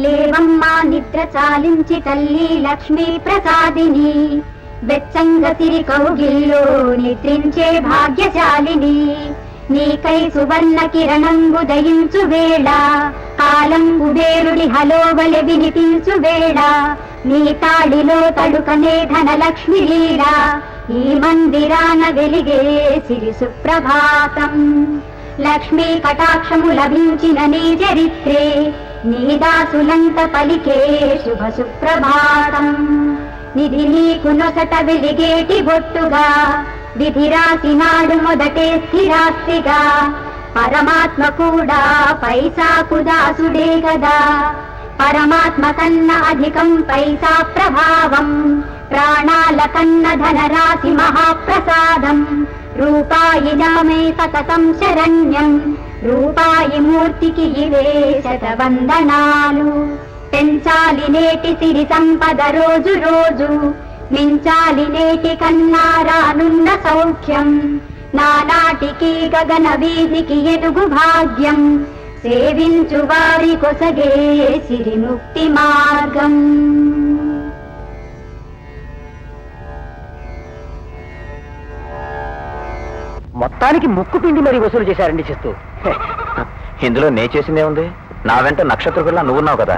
లేవమ్మా నిద్ర చాలించి తల్లి లక్ష్మీ ప్రసాదిని, వెచ్చంగ సిరి కౌగిల్లో నిద్రించే భాగ్యశాలిని. నీకై సువర్ణ కిరణంబు దయించు వేళ, కాలం కుబేరుడి హలోవలె వినిపించు వేళ. నీ తాడిలో తడుకనే ధనలక్ష్మి లీల, ఈ మందిరాన వెలిగే సిరి సుప్రభాతం. లక్ష్మీ కటాక్షము లభించిన నీ చరిత్రే, నీ దాసులంత పలికే శుభ సుప్రభాతం. నిధి నీకు నొసట వెలిగేటి బొట్టుగా, విధి రాసినాడు మొదటే స్థిరాస్తిగా. పరమాత్మ కూడా పైసాకు దాసుడే గదా, పరమాత్మ కన్నా అధికం పైసా ప్రభావం. ప్రాణాల కన్న ధనరాశి మహాప్రసాదం. రూపాయి నామే సతతం శరణ్యం, రూపాయి మూర్తికి ఇవే శతవందనాలు. పెంచాలి నేటి సిరి సంపద రోజు రోజు, మించాలి నేటి కన్నా రానున్న సౌఖ్యం. నానాటికి గగన వీధికి ఎదుగు భాగ్యం, సేవించు వారి కొసగే సిరి ముక్తి మార్గం. మొత్తానికి ముక్కు పిండి మరి వసూలు చేశారండి చేస్తూ. ఇందులో నే చేసిందే ఉంది? నా వెంట నక్షత్రకుల్లా నువ్వున్నావు కదా,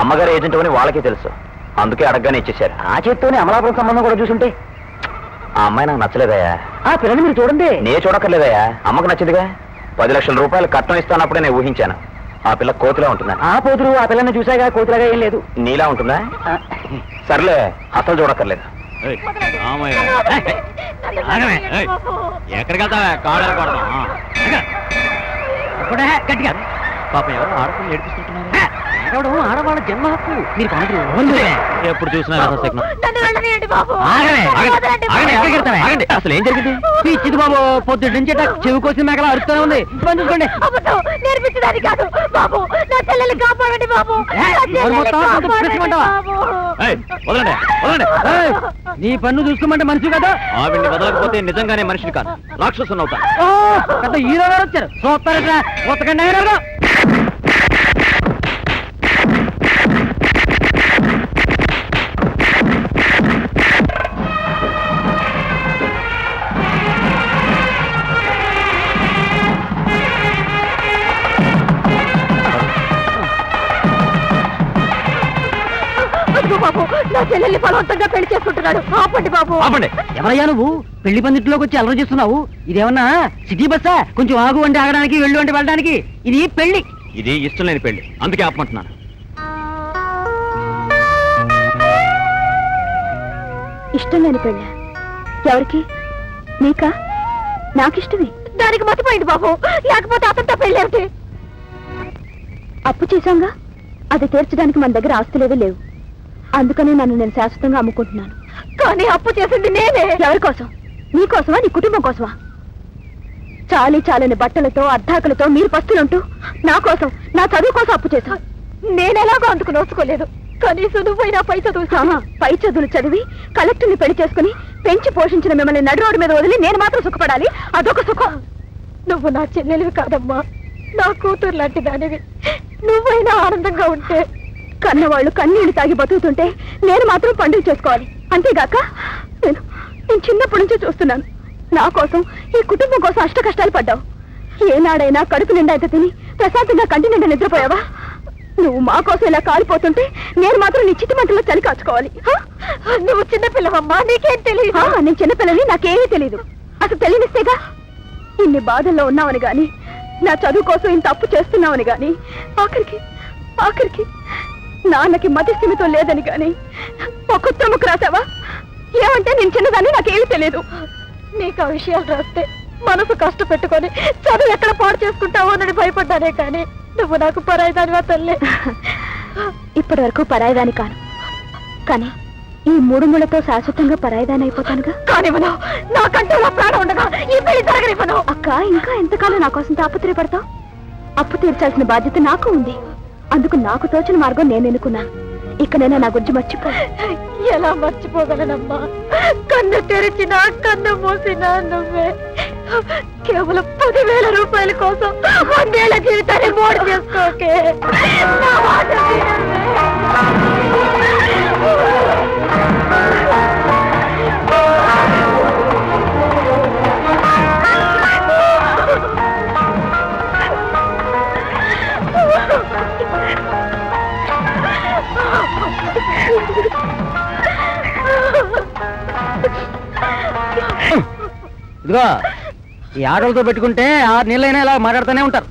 అమ్మగారు ఏజెంట్ అని వాళ్ళకే తెలుసు, అందుకే అడగగానే ఇచ్చేశారు. ఆ చేత్తోనే అమలాపురం సంబంధం కూడా చూసుంటే. ఆ అమ్మాయి నాకు నచ్చలేదయ్యా. ఆ పిల్లని మీరు చూడండి. నే చూడక్కర్లేదయ్యా, అమ్మకు నచ్చిందిగా. 10 లక్షల రూపాయలు కట్నం ఇస్తానప్పుడే నేను ఊహించాను. ఆ పిల్ల కోతిలా ఉంటుందని. ఆ పోతురు ఆ పిల్లని చూసాగా కోతులాగా ఏం లేదు. నీలా ఉంటుందా? సర్లే, అసలు చూడక్కర్లేదు. ఎక్కడికి వెళ్తావా? కాళ్ళు కొడతాం. గట్టిగా పాపం ఎవరు ఆడపిల్లలు ఏడిపిస్తుంటున్నారు. ఆడవాళ్ళ జన్మ హక్కు మీరు కాదు. ఎప్పుడు చూసినా అసలు ఏం జరిగింది? ఇచ్చింది బాబు, పొద్దు నుంచి చెవి కోసిన మేకలా అరుస్తూనే ఉంది. చూసుకోండి. నేర్పించడానికి కాదు బాబు, నా చెల్లెల్ని కాపాడండి బాబు. నీ పన్ను చూసుకోమంటే మనిషి కదా. ఆవిడ్ని వదలకపోతే నిజంగానే మనిషిని కాదు, రాక్షసుని అవుతా. పెద్ద హీరో గారు వచ్చారు, చూస్తారట. ఉతకండి గారు. బాబు, నా చెల్లెల్ని బలవంతంగా పెళ్లి చేసుకుంటున్నాడు. ఆపండి బాబు. ఆపండి. ఎవరయ్యా నువ్వు? పెళ్లి పందిట్లోకి వచ్చి అలర చేస్తున్నావు. ఇదేమన్నా సిటీ బస్సా? కొంచెం ఆగు అంటే ఆగడానికి, వెళ్ళు అంటే వెళ్ళడానికి. ఇది పెళ్లి. ఇది ఇష్టం లేని పెళ్లి, అందుకే ఆపమంటున్నాను. ఇష్టం లేని పెళ్ళ? ఎవరికి? నీకా? నాకిష్టమే. దానికి మతిపోయింది బాబు, లేకపోతే అతనితో పెళ్ళేమిటి? అప్పు చేశాంగా, అది తీర్చడానికి మన దగ్గర ఆస్తులేవీ లేవు. అందుకనే నన్ను నేను శాశ్వతంగా అమ్ముకుంటున్నాను. కానీ అప్పు చేసింది నేనే. ఎవరి కోసం? నీకోసమా, నీ కుటుంబం కోసమా? చాలని బట్టలతో అర్ధాకలతో మీరు పస్తులుంటూ నా కోసం, నా చదువు కోసం అప్పు చేశాను. నేనెలాగో అందుకు నోచుకోలేదు. కనీసం నువ్వైనా పై చదువులు చదివి కలెక్టర్ని పెళ్లి చేసుకుని పెంచి పోషించిన మిమ్మల్ని నడి రోడ్డు మీద వదిలి నేను మాత్రం సుఖపడాలి, అదొక సుఖం. నువ్వు నా చెల్లెలివి కాదమ్మా, నా కూతురు లాంటి దానివి. నువ్వైనా ఆనందంగా ఉంటే. కన్నవాళ్ళు కన్నీళ్లు తాగి బతుకుతుంటే నేను మాత్రం పండుగ చేసుకోవాలి. అంతేగాక నేను చిన్నప్పటి నుంచే చూస్తున్నాను. నా కోసం, ఈ కుటుంబం కోసం అష్ట కష్టాలు పడ్డావు. ఏనాడైనా కడుపు నిండా అయితే తిని ప్రశాంతంగా కంటి నిండా నిద్రపోయావా? నువ్వు మా కోసం ఇలా కాలిపోతుంటే నేను మాత్రం నీ చిట్టి మంటలో చలి కాచుకోవాలి. నువ్వు చిన్నపిల్లవమ్మా, నీకేం తెలియదు. నేను చిన్నపిల్లని, నాకేమీ తెలీదు. అసలు తెలియనిస్తేగా. ఇన్ని బాధల్లో ఉన్నావని గాని, నా చదువు కోసం ఇంత అప్పు చేస్తున్నావని గాని, ఆఖరికి నాన్నకి మతి స్థిమితం లేదని గాని ఒక ఉత్తముకు రాసావా? ఏమంటే నేను చిన్నదాన్ని, నాకేమీ తెలియదు. నీకు ఆ విషయాలు రాస్తే మనసు కష్టపెట్టుకొని చదువు ఎక్కడ పాడు చేసుకుంటావో అని భయపడ్డానే కానీ నువ్వు నాకు పరాయిదానివా తల్లి? ఇప్పటి వరకు పరాయిదాని కాను, కానీ ఈ 3 ముళ్ళతో శాశ్వతంగా పరాయిదాని అయిపోతానుగా. కానివ్వను, నాకంటూ నా ప్రాణం ఉండగా ఈ పెళ్లి జరగనివ్వను. అక్క, ఇంకా ఎంతకాలం నా కోసం తాపత్రయపడతావు? అప్పు తీర్చాల్సిన బాధ్యత నాకు ఉంది. అందుకు నాకు తోచిన మార్గం నేను ఎన్నుకున్నాను. ఇకనైనా నా గురించి మర్చిపో. ఎలా మర్చిపోగలనమ్మా? కన్ను తెరిచినా కన్ను మూసినా నువ్వే. కేవలం 10,000 రూపాయల కోసం 100 ఏళ్ల జీవితాన్ని మోడు చేసుకోకే. నా మాట వినండి. ఇదిగో ఈ ఆటలతో పెట్టుకుంటే 6 నెలలైనా ఇలా మాట్లాడుతూనే ఉంటారు.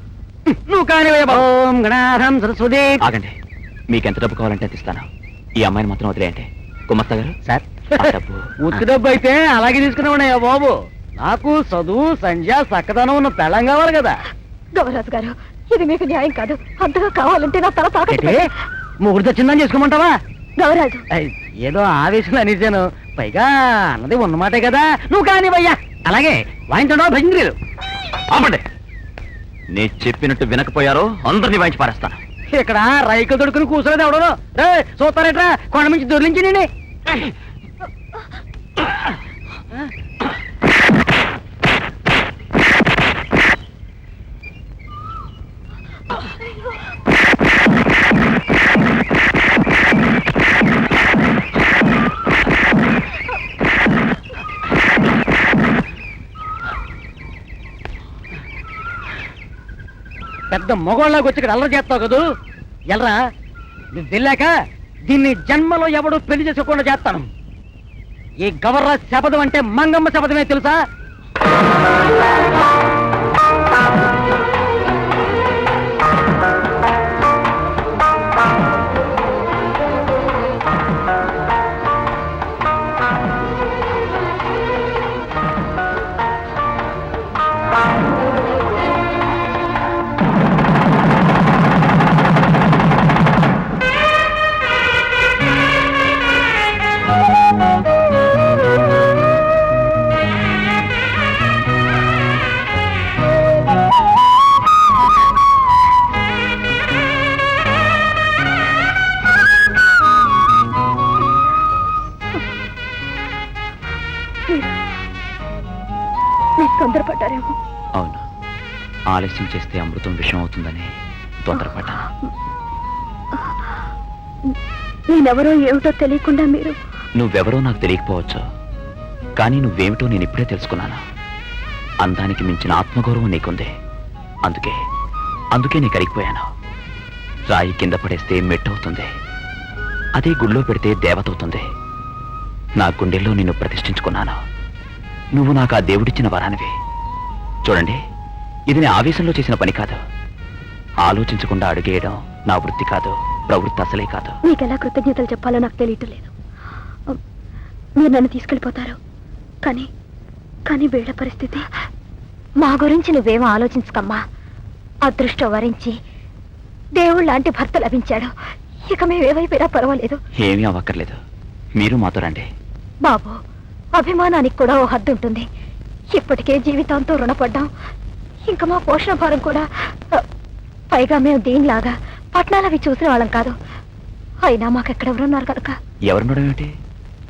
నువ్వు కానీ ఓం గణాధం సరస్వతి. ఆగండి, మీకెంత డబ్బు కావాలంటే అది ఇస్తాను. ఈ అమ్మాయిని మాత్రం వదిలేయండి. గుమస్తా గారు, సార్ ఆ డబ్బు ఉత్తి డబ్బు అయితే అలాగే తీసుకున్నావునయ్యా బాబు. నాకు చదువు సంధ్య చక్కదనం ఉన్న పెళ్ళం కావాలి కదా. గౌరాజు గారు, ఇది మీకు న్యాయం కాదు. అంతగా కావాలంటే నా తల తాకట్టు ఏంటి? ముగ్గురు తెచ్చిందని చేసుకోమంటావా? గౌరాజు, ఏదో ఆవేశంలో అనేసాను. పైగా అన్నది ఉన్నమాటే కదా. నువ్వు కానివయ్యా. అలాగే వాయించడం భజంత్రీలు. ఆపండి. నేను చెప్పినట్టు వినకపోయారో అందరినీ వాయించి పారేస్తాను. ఇక్కడ రైక దొడుకుని కూర్చోలేదు ఎవడో. రే చూస్తారేట్రా, కొండ నుంచి దొరికించి నేను. పెద్ద మొగోళ్ళకి వచ్చి ఇక్కడ అల్లరి చేస్తావు కదూ. ఎల్రా, నువ్వు వెళ్ళాక దీన్ని జన్మలో ఎవడు పెళ్లి చేసుకోకుండా చేస్తాను. ఈ గవర్ర శపథం అంటే మంగమ్మ శపథమే తెలుసా? మీరు తొందరపడ్డారేమో. అవును, ఆలస్యం చేస్తే అమృతం విషం అవుతుందని తొందరపడ్డాను. నేనెవరో ఏమిటో తెలియకుండా మీరు. నువ్వెవరో నాకు తెలియకపోవచ్చు, కానీ నువ్వేమిటో నేను ఇప్పుడే తెలుసుకున్నాను. అందానికి మించిన ఆత్మగౌరవం నీకుంది. అందుకే నీ కరిగిపోయాను. రాయి కింద పడేస్తే మెట్టవుతుంది, అదే గుళ్ళో పెడితే దేవతవుతుంది. నా గుండెల్లో నిన్ను ప్రతిష్ఠించుకున్నాను. నువ్వు నాకు ఆ దేవుడిచ్చిన వరానివి. చూడండి, ఇది నేను ఆవేశంలో చేసిన పని కాదు. ఆలోచించకుండా అడుగేయడం నా వృత్తి కాదు, ప్రవృత్తి అసలే కాదు. మీకెలా కృతజ్ఞతలు చెప్పాలో నాకు తెలియటం లేదు. మీరు నన్ను తీసుకెళ్ళిపోతారు, కానీ వీళ్ళ పరిస్థితి. మా గురించి నువ్వేమో ఆలోచించుకమ్మా. అదృష్టం వరించి దేవుడు లాంటి భర్త లభించాడు. ఇక మేమేవైపోయినా పర్వాలేదు. ఏమీ అవ్వక్కర్లేదు, మీరు మాతో రండి. బాబు, అభిమానానికి కూడా ఓ హద్దు ఉంటుంది. ఇప్పటికే జీవితాంతో రుణపడ్డాం. ఇంకా మా పోషణ భారం కూడా. పైగా మేము దీనిలాగా పట్నాలవి చూసిన వాళ్ళం కాదు. అయినా మాకెక్కడెవరున్నారు కనుక. ఎవరుండడం ఏమిటి?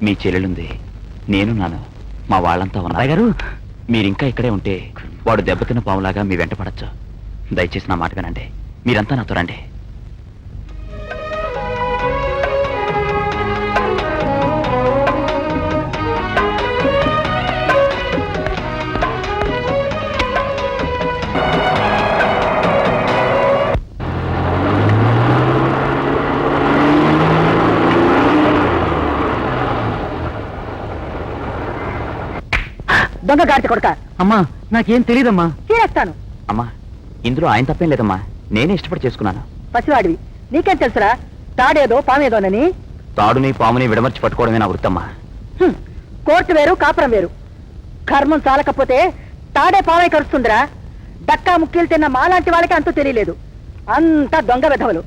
మీ చెల్లెలుంది, నేనున్నాను, మా వాళ్ళంతా ఉన్నారు గారు. మీరింకా ఇక్కడే ఉంటే వాడు దెబ్బతిన్న పాములాగా మీ వెంట పడచ్చు. దయచేసి నా మాట వినండి, మీరంతా నాతో రండి. దొంగ గాడి కొడక. అమ్మా, నాకేం తెలియదమ్మా. తీరేస్తాను. అమ్మా, ఇందులో ఆయన తప్పేం లేదమ్మా, నేనే ఇష్టపడి చేసుకున్నాను. పసివాడివి, నీకేం తెలుసురా తాడేదో పామేదోనని. తాడుని పాముని విడమర్చి పట్టుకోవడమే నా వృత్తమ్మా. కోర్టు వేరు, కాపురం వేరు. కర్మం చాలకపోతే తాడే పామై కరుస్తుందిరా. దక్కా ముక్కీలు తిన్న మాలాంటి వాళ్ళకి అంతూ తెలియలేదు. అంతా దొంగ వెధవలు.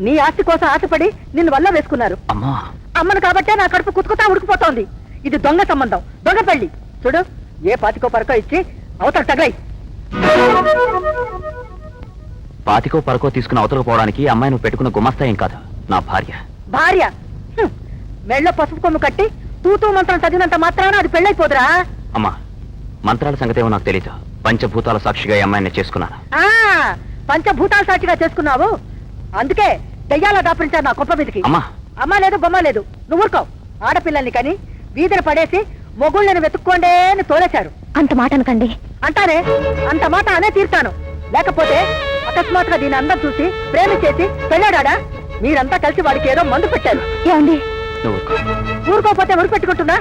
నీ ఆస్తి కోసం ఆశపడి నిన్ను వల్ల వేసుకున్నారు. అమ్మా, అమ్మను కాబట్టే నా కడుపు కుతుకుతా ఉడికిపోతోంది. ఇది దొంగ సంబంధం, దొంగ పెళ్లి. చూడు, ఏ పాతికో పరకో ఇచ్చి అవతల తగలై. పాతికో పరకో తీసుకుని అవతలకు పోవడానికి అమ్మాయి నువ్వు పెట్టుకున్న గుమస్తా ఏం కాదు, నా భార్య. భార్య? మెళ్ళ పసుపు కొమ్ము కట్టి తూతూ మంత్రం చదివినంత మాత్రాన అది పెళ్ళైపోదురా. అమ్మా, మంత్రాల సంగతేమో నాకు తెలీదు. పంచభూతాల సాక్షిగా ఈ అమ్మాయిని చేసుకున్నాను. పంచభూతాల సాక్షిగా చేసుకున్నావు, అందుకే దెయ్యాల దాపరించారు నా కొప్ప మీదకి. అమ్మా, అమ్మ లేదు, బొమ్మ లేదు. నువ్వు ఊరుకో. ఆడపిల్లల్ని కని వీధిని పడేసి మొగుళ్ళని వెతుక్కోండే అని తోలేశారు. అంత మాట అనకండి. అంటానే, అంత మాట అనే తీర్తాను. లేకపోతే అకస్మాత్తుగా దీని అందం చూసి ప్రేమించేసి పెళ్ళాడా? మీరంతా కలిసి వాడికి ఏదో మందు పెట్టారు. ఏమండి? నువ్వు ఊరుకో. ఊరుకోపోతే ఉరి పెట్టుకుంటుందా?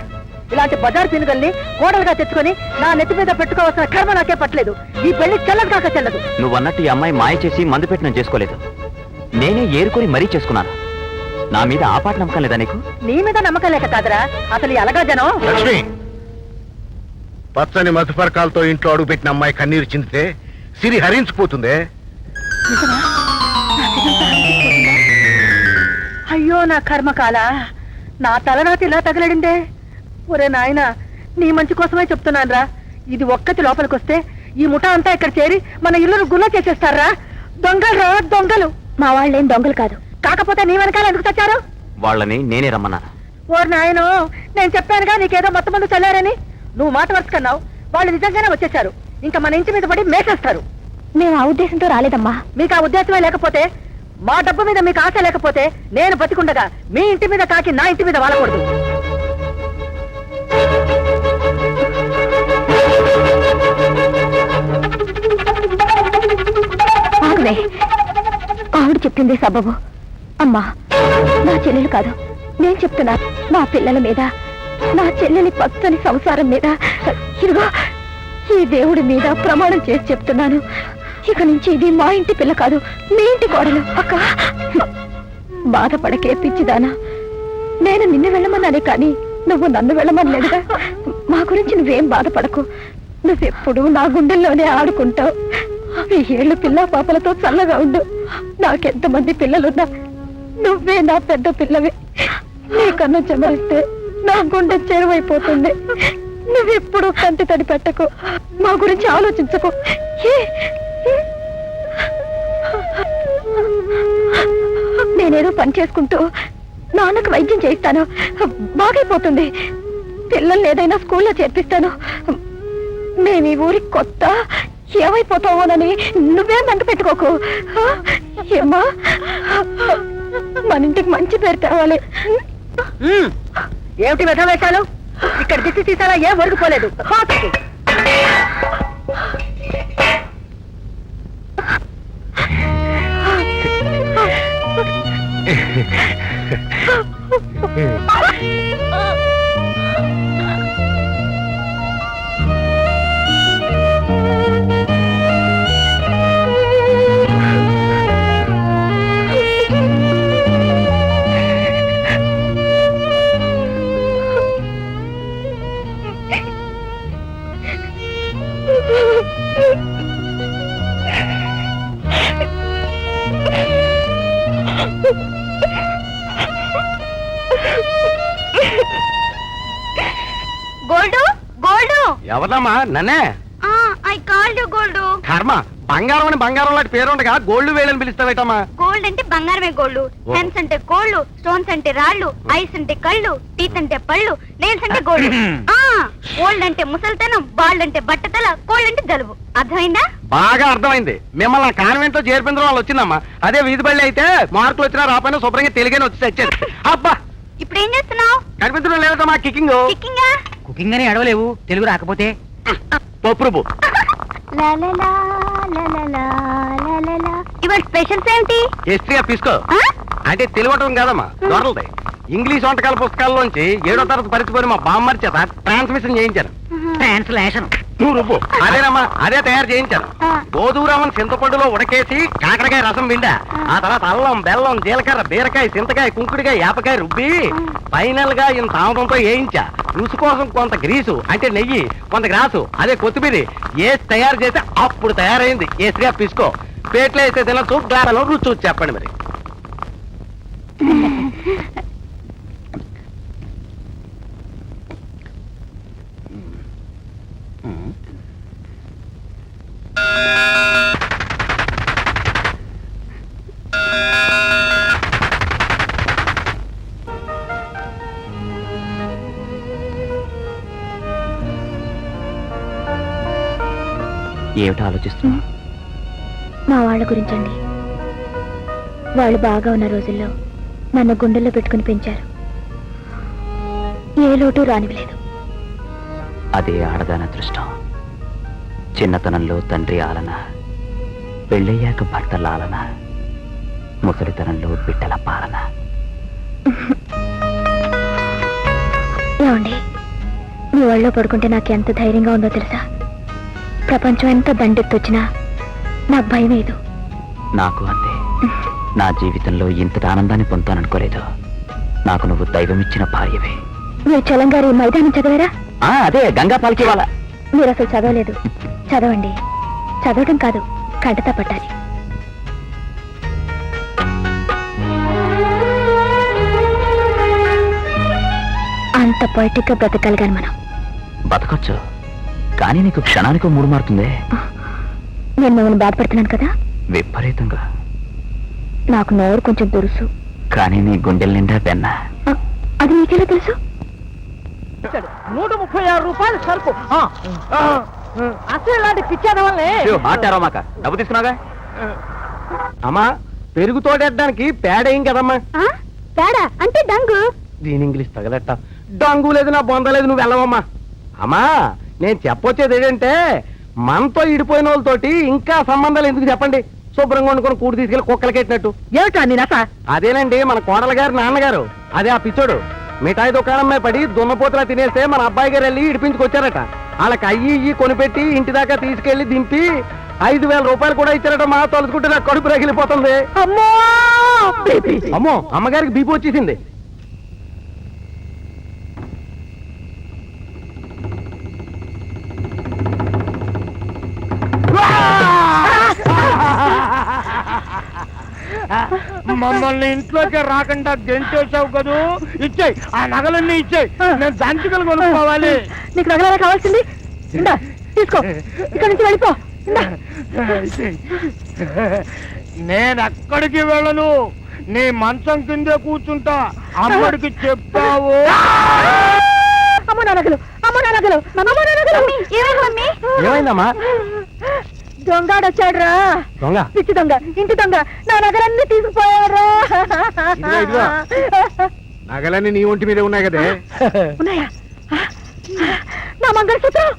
ఇలాంటి బజార్ పినుగల్ని కోడలుగా తెచ్చుకొని నా నెత్తి మీద పెట్టుకోవాల్సిన కర్మ నాకే పట్టలేదు. ఈ పెళ్లి చెల్లదు కాక చెల్లదు. నువ్వన్నట్టు ఈ అమ్మాయి మాయ చేసి మందు పెట్టిన చేసుకోలేదు, నేనే ఏరుకొని మరీ చేసుకున్నాను. నా మీద ఆపాట నమ్మకం లేదా నీకు? నీ మీద నమ్మకం లేక కాదురా అసలు ఈ అలగా జనం. లక్ష్మి, పచ్చని మధుపరకాలతో ఇంట్లో అడుగుపెట్టిన అమ్మాయి కన్నీరు చిందితే సిరి హరించిపోతుందే. అయ్యో నా కర్మకాల, నా తలరాతి ఇలా తగలడిందే. ఒరే నాయనా, నీ మంచి కోసమే చెప్తున్నానురా. ఇది ఒక్కటి లోపలికొస్తే ఈ ముఠా అంతా ఇక్కడ చేరి మన ఇల్లును గుల్ల చేసేస్తారా. దొంగలు రా దొంగలు. మా వాళ్ళేం దొంగలు కాదు. కాకపోతే నీ వెనకాల ఎందుకు తెచ్చారు? వాళ్ళని నేనే రమ్మన్నాను. ఓరు నాయనో, నేను చెప్పానుగా నీకేదో మొత్తం మంది చల్లారని. నువ్వు మాట వరుస కన్నావు. వాళ్ళు నిజంగానే వచ్చేసారు. ఇంకా మన ఇంటి మీద పడి మేసేస్తారు. మేము ఆ ఉద్దేశంతో రాలేదమ్మా. మీకు ఆ ఉద్దేశమే లేకపోతే, మా డబ్బు మీద మీకు ఆశ లేకపోతే, నేను బతికుండగా మీ ఇంటి మీద కాకి నా ఇంటి మీద వాడకూడదు. ఆగవే, ఆవిడ చెప్పింది సబబు. అమ్మా, నా చెల్లెలు కాదు, నేను చెప్తున్నా. నా పిల్లల మీద, నా చెల్లెలి పచ్చని సంసారం మీద, ఇదిగో ఈ దేవుడి మీద ప్రమాణం చేసి చెప్తున్నాను. ఇక నుంచి ఇది మా ఇంటి పిల్ల కాదు, మీ ఇంటి కోడలు. అక్క, బాధపడకే పిచ్చిదానా. నేను నిన్ను వెళ్ళమన్నానే కానీ నువ్వు నన్ను వెళ్ళమనలేదుగా. మా గురించి నువ్వేం బాధపడకు. నువ్వెప్పుడు నా గుండెల్లోనే ఆడుకుంటావు. ఈ ఏళ్ళు పిల్ల పాపలతో చల్లగా ఉండు. నాకెంతమంది పిల్లలున్నా నువ్వే నా పెద్ద పిల్లవే. నీ కన్ను చెమరిస్తే నా గుండె చేరువైపోతుంది. నువ్వెప్పుడు కంటి తడి పెట్టకు. మా గురించి ఆలోచించకు. నేనేదో పని చేసుకుంటూ నాన్నకు వైద్యం చేయిస్తాను, బాగైపోతుంది. పిల్లల్ని ఏదైనా స్కూల్లో చేర్పిస్తాను. మేము ఈ ఊరికి కొత్త, ఏమైపోతావోనని నువ్వేం వెంట పెట్టుకోకు. ఏమ్మా, మన ఇంటికి మంచి పేరు తేవాలి. ఏమిటి వెధవేశాలు? ఇక్కడ దిక్కు తీసారా ఏం ఒరిగిపోలేదు. Gold, gold. ఎవరమ్మా? నన్నే. I called you gold. కర్మ, బంగారం అని బంగారం లాంటి పేరుండగా గోల్డ్ వేలని పిలుస్తావేటమ్మా? గోల్డ్ అంటే బంగారమే గోల్డు. హెన్స్ అంటే కోళ్ళు, స్టోన్స్ అంటే రాళ్ళు, ఐస్ అంటే కళ్ళు, టీత్ అంటే పళ్ళు, నెయిల్స్ అంటే గోల్డ్. ఓల్డ్ అంటే ముసల్తనం, బాల్డ్ అంటే బట్టతల, కోల్డ్ అంటే జలుబు. అర్థమైందా? బాగా అర్థమైంది. మిమ్మల్ని కాన్వెంట్ లో చేర్పించడం వాళ్ళు వచ్చిందమ్మా. అదే వీధి బళ్ళి అయితే మార్కులు వచ్చినా రాపోయినా శుభ్రంగా తెలుగుని వచ్చి వచ్చేది. అబ్బా, ఇప్పుడు ఏం చేస్తున్నావు? కనిపించడం లేదమ్మా. కికింగ్ కిక్కింగా? కుకింగ్ అని అడవలేవు, తెలుగు రాకపోతే. పప్పు ఇవాళ స్పెషల్స్ ఏంటి? హిస్టరీ తీసుకో. అంటే తెలుగటం కాదమ్మా, దొరలది. ఇంగ్లీష్ వంటకాల పుస్తకాల్లోంచి 7వ తరగతి పరిచిపోయి మా బామ్మర్ చేత ట్రాన్స్మిషన్ చేయించాను. ట్రాన్స్లేషన్. నువ్వు రుబ్బు. అదేనమ్మా, అదే తయారు చేయించాను. గోధురామన్ చింతపండులో ఉడకేసి కాకరకాయ రసం పిండా, ఆ తర్వాత అల్లం, బెల్లం, జీలకర్ర, బీరకాయ, చింతకాయ, కుంకుడికాయ, యాపకాయ రుబ్బి ఫైనల్ గా ఇంత ఆముదంతో వేయించా. రుచి కోసం కొంత గ్రీసు అంటే నెయ్యి, కొంత గ్రాసు అదే కొత్తిమీర ఏసి తయారు చేస్తే అప్పుడు తయారైంది. ఏసిగా పిసుకో. ప్లేట్లో వేస్తే తినచ్చు, గ్లాసులో రుచి చూసి చెప్పండి మరి. ఏమిటో ఆలోచిస్తున్నా? మా వాళ్ళ గురించండి. వాళ్ళు బాగా ఉన్న రోజుల్లో నన్ను గుండెల్లో పెట్టుకుని పెంచారు. ఏ లోటు రానివ్వలేదు. అదే ఆడదాని అదృష్టం. చిన్నతనంలో తండ్రి ఆలన, పెళ్ళయ్యాక భర్త లాలన, ముసలితనంలో బిడ్డల పాలన. ఏమండి, ఒళ్ళో పడుకుంటే నాకు ఎంత ధైర్యంగా ఉందో తెలుసా? ప్రపంచం ఎంత దండెత్తొచ్చినా నాకు భయం లేదు. నాకు అంతే. నా జీవితంలో ఇంతటి ఆనందాన్ని పొందుతాననుకోలేదు. నాకు నువ్వు దైవం ఇచ్చిన భార్యవే. మీరు చలంగారి మైదానం చదివారా? అదే గంగా పాలకి వాళ్ళ. మీరు అసలు చదవలేదు. చదవండి. చదవడం కాదు, కంటతా పట్టాలి. అంత పొయిటిక్ గా బ్రతకగలిగాను మనం. బతకొచ్చు, కానీ నీకు క్షణానికి మూడు మారుతుంది. నేను మిమ్మల్ని బాధపడుతున్నాను కదా? విపరీతంగా. నాకు నోరు కొంచెం దురుసు. కానీ నీ గుండెల నిండా వెన్న. అది నీకెలా తెలుసు? 136 రూపాయలు సరుకు. అసలు ఇలాంటి పిచ్చేద వల్లే. మాక డబ్బు తీసుకున్నాగా. అమ్మా, పెరుగు తోడేయడానికి పేడ ఏం కదమ్మా? తేడా అంటే డంగు. దీని ఇంగ్లీష్ తగలట్ట. డంగు లేదు, నా బొంద లేదు, నువ్వు వెళ్ళవమ్మా. అమ్మా, నేను చెప్పొచ్చేది ఏంటంటే, మనతో ఇడిపోయిన వాళ్ళతోటి ఇంకా సంబంధాలు ఎందుకు చెప్పండి? శుభ్రంగా వండుకొని కూడి తీసుకెళ్లి కుక్కలకి ఎట్టినట్టు. ఏమిటా నేనత? అదేనండి మన కోడల గారి నాన్నగారు, అదే ఆ పిచ్చోడు మిఠాయి దుకాణం మీద పడి దున్నపోతులా తినేస్తే మన అబ్బాయి గారు వెళ్ళి ఇడిపించుకొచ్చారట. వాళ్ళకి అయ్యి కొనిపెట్టి ఇంటి దాకా తీసుకెళ్లి దింపి 5,000 రూపాయలు కూడా ఇచ్చారట. మా తలుచుకుంటే నాకు కడుపు రగిలిపోతుంది. అమ్మో అమ్మో, అమ్మగారికి బీపీ వచ్చేసింది. మమ్మల్ని ఇంట్లోకి రాకుండా గెంటేసావు కదూ. ఇచ్చాయి ఆ నగలన్నీ ఇచ్చాయి, నేను దంచుకలు కొనుక్కోవాలి. నీకు నగలా కావాల్సింది? ఇందా తీసుకో, ఇక్కడి నుంచి వెళ్ళిపో. నేను ఎక్కడికి వెళ్ళను, నీ మంచం కిందే కూర్చుంటా. అమ్మడికి చెప్పావు. అమ్మో నా నగలు, అమ్మో నా నగలు, అమ్మో నా నగలు. ఏమైందమ్మా? దొంగాడు వచ్చాడురా. దొంగ? పిచ్చి దొంగ, ఇంటి దొంగ. నా నగలన్నీ తీసుకుపోయారా. ఇదిగో. నగలన్నీ నీ ఒంటి మీద ఉన్నాయి కదే. ఉన్నాయా? నా మంగళసూత్రం.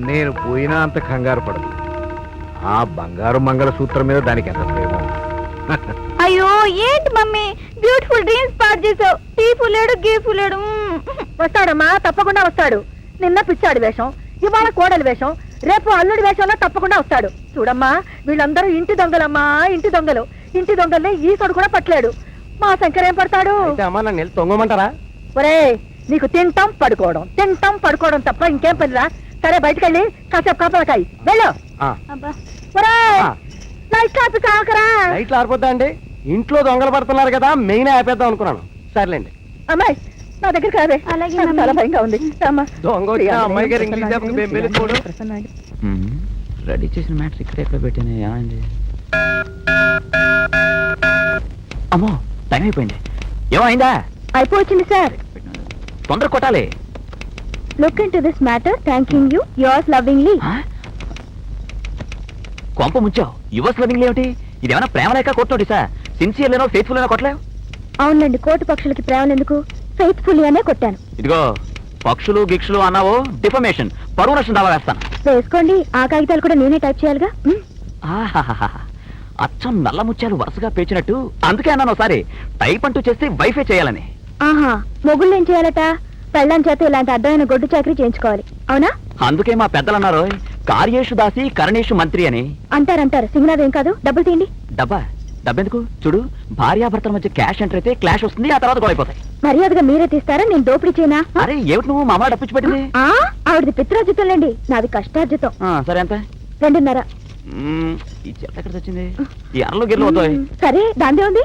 నేను పోయినా అంత కంగారు పడదు. ఆ బంగారు మంగళసూత్రం మీద దానికి ఎంత ప్రేమ. అయ్యో ఏంటి మమ్మీ, బ్యూటిఫుల్ డ్రీమ్స్ పాడు చేసావు. టీ పులేడు గీ పులేడు. వస్తాడమ్మా, తప్పకుండా వస్తాడు. నిన్న పిచ్చాడు వేషం, ఇవాళ కోడలి వేషం, రేపు అల్లుడి వేషంలో తప్పకుండా వస్తాడు. చూడమ్మా, వీళ్ళందరూ ఇంటి దొంగలమ్మా, ఇంటి దొంగలు. ఇంటి దొంగల్ని ఈసడు కూడా పట్టలేడు. మా శంకర్ ఏం పడతాడు? అమ్మా, నన్ను వెళ్ళి తొంగమంటారా? ఒరే, నీకు తింటాం పడుకోవడం తప్ప ఇంకేం పనిరా? సరే, బయటకెళ్ళి కాసేపు కాపలకాయి వెళ్ళు. ఒరే, లైట్ ఆపి కాకరా. లైట్లు ఆరిపోద్దా అండి? ఇంట్లో దొంగలు పడుతున్నారు కదా, మెయిన్ ఆపేద్దాం అనుకున్నాను. సర్లేండి. అమ్మాయి, నా దగ్గర కాదే. అలాగే నాకు చాలా భయంగా ఉంది. అమ్మా, దొంగ వచ్చిన అమ్మాయి గారు ఇంగ్లీష్ చెప్పక మేము వెళ్ళిపోవడం. రెడీ చేసిన మ్యాటర్ ఇక్కడ ఎక్కడ పెట్టాను. ఏమైంది? అమ్మో, టైం అయిపోయింది. ఏమైందా? అయిపోవచ్చింది సార్. తొందర కొట్టాలి. Look into this matter, thanking you, yours lovingly. కొంప ముంచావు. యువర్స్ లవింగ్లీ ఏమిటి? ఇదేమైనా ప్రేమ లేక కొట్టోటి సార్? సిన్సియర్ లేనో ఫెయిత్ఫుల్ లేనో కొట్టలేవు. అవునండి, కోటి పక్షులకి ప్రేమలు ఎందుకు? ఫెయిత్ఫుల్లీ అనే కొట్టాను. ఇదిగో, పక్షులు గిక్షులు అన్నావో డిఫమేషన్, పరువు నష్టం దావా వేస్తాను. వేసుకోండి, ఆ కాగితాలు కూడా నేనే టైప్ చేయాలిగా. ఆహాహాహా. అచ్చం నల్ల ముత్యాలు వరుసగా పేచినట్టు. అందుకే అన్నాను ఒకసారి టైప్ అంటూ చేస్తే వైఫై చేయాలని. ఆహా, మొగుళ్ళు ఏం చేయాలట? పెళ్ళాం చేత ఇలాంటి అడ్డమైన గొడ్డు చాకరీ చేయించుకోవాలి, అవునా? అందుకే మా పెద్దలు అన్నారు, కార్యేషు దాసి కరణేషు మంత్రి అని. అంటారు. సింగనాథ్ ఏం కాదు, డబ్బులు తీయండి. డబ్బెందుకు? చూడు, భార్యాభర్తల మధ్య క్యాష్ ఎంటర్ అయితే క్లాష్ వస్తుంది, ఆ తర్వాత గొడవైపోతాయి. మర్యాదగా మీరే తీస్తారా, నేను దోపిడీ చేయనా? అరే ఏమిటి నువ్వు మా అమ్మ డబ్బిచ్చి పెట్టింది? ఆవిడది పిత్రార్జితంలేండి, నాది కష్టార్జితం. సరే, ఎంత? 2.5. ఈ చెత్త ఎక్కడ వచ్చింది? ఈ అరలో గిర్లు అవుతాయి. సరే, దాందే ఉంది.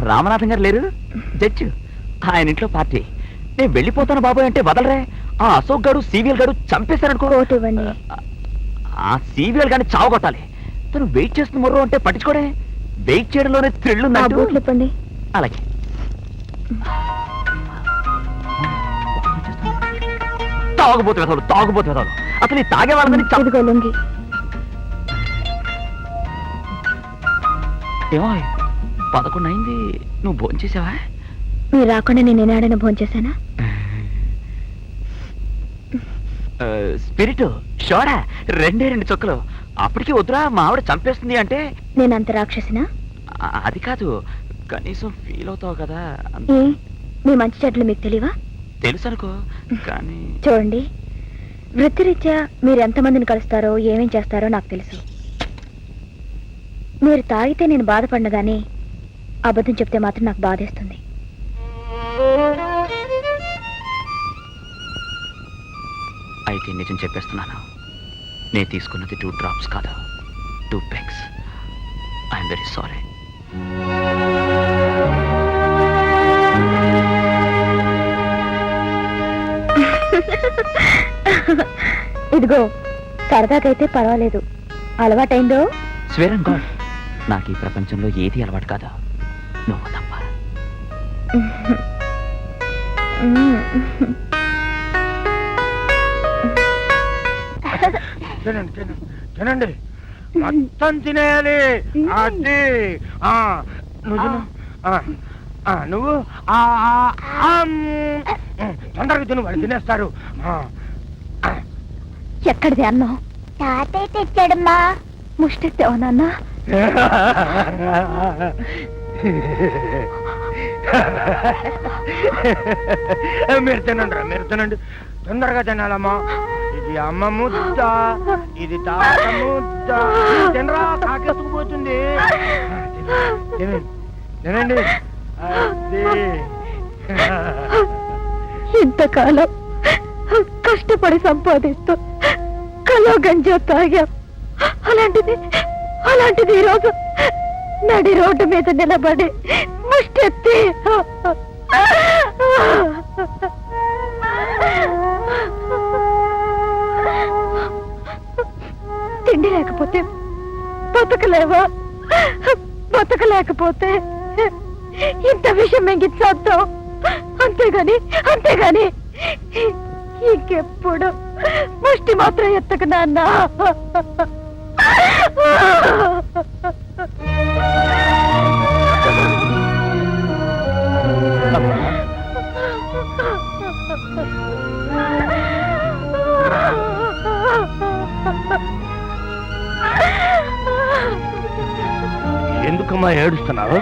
రామనాథం గారు లేరు? జడ్జి. ఆయన ఇంట్లో పార్టీ. నేను వెళ్ళిపోతాను బాబాయ్ అంటే వదలరే. ఆ అశోక్ గారు సివిఎల్ గారు చంపేశారనుకో. కోట్ ఇవ్వండి. ఆ సివిఎల్ గాని చావగొట్టాలి. తను వెయిట్ చేస్తున్న మొర్రో అంటే పట్టించుకోడే. వెయిట్ చేయడంలోనే థ్రిల్ ఆ ఉందంటూ. బూట్లు ఇవ్వండి. అలాగే తాగుబోతు వెదవలు అసలు ఈ తాగే వాళ్ళని ఇదిగో లుంగి. ఏమో 11 అయింది. నువ్వు భోంచేసావా? మీరు రాకుండా నేను ఏనాడైనా భోంచేశానా? స్పిరిట్ షోడా 2 చుక్కలు. అప్పటికి వద్దురా మా ఆవిడ చంపేస్తుంది అంటే. నేను అంత రాక్షసినా? అది కాదు, కనీసం ఫీల్ అవుతావు కదా. ఏ మీ మంచి చెడ్లు మీకు తెలియవా? తెలుసు అనుకో, కానీ చూడండి, వృత్తిరీత్యా మీరు ఎంతమందిని కలుస్తారో ఏమేం చేస్తారో నాకు తెలుసు. మీరు తాగితే నేను బాధపడిన గానీ అబద్ధం చెప్తే మాత్రం నాకు బాధేస్తుంది. అయితే నిజం చెప్పేస్తున్నాను. నేను తీసుకున్నది 2 drops కాదు, 2 pegs. I'm very sorry. ఇదిగో, సరదాకైతే పర్వాలేదు. అలవాటైందో? స్వేర్ అండ్ గాడ్, నాకు ఈ ప్రపంచంలో ఏది అలవాటు కాదా, నువ్వు తప్ప. తినండి, మొత్తం తినేయాలి. అది నువ్వు తిను. నువ్వు తొందరగా తిను, వాళ్ళు తినేస్తారు. ఎక్కడిది అన్నం? తాతయ్య తెచ్చాడమ్మా. ముష్టెత్తావా నాన్న? మీరు తినండి, మీరు తినండి, తొందరగా తినాలమ్మా. ఇది అమ్మ ముద్ద, ఇది తాత ముద్ద. తినరా, కాకేసుకుపోతుంది. తినండి. ఇంతకాలం కష్టపడి సంపాదిస్తూ కలో గంజా తాగాం. అలాంటిది ఈరోజు నడి రోడ్డు మీద నిలబడి ముష్టెత్తి తిండి లేకపోతే బతకలేవా? బతకలేకపోతే ఇంత విషయం మింగిచ్చేద్దాం. అంతేగాని ఇంకెప్పుడు ముష్టి మాత్రం ఎత్తకు నాన్న. ఎందుకమ్మా ఏడుస్తున్నావు?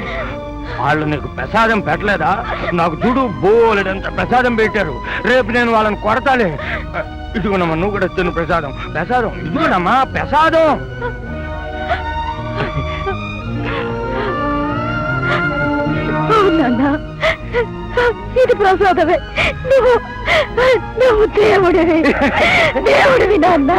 వాళ్ళు నీకు ప్రసాదం పెట్టలేదా? నాకు చూడు, బోలెడంత ప్రసాదం పెట్టారు. రేపు నేను వాళ్ళని కొడతాలే. ఇదిగోనమ్మా, నువ్వు కూడా తిను ప్రసాదం. ఇదిగోనమ్మా ప్రసాదం. అవునన్నా, ఇది ప్రసాదమే. నువ్వు దేవుడివి నాన్న.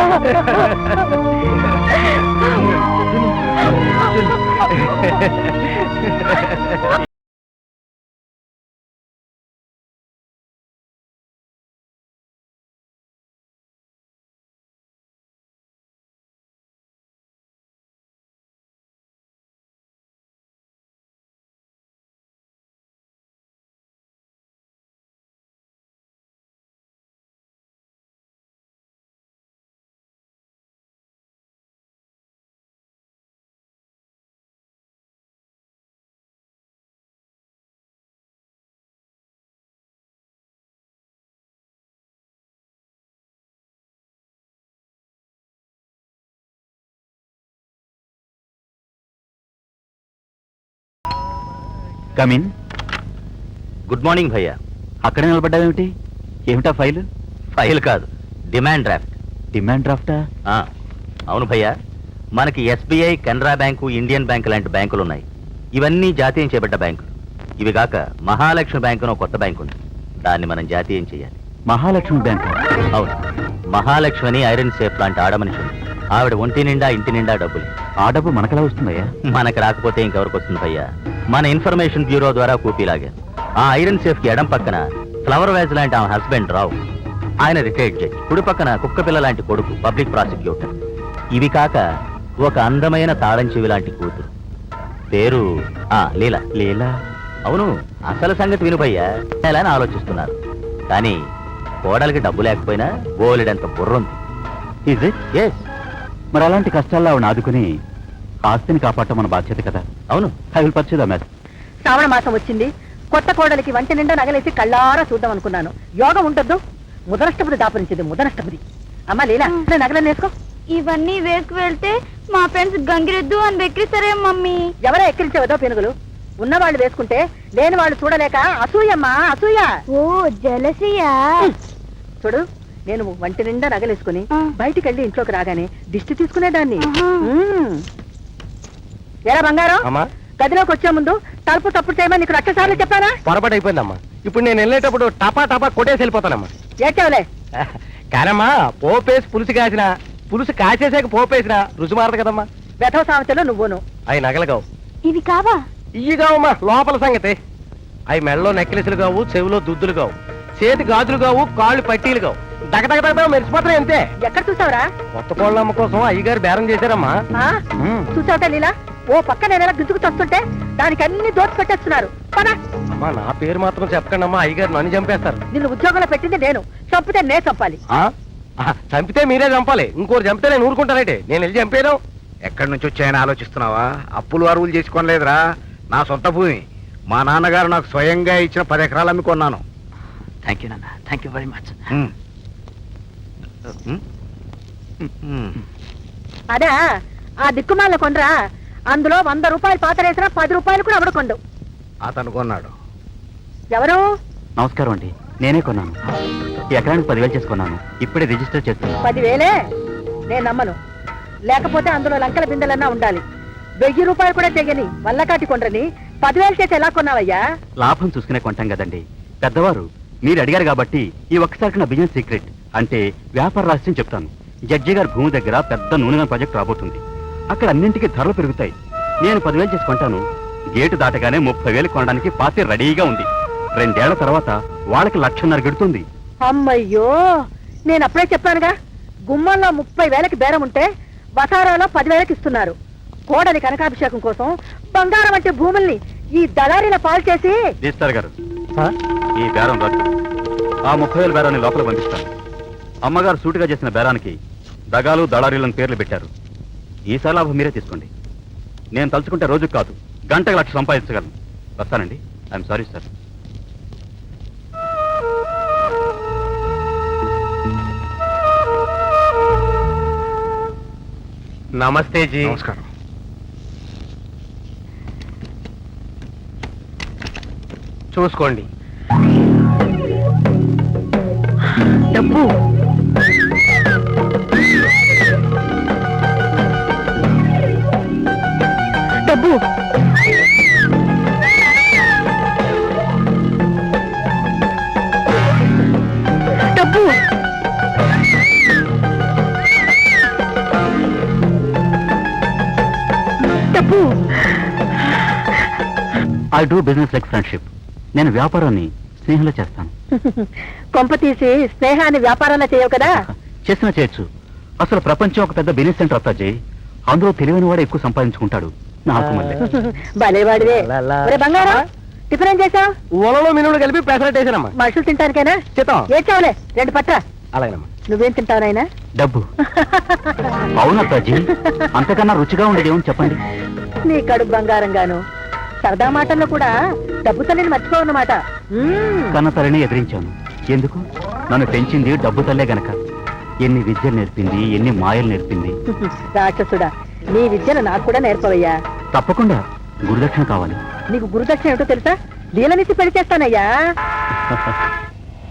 కమిన్. గుడ్ మార్నింగ్ భయ్యా. అక్కడే నిలబడ్డావేమిటి? ఏమిటా ఫైల్? ఫైల్ కాదు, డిమాండ్ డ్రాఫ్ట్. డిమాండ్ డ్రాఫ్టా? అవును భయ్యా, మనకి SBI, Canara bank, Indian bank లాంటి బ్యాంకులు ఉన్నాయి. ఇవన్నీ జాతీయం చేయబడ్డ బ్యాంకులు. ఇవి కాక మహాలక్ష్మి బ్యాంకు అని కొత్త బ్యాంకు ఉంది. దాన్ని మనం జాతీయం చేయాలి. మహాలక్ష్మి బ్యాంక్? అవును. మహాలక్ష్మి అని ఐరన్ సేఫ్ లాంటి ఆడమనిషి ఉంది. ఆవిడ ఒంటి నిండా ఇంటి నిండా డబ్బులు. ఆ డబ్బు మనకెలా వస్తుందయ్యా? మనకు రాకపోతే ఇంకెవరికి వస్తుంది భయ్యా? మన ఇన్ఫర్మేషన్ బ్యూరో ద్వారా కూపీ లాగాను. ఆ ఐరన్ సేఫ్ కి ఎడం పక్కన ఫ్లవర్ వ్యాజ్ లాంటి ఆమె హస్బెండ్ రావు, ఆయన రిటైర్డ్ జడ్జ్. కుడి పక్కన కుక్క పిల్ల లాంటి కొడుకు పబ్లిక్ ప్రాసిక్యూటర్. ఇవి కాక ఒక అందమైన తాళం చెవి లాంటి కూతురు, పేరు లీలా. లీలా? అవును, అసలు సంగతి వినుపయ్యా అని ఆలోచిస్తున్నారు. కానీ కోడలికి డబ్బు లేకపోయినా బోలెడంత బుర్రుంది. Is it? ఎస్. మరి అలాంటి కష్టాల్లో ఆవిడ ఆదుకుని ఆస్తిని కాపాడటం మన బాధ్యత కదా. అవును. I will peruse the matter. శ్రావణ మాసం వచ్చింది, కొత్త కోడలికి వంటి నిండా నగలేసి కళ్ళారా చూద్దాం అనుకున్నాను. యోగం ఉంటద్దు, ముదనష్టపుది దాపరించింది, ముదనష్టపుది. అమ్మ లీలా, నగలను వేసుకో. ఇవన్నీ వేసుకు వెళ్తే మా ఫ్రెండ్స్ గంగిరెద్దు అని వెక్కిరిస్తారే మమ్మీ. ఎవరో ఎక్కిరించేవదో పెనుగులు. ఉన్నవాళ్ళు వేసుకుంటే లేని వాళ్ళు చూడలేక అసూయమ్మా, అసూయ. ఓ జలసియా. చూడు, నేను వంటి నిండా నగలేసుకుని ఆ. బయటికి వెళ్ళి ఇంట్లోకి రాగానే దిష్టి తీసుకునేదాన్ని. ఆహా. ఎలా బంగారం, అమ్మా గదిలోకి వచ్చే ముందు తలుపు తప్పుడు చేయమని నీకు 1,00,000 సార్లు చెప్పానా? పొరపాటు అయిపోయిందమ్మా. ఇప్పుడు నేను వెళ్ళేటప్పుడు టపా టపా కొట్టేసి వెళ్ళిపోతానమ్మా. ఏడ్చావులే. కానమ్మా, పోపేసి పులుసు కాసేసాక పోపేసిన రుచి మారదు కదమ్మా. వెధవ సామెతలో నువ్వును. అవి నగలు కావు, ఇవి కావా? ఇయ్యి కావమ్మా. లోపల సంగతి అవి మెడలో నెక్లెస్లు కావు, చెవిలో దుద్దులు కావు, చేతి గాజులు కావు, కాళ్ళు పట్టీలు కావు. దగదగదగ మెరిసిపోతున్నాయి అంతే. ఎక్కడ చూసావురా? కొత్త కోళ్ళమ్మ కోసం అయ్యగారు బేరం చేశారమ్మా. ఆ? చూసావుట లీలా, ఓ పక్క నేను ఎలా గిజుకు తస్తుంటే దానికి అన్ని దోచి పెట్టేస్తున్నారు. పద. అమ్మా, నా పేరు మాత్రం చెప్పకండి అమ్మా, అయ్యగారు నన్ను చంపేస్తారు. నిన్ను ఉద్యోగంలో పెట్టింది నేను, చంపితే నే చంపాలి. చంపితే మీరే చంపాలి, ఇంకోరు చంపితే నేను ఊరుకుంటానంటే. నేను వెళ్ళి చంపేను. ఎక్కడి నుంచి వచ్చాయని ఆలోచిస్తున్నావా? అప్పులు అరువులు చేసుకోలేదురా, నా సొంత భూమి. మా నాన్నగారు నాకు స్వయంగా ఇచ్చిన 10 ఎకరాలు అమ్ముకున్నాను. థ్యాంక్ యూ నాన్న, థ్యాంక్ యూ వెరీ మచ్. అదా ఆ దిక్కుమాల కొండ్రా, అందులో 100 రూపాయలు పాతరేసినా 10 రూపాయలు కూడా అవడకొండు. అతను కొన్నాడు. ఎవరు? నమస్కారం అండి, నేనే కొన్నాను. ఈ ఎకరానికి 10,000 చేసుకున్నాను. ఇప్పుడే రిజిస్టర్ చేస్తున్నాను. 10,000? నేను నమ్మను. లేకపోతే అందులో లంకల బిందెలన్నా ఉండాలి. 1000 రూపాయలు కూడా తెగని వల్లకాటి కొండ్రని 10,000 చేసి ఎలా కొన్నావయ్యా? లాభం చూసుకునే కొంటాం కదండి. పెద్దవారు మీరు అడిగారు కాబట్టి ఈ ఒక్కసారికి నా బిజినెస్ సీక్రెట్ అంటే వ్యాపార రహస్యం చెప్తాను. జడ్జి గారి భూమి దగ్గర పెద్ద నూనె ప్రాజెక్ట్ రాబోతుంది. అక్కడ అన్నింటికి ధరలు పెరుగుతాయి. నేను 10,000 చేసి కొంటాను. గేటు దాటగానే 30,000 కొనడానికి పార్టీ రెడీగా ఉంది. 2 ఏళ్ల తర్వాత వాళ్ళకి 1,50,000 గెడుతుంది. అమ్మయ్యో, నేను అప్పుడే చెప్పానుగా, గుమ్మంలో 30,000కి బేరం ఉంటే వసారాలో 10,000కి ఇస్తున్నారు. కోడలి కనకాభిషేకం కోసం బంగారం వంటి భూముల్ని ఈ దళారీల పాలు చేసి. రిజిస్టర్ గారు, ఈ బేరం రద్దు. ఆ 30,000 బేరాన్ని లోపల పంపిస్తాను. అమ్మగారు సూటిగా చేసిన బేరానికి దగాలు దళారీలను పేర్లు పెట్టారు. ఈసారి లాభం మీరే తీసుకోండి. నేను తలుచుకుంటే రోజుకు కాదు, గంటకు 1,00,000 సంపాదించగలను. వస్తానండి. I'm sorry sir. నమస్తే జీ. నమస్కారం. చూసుకోండి. డబ్బు డబ్బు డబ్బు డబ్బు. I do business like friendship. నేను వ్యాపారాన్ని స్నేహంలో చేస్తాను. కొంప తీసి స్నేహాన్ని వ్యాపారంలో చేయవు కదా? చేసినా చేయొచ్చు. అసలు ప్రపంచం ఒక పెద్ద బిజినెస్ సెంటర్ అత్తాజీ. అందులో తెలివైన వాడు ఎక్కువ సంపాదించుకుంటాడు. నాకు మళ్ళీ భలేవాడివే. ఒరే బంగారం, టిఫిన్ ఏం చేసావు? ఊలలో మినువులు కలిపి పెసరట్ వేసానమ్మా. మనుషులు తింటానికేనా? చిత్తం. ఏడ్చావులే, 2 పట్రా. అలాగేనమ్మా. నువ్వేం తింటావు నాయనా? డబ్బు. అవును అత్తాజీ, అంతకన్నా రుచిగా ఉండేది ఏమని చెప్పండి. నీ కడుపు బంగారంగాను. సరదా మాటల్లో కూడా డబ్బు తల్లిని మర్చిపోవన్నమాట. కన్న తల్లిని ఎదిరించాను. ఎందుకు? నన్ను పెంచింది డబ్బు తల్లే గనక. ఎన్ని విద్యలు నేర్పింది, ఎన్ని మాయలు నేర్పింది. రాక్షసుడా, నీ విద్యను నాకు కూడా నేర్పవయ్యా. తప్పకుండా. గురుదక్షిణ కావాలి. నీకు గురుదక్షిణ ఏమిటో తెలుసా? లీలనిచ్చి పెళ్లి చేస్తానయ్యా.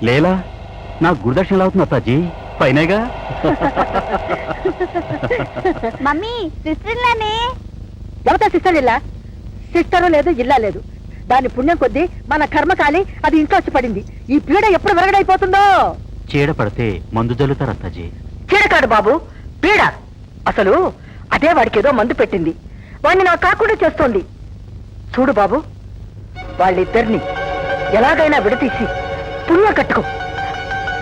లేలా, నాకు గురుదక్షిణ ఎలా అవుతుంది అత్తాజీ? పైనగా. మమ్మీ సిస్టర్లానే. ఎవతా సిస్టర్ ఇల్లా? సిస్టరు లేదు, ఇల్లా లేదు. దాని పుణ్యం కొద్దీ మన కర్మకాలి అది ఇంట్లో వచ్చి పడింది. ఈ పీడ ఎప్పుడు వెరగడైపోతుందో. చీడ పడితే మందు జల్లుతారు అత్తాజీ. చీడకాడు బాబు, పీడ. అసలు అదే వాడికి ఏదో మందు పెట్టింది. వాడిని నాకు కాకుండా చేస్తోంది. చూడు బాబు, వాళ్ళిద్దరిని ఎలాగైనా విడతీసి పుణ్య కట్టుకో,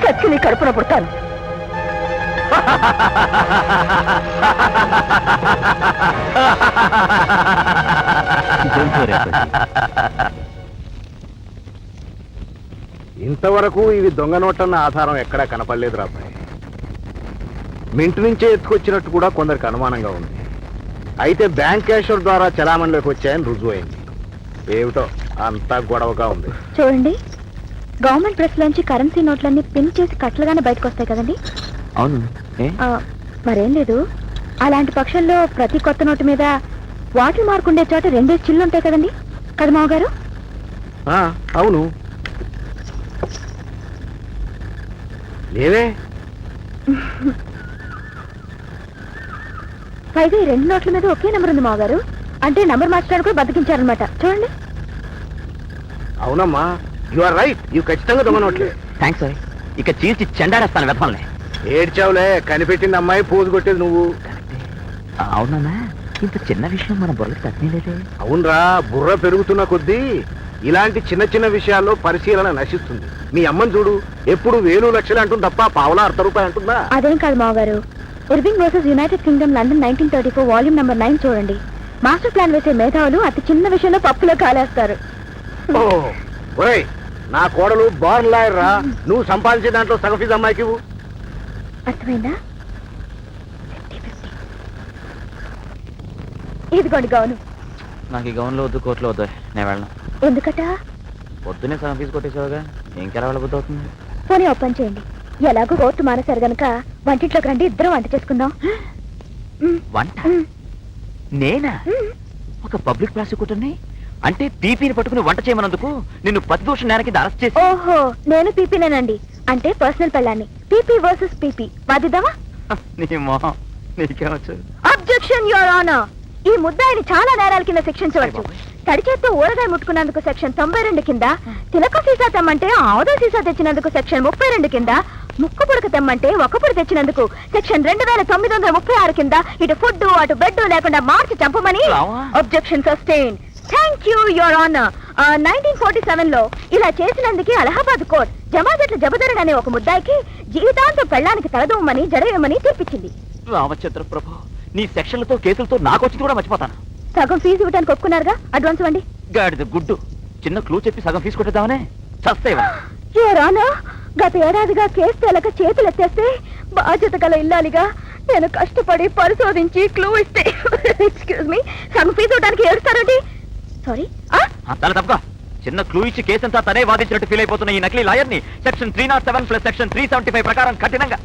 చచ్చి నీ కడుపున పుడతాను. ఇంతవరకు ఇవి దొంగ నోట్లన్న ఆధారం ఎక్కడా కనపడలేదు రాబాయ్. మింట్ నుంచే ఎత్తుకొచ్చినట్టు కూడా కొందరికి అనుమానంగా ఉంది. అయితే బ్యాంక్ క్యాషియర్ ద్వారా చలామణిలోకి వచ్చాయని రుజువైంది. ఏమిటో అంతా గొడవగా ఉంది. చూడండి, గవర్నమెంట్ ప్రెస్ లోంచి కరెన్సీ నోట్లన్నీ పిన్ చేసి కట్లుగానే బయటకు వస్తాయి కదండి. అవును. ఆ, మరేం లేదు. అలాంటి పక్షంలో ప్రతి కొత్త నోటు మీద వాటర్ మార్క్ ఉండే చోట 2 చిల్లు ఉంటాయి కదండి, కదా మావగారు? అవును. లేవే. పైగా ఈ 2 నోట్ల మీద ఒకే నెంబర్ ఉంది మావగారు. అంటే నెంబర్ మార్చడానికి కూడా బతికించారనమాట. చూడండి. అవునమ్మా, యు ఆర్ రైట్. ఇవి ఖచ్చితంగా దొంగ నోట్లే. Thanks sir. ఇక చీల్చి చెండాడేస్తాను వెతమల్ని. ఏడ్చావులే, కనిపెట్టింది అమ్మాయి, పోజు కొట్టేది నువ్వు. అవునన్నా, ఇంత చిన్న విషయం మన బుర్రకి తగ్గలేదే. అవునరా, బుర్ర పెరుగుతున్న కొద్దీ ఇలాంటి చిన్న చిన్న విషయాల్లో పరిశీలన నశిస్తుంది. మీ అమ్మని చూడు, ఎప్పుడు 1000 లక్షలు అంటుంది తప్ప పావులా ₹1 అంటుందా? అదేం కాదు మావగారు. Irving versus United Kingdom London 1934 volume number 9 చూడండి. మాస్టర్ ప్లాన్ వేసే మేధావులు అతి చిన్న విషయంలో పప్పులో కాలేస్తారు. ఒరేయ్, నా కోడలు బార్న్ లాయర్ రా. నువ్వు సంపాదించే దాంట్లో సగం ఫీజు అమ్మాయికి ఇవ్వు. అర్థమైందా? ఇదిగోండి గౌను. నాకు ఈ గౌన్లో వద్దు, కోట్లో వద్దు, నేను వెళ్ళను. ఎందుకట? పొద్దునే సగం ఫీజు కొట్టేసావుగా, ఇంకెలా వెళ్ళబుద్ధి అవుతుంది? పోనీ ఓ పని చేయండి. ఎలాగో కోర్టు మానేశారు గనక వంటింట్లోకి రండి, ఇద్దరం వంట చేసుకుందాం. వంట? నేనా? ఒక పబ్లిక్ ప్రాసిక్యూటర్ని అంటే పీపీని పట్టుకుని వంట చేయమన్నందుకు నిన్ను ప్రతిదోషం నేర కింద అరెస్ట్ చేసి. ఓహో, నేను పీపీనేనండి. అంటే పర్సనల్ పెళ్ళాన్ని. పీపీ వర్సెస్ పీపీ వాదిద్దామా? నీ మొహం, నీకేమొచ్చు? Objection your honour. ఈ ముద్దాయిని చాలా నేరాల కింద శిక్షించవచ్చు. తడి చేత్తో ఊరగాయ ముట్టుకున్నందుకు సెక్షన్ 92 కింద, తిలక సీసా తెమ్మంటే ఆవుద సీసా తెచ్చినందుకు సెక్షన్ 32 కింద, ముక్కు పుడక తెమ్మంటే ఒక్కపుడు తెచ్చినందుకు సెక్షన్ 2936 కింద ఇటు ఫుడ్ అటు బెడ్ లేకుండా మార్చి చంపమని. Objection sustain. Thank you your honour. 1947లో ఇలా చేసినందుకే అలహాబాద్ కోర్ట్ జమాజట్ల జబదరుడు అనే ఒక ముద్దాయికి జీవితాంతం పెళ్ళానికి తలదూమని జడవేయమని తీర్పిచ్చింది. రామచంద్ర ప్రభు, నీ సెక్షన్లతో కేసులతో నాకు వచ్చి కూడా మర్చిపోతాను. సగం ఫీజు ఇవ్వడానికి ఒప్పుకున్నారుగా, అడ్వాన్స్ ఇవ్వండి. గాడిద గుడ్డు, చిన్న క్లూ చెప్పి సగం ఫీజు కొట్టేద్దామనే చస్తేవా? యువర్ ఆనర్, గత ఏడాదిగా కేసు తేలక చేతులు ఎత్తేస్తే బాధ్యత గల ఇల్లాలిగా నేను కష్టపడి పరిశోధించి క్లూ ఇస్తే ఎక్స్క్యూజ్ మీ, సగం ఫీజు ఇవ్వడానికి ఏడుస్తారండి. సారీ. చాలా తప్పగా చిన్న క్లూ ఇచ్చి కేసంతా తనే వాదించినట్టు ఫీల్ అయిపోతున్న ఈ నకిలీ లాయర్ని సెక్షన్ 307 ప్లస్ సెక్షన్ 375 ప్రకారం కఠినంగా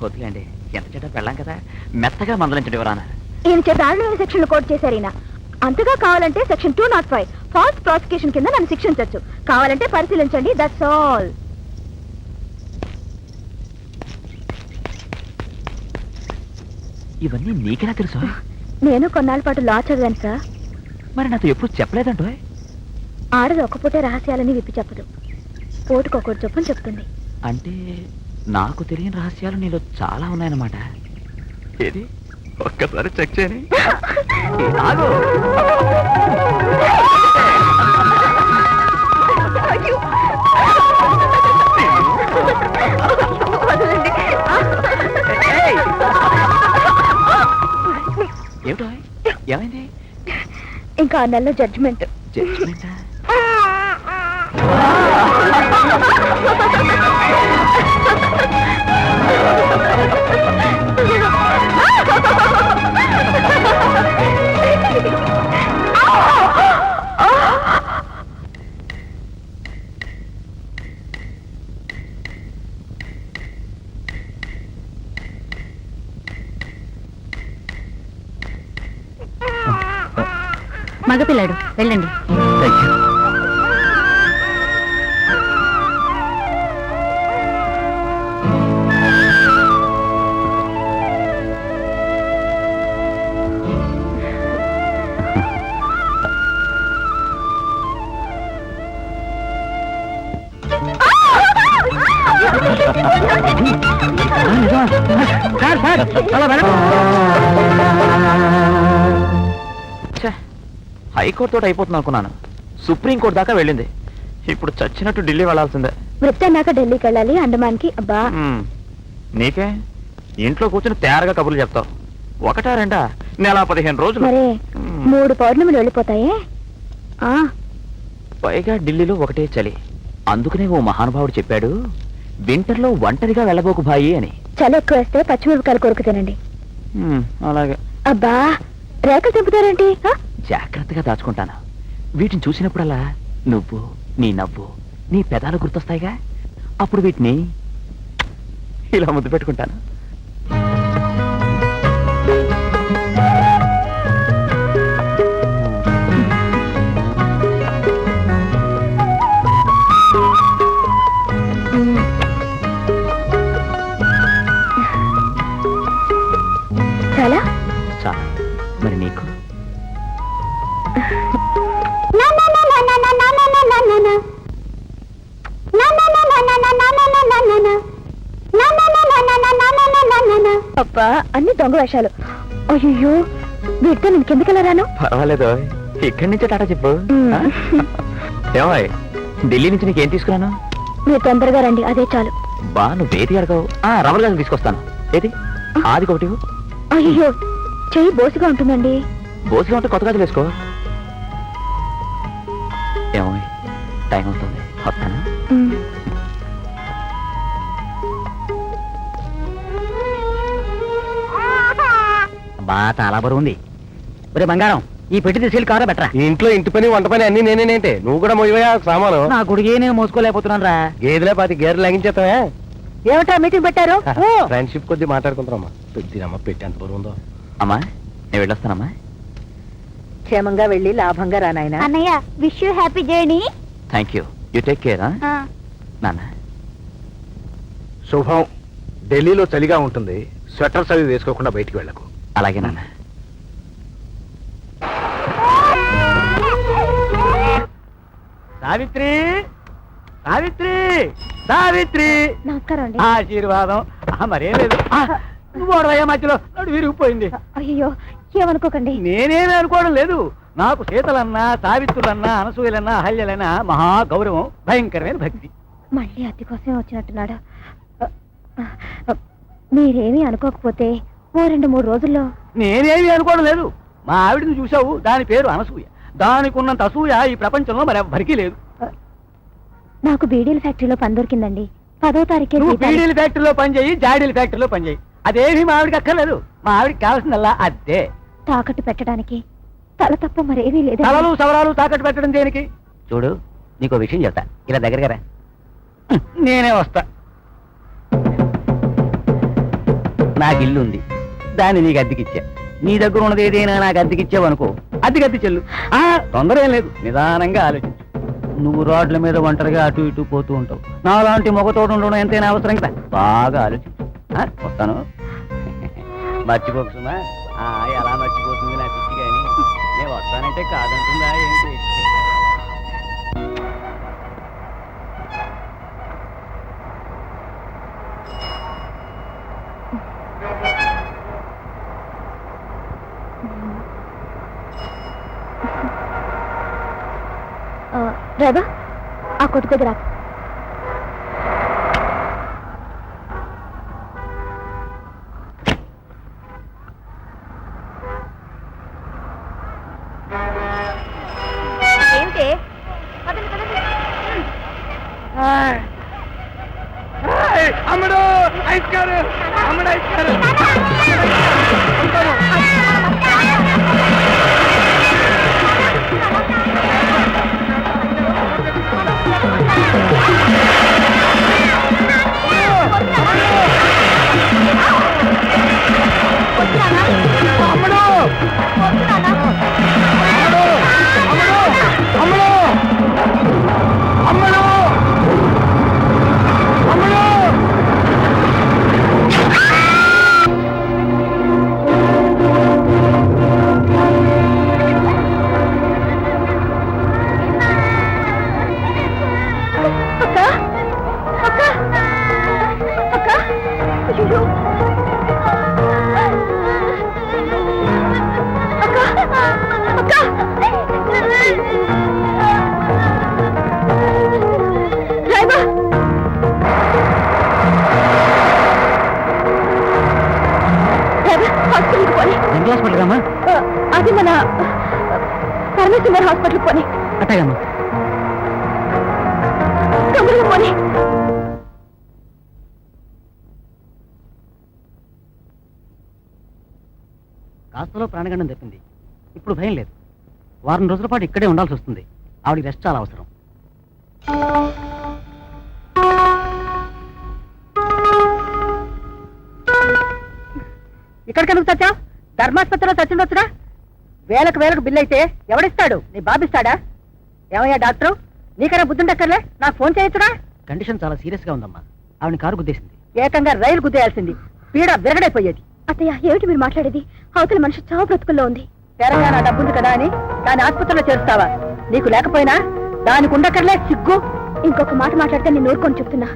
వదిలేండి. ఎంత చెడ్డ పెళ్ళాం కదా, మెత్తగా మందలించండి ఎవరానా. ఈయన చేత సెక్షన్ కోట్ చేశారు ఈయన. అంతగా కావాలంటే సెక్షన్ 205 ఫాల్స్ ప్రాసిక్యూషన్ కింద నన్ను శిక్షించవచ్చు. కావాలంటే పరిశీలించండి. That's all. ఇవన్నీ నీకెలా తెలుసు? నేను కొన్నాళ్ళ పాటు లా చదివాను సార్. మరి నాతో ఎప్పుడు చెప్పలేదంటో. ఆడది ఒక్కపూటే రహస్యాలని విప్పి చెప్పదు, ఓటుకొకటి చొప్పున చెప్తుంది. అంటే నాకు తెలియని రహస్యాలు నీలో చాలా ఉన్నాయన్నమాట. ఏది ఒక్కసారి చెక్ చేయని. ఆగు. ఏమిటో ఏమైంది? ఇంకా 6 నెలల జడ్జిమెంట్. జడ్జిమెంటా? మగపిల్లాడు, వెళ్ళండి. Thank you. హైకోర్టు తోటి అయిపోతుంది అనుకున్నాను. సుప్రీంకోర్టు దాకా వెళ్ళింది. ఇప్పుడు చచ్చినట్టు ఢిల్లీ వెళ్లాల్సిందే. వృత్తి అన్నాక ఢిల్లీకి వెళ్ళాలి, అండమాన్కి. అబ్బా నీకే ఇంట్లో కూర్చొని తయారుగా కబుర్లు చెప్తావు. ఒకటా రెండా, నెల 15 రోజులు. మరే 3 పౌర్ణములు వెళ్ళిపోతాయే. ఆ పైగా ఢిల్లీలో ఒకటే చలి. అందుకనే ఓ మహానుభావుడు చెప్పాడు, వింటర్లో ఒంటరిగా వెళ్ళబోకు భాయి అని. చలి ఎక్కువ వేస్తే పచ్చిమిరపకాయలు కొరకు తినండి. అలాగే. అబ్బా రేఖలు తెంపుతారేంటి? జాగ్రత్తగా దాచుకుంటాను. వీటిని చూసినప్పుడల్లా నువ్వు, నీ నవ్వు, నీ పెదాలు గుర్తొస్తాయిగా. అప్పుడు వీటిని ఇలా ముద్దు పెట్టుకుంటాను. చాలా చాలు. మరి నీకు? అబ్బా అన్ని దొంగ వేషాలు. అయ్యో వీటితో నేను కిందకెళ్ళ రాను. పర్వాలేదు, ఇక్కడి నుంచే టాటా చెప్పు. ఆ? ఏమాయ్, ఢిల్లీ నుంచి నీకేం తీసుకురాను? మీరు తొందరగా రండి, అదే చాలు. బా నువ్వేది అడగవు. రవ్వ గాజులు తీసుకొస్తాను. ఏది? ఆది ఒకటి. అయ్యో చెయ్యి బోసుగా ఉంటుందండి. బోసుగా ఉంటే కొత్త గాజులు వేసుకో. ఏమో టైం అవుతుంది, వస్తాను. బా చాలా బరువు ఉంది. ఒరే బంగారం, ఈ పెట్టి తీసుకెళ్ళి కారా బెటరా. ఈ ఇంట్లో ఇంటి పని వంట పని అన్ని నేనేంటే, నువ్వు కూడా మొయ్యవయా సామాను. నా గుడిగే నేను మోసుకోలేకపోతున్నాను రా. గేదెలే 10 గేర్లు లాగించేస్తావే. ఏమిటా మీటింగ్ పెట్టారు? ఫ్రెండ్షిప్ కొద్ది మాట్లాడుకుంటారమ్మా. పెద్దినమ్మా పెట్టి ఎంత బరువు ఉందో. అమ్మా నేను వెళ్ళొస్తానమ్మా. క్షేమంగా వెళ్ళి లాభంగా రా నాయనా. అన్నయ్య wish you happy journey. Thank you. You take care. నాన్న శుభం. ఢిల్లీలో చలిగా ఉంటుంది, స్వెటర్స్ అవి వేసుకోకుండా బయటికి వెళ్ళకు. అలాగే నాన్న. సావిత్రి, సావిత్రి, సావిత్రి. నమస్కారం అండి. ఆశీర్వాదం. మరేం లేదు, నువ్వు ఓడవయ్యా, మధ్యలో నడు విరిగిపోయింది. అయ్యో ఏమనుకోకండి. నేనేమీ అనుకోవడం లేదు. నాకు సీతలన్నా, సావిత్రులన్నా, అనసూయలన్నా, అహల్యలన్నా మహా గౌరవం, భయంకరమైన భక్తి. మళ్ళీ అతి కోసమే వచ్చినట్టున్నాడు. మీరేమీ అనుకోకపోతే ఓ 2-3 రోజుల్లో. నేనేమీ అనుకోవడం లేదు. మా ఆవిడని చూసావు, దాని పేరు అనసూయ. దానికి ఉన్నంత అసూయ ఈ ప్రపంచంలో మరెవ్వరికీ లేదు. నాకు బీడీల ఫ్యాక్టరీలో పని దొరికిందండి. 10వ తారీఖే నువ్వు జీతాలు. బీడీల ఫ్యాక్టరీలో పనిచేయి, జాడీల ఫ్యాక్టరీలో పనిచేయి. అదేమీ మా ఆవిడకి అక్కర్లేదు. మా ఆవిడకి కావాల్సిందల్లా అదే. తాకట్టు పెట్టడానికి తల తప్ప మరేమీ లేదు. తలలు సవరాలు తాకట్టు పెట్టడం దేనికి? చూడు, నీకు విషయం చెప్తా, ఇలా దగ్గరగా రా. నేనే వస్తా. నాకు ఇల్లు ఉంది, దాన్ని నీకు అద్దెకిచ్చా. నీ దగ్గర ఉన్నది ఏదైనా నాకు అద్దెకిచ్చావు అనుకో, అద్దెకి చెల్లు. తొందర ఏం లేదు, నిదానంగా ఆలోచించు. నువ్వు రోడ్ల మీద ఒంటరిగా అటు ఇటు పోతూ ఉంటావు. నాలాంటి మొగతోడు ఉండడం ఎంతైనా అవసరం కదా. బాగా ఆలోచించు. వస్తాను. మర్చిపోకు సుమా. ఎలా మర్చిపోతుంది నా పిచ్చి కానీ. నేను వస్తానంటే కాదంటుందా ఏంటి? రాబా ఆ కొట్టు దగ్గర. ఏమిటి? అమ్మడు ఐస్ కారు, అమ్మడు ఐస్ కారు. తొందర హాస్పిటల్ పోనీ. అట్టగమ్మా. తొందరగా పోనీ. కాస్తలో ప్రాణగండం తప్పింది. ఇప్పుడు భయం లేదు. వారం రోజుల పాటు ఇక్కడే ఉండాల్సి వస్తుంది. ఆవిడ రెస్ట్ చాలా అవసరం. ఇక్కడికి ఎందుకు చచ్చావు? ధర్మాస్పత్రిలో చచ్చిండొచ్చురా. వేలకు వేలకు బిల్లు అయితే ఎవడిస్తాడు? నీ బాబిస్తాడా? ఏమయ్యా డాక్టరు, నీకైనా బుద్ధుండక్కర్లే? నాకు ఫోన్ చేయొచ్చురా. కండిషన్ చాలా సీరియస్ గా ఉందమ్మా. ఆవిడ కారు గుద్దేసింది. ఏకంగా రైలు గుద్దేయాల్సింది. పీడ విరగడైపోయేది. అత్తయ్య, ఏమిటి మీరు మాట్లాడేది? అవతల మనిషి చావు బ్రతుకుల్లో ఉంది. తెలంగాణ డబ్బుంది కదా అని దాని ఆసుపత్రిలో చేరుస్తావా? నీకు లేకపోయినా దానికి ఉండక్కర్లే సిగ్గు. ఇంకొక మాట మాట్లాడితే నేను ఊరుకొని చెప్తున్నా.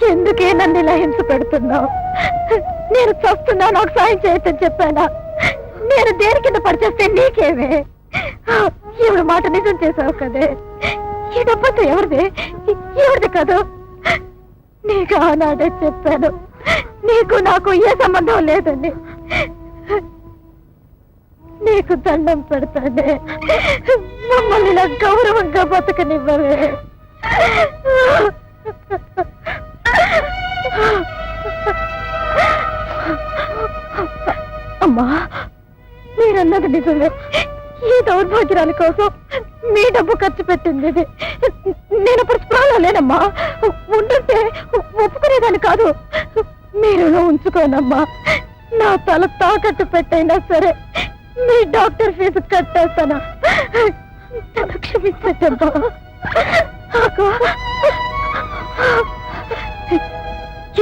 ఎందుకే నన్ను ఇలా హింస పెడుతున్నావు? నేను చస్తున్నా, నాకు సాయం చేయొచ్చని చెప్పానా? నేను దేని కింద పడిచేస్తే నీకేమే? ఈవిడ మాట నిజం చేసావు కదే. ఈ డబ్బంతా ఎవరిది కాదు. నీకు ఆనాడే చెప్పాను, నీకు నాకు ఏ సంబంధం లేదని. నీకు దండం పెడతానే, మమ్మల్ని ఇలా గౌరవంగా బతకనివ్వవే. అమ్మా, మీరన్నది నిజమే. ఈ దౌర్భాగ్యాల కోసం మీ డబ్బు ఖర్చు పెట్టింది ఇది. నేను ఇప్పుడు స్ప్రాలో లేనమ్మా. ఉంటుంటే ఒప్పుకునేదాన్ని కాదు. మీరు ఉంచుకోనమ్మా. నా తల తాకట్టు పెట్టైనా సరే మీ డాక్టర్ ఫీజు కట్టేస్తానా? నన్ను క్షమించమ్మా.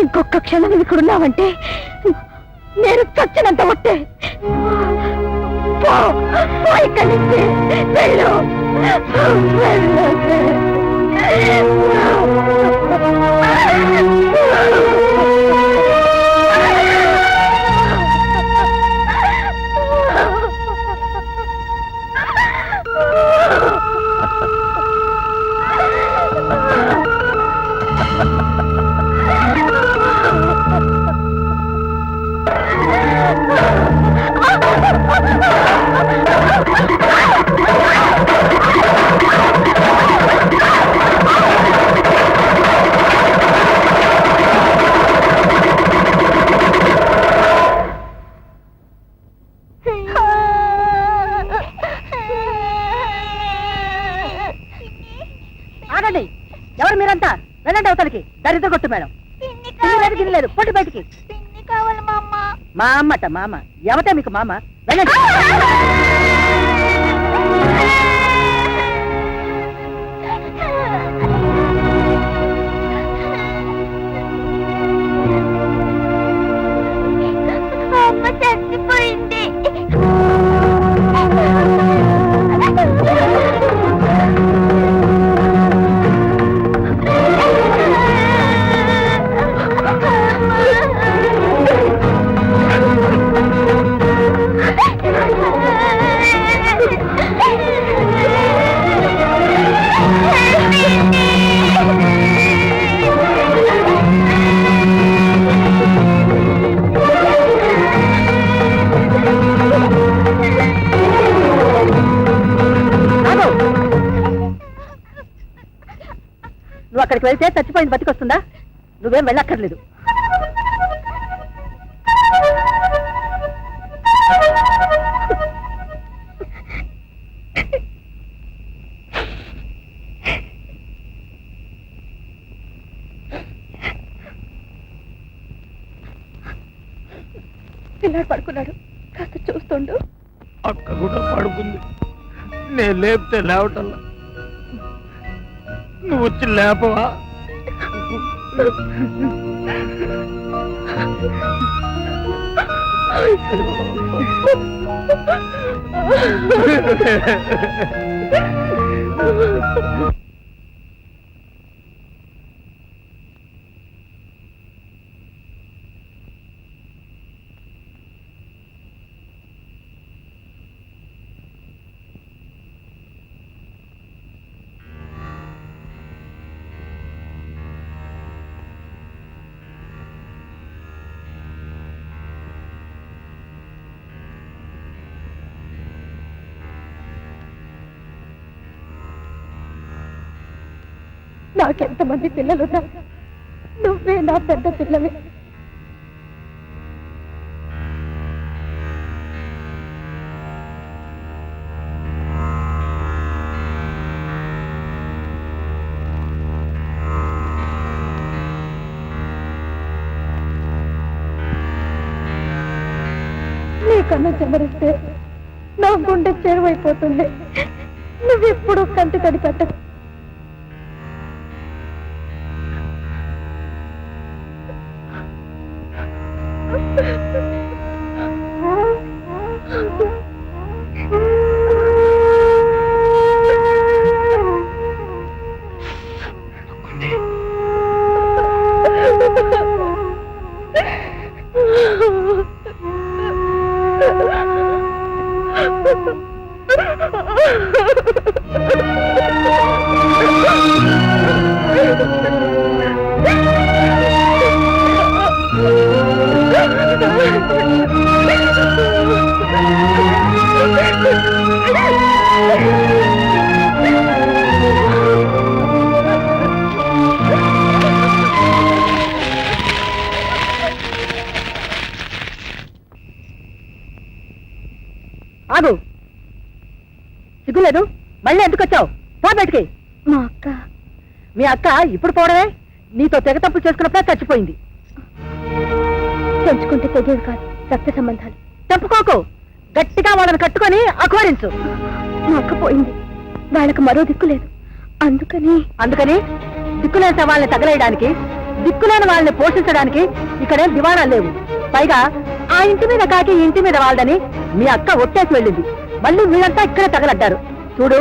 ఇంకొక క్షణం ఇక్కడున్నావంటే నేను చచ్చినంత ఒట్టే. ఇక్కడి నుంచి వెళ్ళు. ఆగండి, ఎవరు మీరంతా? వెళ్ళండి అవతలికి. దరిద్ర కొట్టు మేడం. తినలేదు, పొట్టు బయటికి. మా అమ్మట మామ. ఎవతే మీకు మామ? వెళ్ళండి. అమ్మ చచ్చిపోయింది. నువ్వు అక్కడికి వెళ్తే చచ్చిపోయింది బతికొస్తుందా? నువ్వేం వెళ్ళక్కర్లేదు. పిల్లాడు పడుకున్నాడు, కాస్త చూస్తుండు. అక్క కూడా పడుకుంది. నేను లేపితే లేవటల్లా. నువ్వు వచ్చి లేపవా? నాకెంతమంది పిల్లలున్నా నువ్వే నా పెద్ద పిల్లవే. నీ కన్ను చెమరిస్తే నా గుండె చేరువైపోతుంది. నువ్వెప్పుడు కంటి తడి పెట్టకు. ఆగు, సిగ్గులేదు? మళ్ళీ ఎందుకు వచ్చావు? పో బయటికి. మా అక్క మీ అక్క ఇప్పుడు పోవడమే, నీతో తెగ తప్పులు చేసుకున్నప్పుడే చచ్చిపోయింది. పెంచుకుంటే తెగేవి కాదు రక్త సంబంధాలు. చంపుకోకు, గట్టిగా వాళ్ళని కట్టుకొని అఘోరించు. మా అక్క పోయింది, వాళ్ళకి మరో దిక్కు లేదు. అందుకని దిక్కులేని వాళ్ళని తగలేయడానికి, దిక్కులేని వాళ్ళని పోషించడానికి ఇక్కడేం దివాణాలు లేవు. పైగా ఆ ఇంటి మీద కాకి ఈ ఇంటి మీద వాళ్ళని మీ అక్క ఒట్టేసి వెళ్ళింది. మళ్ళీ మీరంతా ఇక్కడే తగలడ్డారు. చూడు,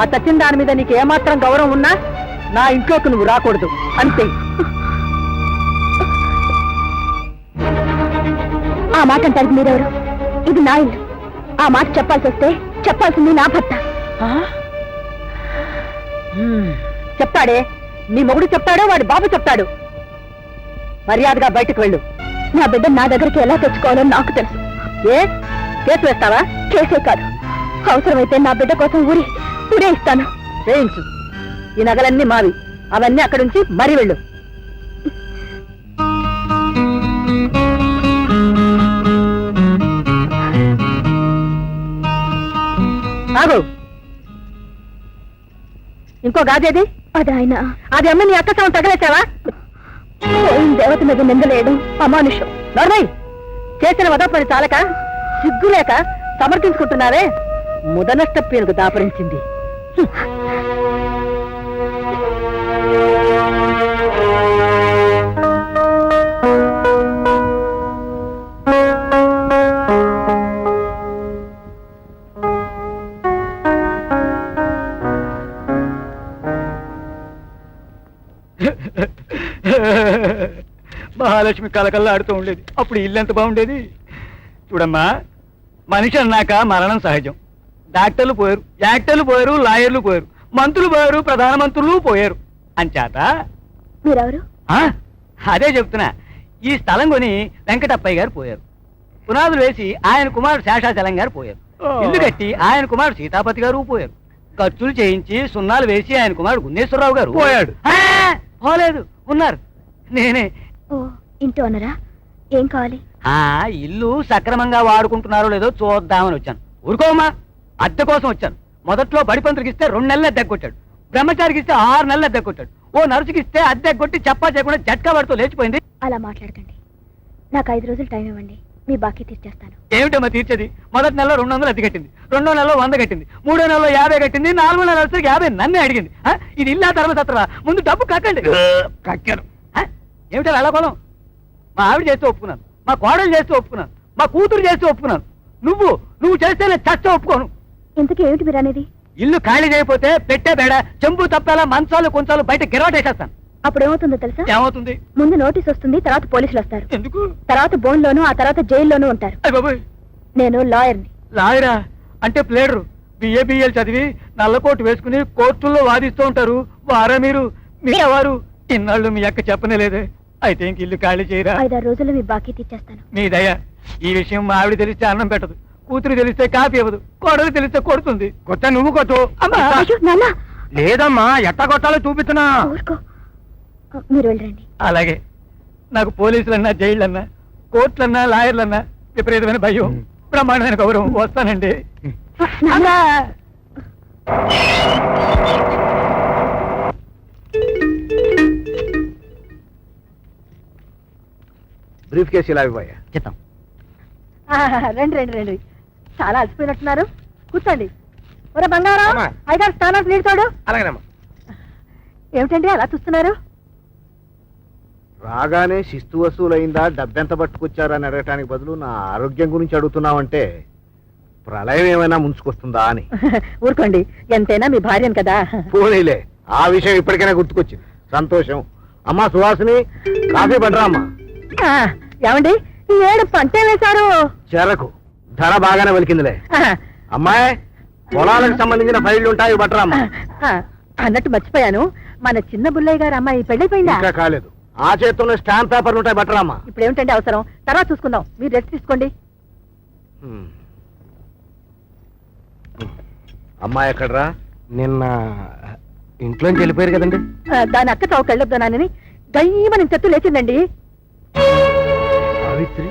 ఆ చచ్చిన దాని మీద నీకు ఏమాత్రం గౌరవం ఉన్నా నా ఇంట్లోకి నువ్వు రాకూడదు, అంతే. ఆ మాట అంటానికి మీరెవరు? ఇది నా ఇల్లు. ఆ మాట చెప్పాల్సి వస్తే చెప్పాల్సింది నా భర్త. చెప్తాడే, నీ మొగుడు చెప్తాడో వాడి బాబు చెప్తాడు. మర్యాదగా బయటకు వెళ్ళు. నా బిడ్డ నా దగ్గరికి ఎలా తెచ్చుకోవాలో నాకు తెలుసు. ఏ కేసు వేస్తావా? కేసే కాదు, అవసరమైతే నా బిడ్డ కోసం ఊరే ఇస్తాను. వేయించు. ఈ నగలన్నీ మావి, అవన్నీ అక్కడి నుంచి మరీ వెళ్ళు. ఆగు, ఇంకో గాజేది? అది ఆయన అది అమ్మ నీ అక్క సౌండ్ తగలేసావా? పోయిన దేవత మీద నిందలేయడం అమానుషం. నోర్మై, చేసిన వదపని చాలక సిగ్గులేక సమర్థించుకుంటున్నావే. ముదనష్ట పేరుకు దాపరించింది. మహాలక్ష్మి కలకల్లా ఆడుతూ ఉండేది. అప్పుడు ఇల్లు ఎంత బాగుండేది. చూడమ్మా, మనిషి అన్నాక మరణం సహజం. డాక్టర్లు పోయారు, యాక్టర్లు పోయారు, లాయర్లు పోయారు, మంత్రులు పోయారు, ప్రధానమంత్రులు పోయారు. అంచేత మీరెవరు? అదే చెప్తున్నా. ఈ స్థలం కొని వెంకటప్పయ్య గారు పోయారు. పునాదులు వేసి ఆయన కుమారుడు శేషాచలం గారు పోయారు. ఇల్లు కట్టి ఆయన కుమారుడు సీతాపతి గారు పోయారు. ఖర్చులు చేయించి సున్నాలు వేసి ఆయన కుమారుడు గున్నేశ్వరరావు గారు పోయాడు. పోలేదు, ఉన్నారు. నేనే. ఓ, ఇంటి ఓనరా? ఏం కావాలి? ఇల్లు సక్రమంగా వాడుకుంటున్నారో లేదో చూద్దామని వచ్చాను. ఊరుకోమా, అద్దె కోసం వచ్చాను. మొదట్లో బడిపంతుడికి ఇస్తే 2 నెలలు అద్దె కొట్టాడు. బ్రహ్మచారికి ఇస్తే 6 నెలలు అద్దె కొట్టాడు. ఓ నర్సుకి ఇస్తే అద్దె కొట్టి చెప్పా చేయకుండా జట్కా పడుతూ లేచిపోయింది. అలా మాట్లాడకండి. నాకు 5 రోజులు టైం ఇవ్వండి, మీ బాకీ తీర్చేస్తాను. ఏమిటమ్మా తీర్చేది? మొదటి నెలలో 200 అద్దె కట్టింది, 2వ నెలలో 100 కట్టింది, 3వ నెలలో 50 కట్టింది, 4వ నెల వచ్చి 50 నన్నే అడిగింది. ఇది ఇల్లా ధర్మసత్రవా? ముందు డబ్బు కక్కండి. కక్కారు. ఏమిటో అలా పొలం? మా ఆవిడ చేస్తే ఒప్పుకున్నాను, మా కోడలు చేస్తే ఒప్పుకున్నాను, మా కూతురు చేస్తే ఒప్పుకున్నాను. నువ్వు చేస్తే నేను చస్తే ఒప్పుకోను. ఇంతకీ ఏమిటి మీరు అనేది? ఇల్లు ఖాళీ చేయకపోతే పెట్టే బేడ, చెంబు తప్పేలా మంచాలు కొంచాలు బయట గిరవటేసేస్తాను. అప్పుడు ఏమవుతుందో తెలుసా? ఏమవుతుంది? ముందు నోటీస్ వస్తుంది, తర్వాత పోలీసులు వస్తారు, ఎందుకు? తర్వాత బోన్లోను, ఆ తర్వాత జైల్లోనూ ఉంటారు. అయ్య బాబోయ్, నేను లాయర్ని. లాయరా? అంటే ప్లేడరు. బిఏబిఎల్ చదివి నల్లకోటు వేసుకుని కోర్టుల్లో వాదిస్తూ ఉంటారు. వారా మీరెవరు? ఇన్నాళ్ళు మీ అక్క చెప్పనే లేదే. అయితే ఇంక ఇల్లు ఖాళీ చేయరా? 5-6 రోజుల్లో మీ బాకీ తీర్చేస్తాను. మీ దయ. ఈ విషయం మా ఆవిడ తెలిస్తే అన్నం పెట్టదు, కూతురు తెలిస్తే కాఫీ ఇవ్వదు, కోడలు తెలిస్తే కొడుతుంది. కొత్త నువ్వు కొట్టు. అయ్యో, నాన్న, లేదమ్మా ఎట్ట కొట్టాలో చూపిస్తున్నా. ఊరుకో. మీరు వెళ్ళండి. అలాగే. నాకు పోలీసులన్నా జైళ్ళన్నా కోర్టులన్నా లాయర్లన్నా విపరీతమైన భయం, బ్రహ్మాండమైన గౌరవం. వస్తానండి. బ్రీఫ్ కేసు ఇలా ఇవ్వయ్యా. చిత్తం. రండి రండి రండి, చాలా అలసిపోయినట్టున్నారు. కూర్చోండి. ఒరే బంగారం, అమ్మా. ఐదారు స్థానాలు నీళ్ళు తోడు. అలాగేనమ్మా. ఏమిటండి అలా చూస్తున్నారు? రాగానే శిస్తు వసూలైందా, డబ్బెంత పట్టుకొచ్చారని అడగటానికి బదులు నా ఆరోగ్యం గురించి అడుగుతున్నావంటే ప్రళయం ఏమైనా ముంచుకొస్తుందా అని. ఊరుకోండి, ఎంతైనా మీ భార్యను కదా. పోనీలే, ఆ విషయం ఇప్పటికైనా గుర్తుకొచ్చింది. సంతోషం. అమ్మా సుహాసిని, కాఫీ పడరా అమ్మా. ఆ, ఏమండి ఈ ఏడు పంటే వేశారు? చెరకు ధర బాగానే వలికిందిలే. ఆ, అమ్మాయి, పొలాలకు సంబంధించిన ఫైళ్లు ఉంటాయి, పట్టరా అమ్మా. ఆ, అన్నట్టు మర్చిపోయాను, మన చిన్న బుల్లయ్య గారు అమ్మాయి పెళ్ళైపోయిందా? ఇంకా కాలేదు. ఆ చేతుల్లో స్టాంప్ పేపర్లు ఉంటాయి, పట్టరా అమ్మా. ఇప్పుడు ఏమిటండి అవసరం, తర్వాత చూసుకుందాం. మీరు రెస్ట్ తీసుకోండి. అమ్మాయి ఎక్కడరా? నిన్న ఇంట్లోంచి వెళ్ళిపోయారు కదండి. దాని అక్క తావు కళ్ళొద్దానని దయ్యమని చెట్టు లేచిందండి. సావిత్రి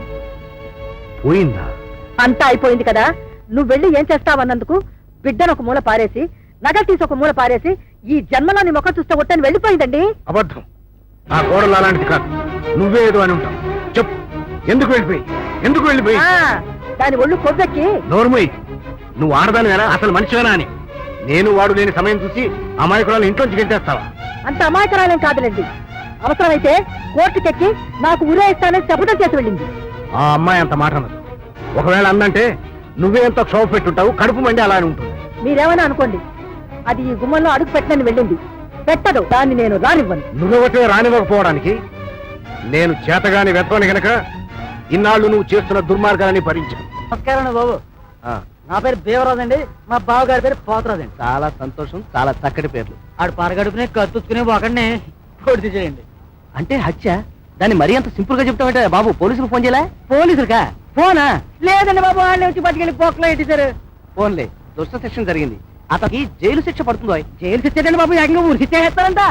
పోయిందా? అంతా అయిపోయింది కదా. నువ్వు వెళ్ళి ఏం చేస్తావన్నందుకు బిడ్డను ఒక మూల పారేసి, నగలు తీసి ఒక మూల పారేసి, ఈ జన్మలో నీ ముఖం చూస్తే కొట్టని వెళ్ళిపోయిందండి. అబద్ధం. నా కోడలు అలాంటిది కాదు. నువ్వే ఏదో అని ఉంటావు. చెప్పు, ఎందుకు వెళ్ళిపోయి? ఎందుకు వెళ్ళిపోయి? ఆ, దాని ఒళ్ళు కొవ్వెక్కి. నోర్మోయ్, నువ్వు ఆడదానివేనా, అసలు మనిషివేనా అని. నేను వాడు లేని సమయం చూసి అమాయకురాలు ఇంట్లోంచి గెంటేస్తావా? అంత అమాయకరాలేం కాదులేండి. అవసరమైతే కోర్టుకెక్కి నాకు ఉరేస్తానని శపథం చేసి వెళ్ళింది. ఆ అమ్మాయి అంత మాట అన్నది. ఒకవేళ అందంటే నువ్వే ఎంత క్షోభ పెట్టుంటావు, కడుపు మండి అలానే ఉంటుంది. మీరేమన్నా అనుకోండి, అది ఈ గుమ్మంలో అడుగు పెట్టనని వెళ్ళింది. పెట్టదు, దాన్ని నేను రానివ్వను. నువ్వొకటే రానివ్వకపోవడానికి నేను చేతగాని వెతవని గనక ఇన్నాళ్ళు నువ్వు చేస్తున్న దుర్మార్గాలని భరించాను. నమస్కారం బాబు. నా పేరు దేవరాజు అండి, మా బావగారి పేరు పోతరాజు అండి. చాలా సంతోషం, చాలా చక్కటి పేర్లు. ఆడు పరగడుపునే కత్తుకునే ఒకడిని పొడిచి చేయండి. అంటే హత్య? దాన్ని మరీ అంత సింపుల్ గా చెప్తామంటే బాబు, పోలీసులకు ఫోన్ చేయలే? పోలీసులకా ఫోనా? లేదండి బాబు, వాళ్ళని వచ్చి పట్టుకెళ్ళి పోకలో ఎట్టిసారు. ఫోన్లే, దుష్ట శిక్షణ జరిగింది. అతనికి జైలు శిక్ష పడుతుందో? జైలు శిక్షండి బాబు, ఏకంగా ఊరికి చేస్తారంట.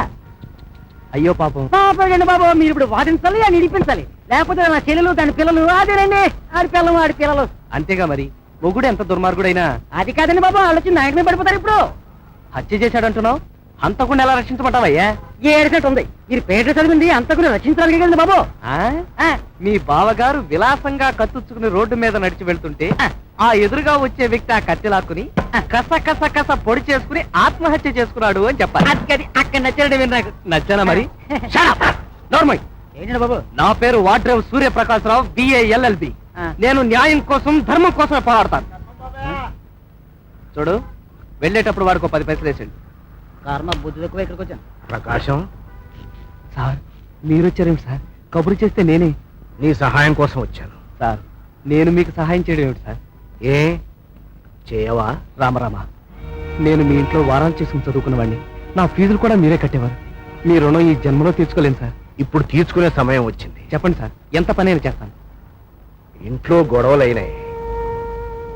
అయ్యో పాపం. పాపండి బాబు, మీరు ఇప్పుడు వాదించాలి, అని నిడిపించాలి. లేకపోతే నా చెల్లెలు దాని పిల్లలు అదేనండి, ఆడి పిల్లలు ఆడి పిల్లలు. అంతేగా మరి, మొగుడు ఎంత దుర్మార్గుడైనా. అది కాదండి బాబు, వాళ్ళు వచ్చి నాయకునే పడిపోతారు. ఇప్పుడు హత్య చేశాడంటున్నావు, హంతకుండా ఎలా రక్షించమంటావయ్యా? ఏడుసెట్ ఉంది. మీరు పేట చదివింది అంతకుని రక్షించడానికి కదండి బాబు. మీ బావగారు విలాసంగా కత్తుచ్చుకుని రోడ్డు మీద నడిచి వెళ్తుంటే ఆ ఎదురుగా వచ్చే వ్యక్తి ఆ కత్తి లాక్కుని కస కస కస పొడి చేసుకుని ఆత్మహత్య చేసుకున్నాడు అని చెప్పాలి. అది అక్కడ నచ్చాడు నాకు. నచ్చానా మరి? నోర్మయ్. ఏంటండి బాబు? నా పేరు వాడ్రేవ్ సూర్యప్రకాశరావు, BA LLB. నేను న్యాయం కోసం, ధర్మం కోసమే పోరాడతాను. చూడు, వెళ్ళేటప్పుడు వాడికి 10 పైసలు వేసండి. కారణం బుద్ధి ఎక్కువ ఇక్కడికి వచ్చాను. ప్రకాశం, సార్ మీరు వచ్చారేమిటి సార్? కబురు చేస్తే నేనే. నీ సహాయం కోసం వచ్చాను. సార్, నేను మీకు సహాయం చేయడం ఏమిటి సార్? ఏ చేయవా? రామరామ, నేను మీ ఇంట్లో వారాలు చేసుకుని చదువుకున్నవాడిని. నా ఫీజులు కూడా మీరే కట్టేవారు. మీ రుణం ఈ జన్మలో తీర్చుకోలేను సార్. ఇప్పుడు తీసుకునే సమయం వచ్చింది. చెప్పండి సార్, ఎంత పనైనా చేస్తాను. ఇంట్లో గొడవలైనాయి.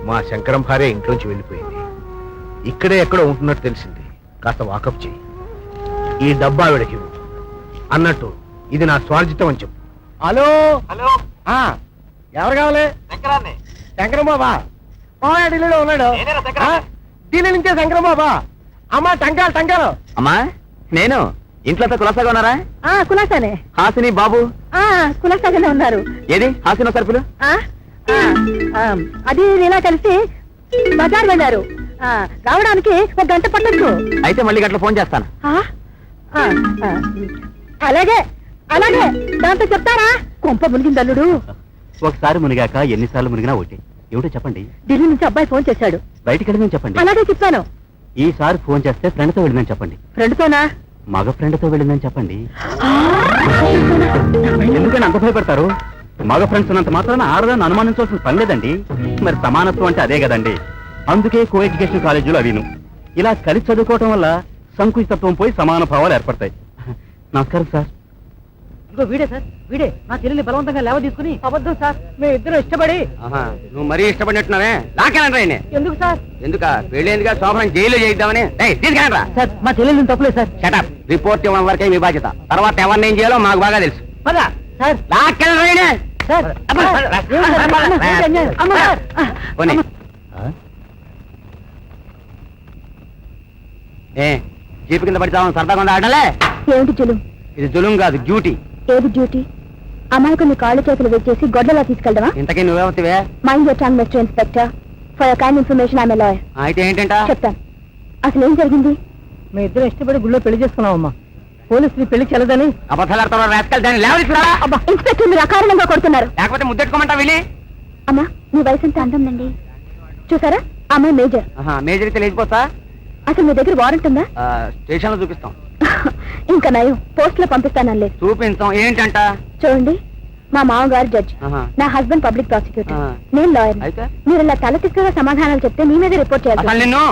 మా శంకరం భార్య ఇంట్లోంచి వెళ్ళిపోయింది. ఇక్కడే ఎక్కడో ఉంటున్నట్టు తెలిసింది. కాస్త వాకప్ చేయి. ఈ డబ్బా ఆవిడకి అన్నట్టు ఇది నా స్వార్జితం అని చెప్పు. హలో హలో, ఎవరు కావాలి? శంకరం బాబా. ఢిల్లీలో ఉన్నాడు. ఢిల్లీ నుంచే శంకరం బాబా. అమ్మా టంకాలు. అమ్మా, నేను ఇంట్లో కులాసాగా ఉన్నారా? కులాసానే. హాసిని, బాబు కులాసాగానే ఉన్నారు. ఏది హాసిన సరుకులు? అది ఇలా కలిసి బజార్ వెళ్ళారు. రావడానికి 1 గంట పట్టచ్చు. అయితే మళ్ళీ గంటలో ఫోన్ చేస్తాను. అలాగే అలాగే, దాంతో చెప్తారా? కొంప మునిగింది అల్లుడు. ఒకసారి మునిగాక ఎన్నిసార్లు మునిగినా ఒకటి. ఏమిటో చెప్పండి. ఢిల్లీ నుంచి అబ్బాయి ఫోన్ చేశాడు. బయటికి వెళ్ళమని చెప్పండి. అలాగే చెప్తాను. ఈసారి ఫోన్ చేస్తే ఫ్రెండ్తో వెళ్ళిందని చెప్పండి. ఫ్రెండ్తోనా? మగ ఫ్రెండ్తో వెళ్ళిందని చెప్పండి. ఎందుకని అంత భయపడతారు? మగ ఫ్రెండ్స్ ఉన్నంత మాత్రాన ఆడదాన్ని అనుమానించాల్సిన పని లేదండి. మరి సమానత్వం అంటే అదే కదండి. అందుకే కో ఎడ్యుకేషన్ కాలేజీలు అవిను. ఇలా కలిసి చదువుకోవటం వల్ల సంకుచితత్వం పోయి సమాన భావాలు ఏర్పడతాయి. నమస్కారం సార్. ఇగో వీడే సార్, వీడే నా చెల్లెల్ని బలవంతంగా లేవ తీసుకుని. అబద్ధం సార్, మేము ఇద్దరు ఇష్టపడి. నువ్వు మరీ ఇష్టపడినట్టున్నావే, లాకెళ్ళండి రాయనే. ఎందుకు సార్? ఎందుక పెళ్ళేందుగా శోభనం జైలు చేయిద్దామని. తీసుకెళ్ళరా. సార్ మా చెల్లెల్ని తప్పులేదు సార్. షటప్. రిపోర్ట్ ఇవ్వడం వరకే మీ బాధ్యత, తర్వాత ఎవరిని ఏం చేయాలో మాకు బాగా తెలుసు. పదా సార్. లాకెళ్ళండి రాయనే. సార్ పోనీ. ఏ జీపు కింద పడితే సరదాగా ఉందా ఆడలే? ఏమిటి జులుం? ఇది జులుం కాదు, డ్యూటీ. ఏది డ్యూటీ? అమాయకుని కాళ్ళు చేతులు వెచ్చేసి గొడ్డలా తీసుకెళ్దామా? ఇంతకీ నువ్వేమవుతావే? Mind your tongue mister inspector. For your kind information I'm a lawyer. అయితే ఏంటంట? చెప్తాను. అసలు ఏం జరిగింది? మేము ఇద్దరు ఇష్టపడి గుళ్ళో పెళ్లి చేసుకున్నామమ్మా. పోలీసులు పెళ్లి చెల్లదని. అబద్ధాలు రాసుకెళ్ళి దాన్ని లేవరిస్తురా. అబ్బా, ఇన్స్పెక్టర్ మీరు అకారణంగా కొడుతున్నారు. లేకపోతే ముద్దెట్టుకోమంటా వెళ్ళి. అమ్మా, మీ వయసు ఎంత అంటుందండి? చూసారా, అమ్మాయి మేజర్. మేజర్ అయితే లేచిపోతా. అసలు మీ దగ్గర వారెంట్ ఉందా? స్టేషన్ లో చూపిస్తాం. ఇంకా నయం, పోస్ట్ లో పంపిస్తానలేదు. చూపించాం. ఏంటంట? చూడండి, మా మామగారు జడ్జ్, ఆహా. నా హస్బెండ్ పబ్లిక్ ప్రాసిక్యూటర్, ఆ. నేను లాయర్. అయితే? మీరు ఇలా తల తిక్కగా సమాధానాలు చెప్తే మీ మీద రిపోర్ట్ అసలు చేయాలి. నిన్ను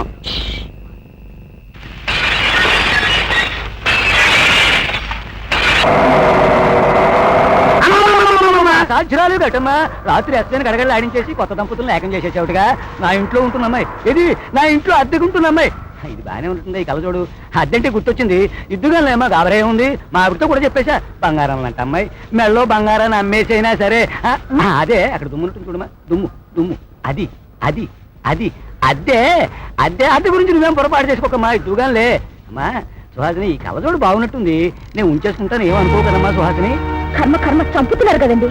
సాధ్యురాలు ఘటమ్మా. రాత్రి ఎస్ఐని గడగడలు ఆడించేసి కొత్త దంపతులను ఏకం చేసేసావుగా. నా ఇంట్లో ఉంటున్నమ్మాయి ఇది, నా ఇంట్లో అద్దెకుంటున్నమ్మాయి. ఇది బాగానే ఉంటుంది. ఈ కలజోడు అద్దెంటే గుర్తొచ్చింది. ఇద్దుగానేమో గాబరే ఉంది. మా ఆవిడతో కూడా చెప్పేశా, బంగారం లాంటి అమ్మాయి, మెళ్ళో బంగారాన్ని అమ్మేసైనా సరే. అదే అక్కడ దుమ్ము ఉంటుంది చూడమ్మా, దుమ్ము దుమ్ము, అది అది అది అద్దె అద్దె అద్దె గురించి నువ్వేం పొరపాటు చేసుకోకమ్మా. ఇద్దుగానిలే అమ్మా. సుహాసిని, ఈ కలజోడు బాగున్నట్టుంది, నేను ఉంచేసుకుంటాను, ఏమనుకోకదమ్మా సుహాసిని. కర్మ కర్మ చంపుతున్నారు కదండి.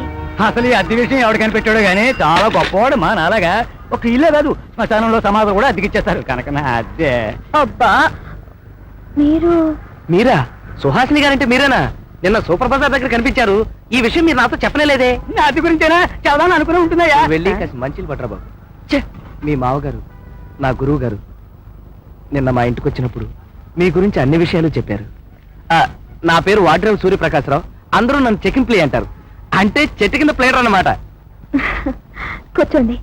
అసలు ఈ అద్దె విషయం ఎవడు కనిపెట్టాడో గానీ చాలా గొప్పవాడు మా నాలాగా. ఒక ఇల్లే కాదు, శ్మశానంలో సమాధులు కూడా అద్దెకిచ్చేస్తారు కనుక నా అద్దె. అబ్బా, మీరా? సుహాసిని గారంటే మీరేనా? నిన్న సూపర్ బజార్ దగ్గర కనిపించారు. ఈ విషయం మీరు నాతో చెప్పలేదే. నా అద్దె గురించేనా చదవాలని అనుకుని ఉంటున్నాయా? వెళ్ళి కాస్త మంచిలు పట్టరా బాబు. మీ మావగారు, నా గురువు గారు నిన్న మా ఇంటికి వచ్చినప్పుడు మీ గురించి అన్ని విషయాలు చెప్పారు. నా పేరు వాడ్రేవ్ సూర్యప్రకాశ్రావు. అందరూ నన్ను చెకింగ్ ప్లే అంటారు. అంటే చెట్టు కింద ప్లేయర్ అన్నమాట. కూర్చోండి.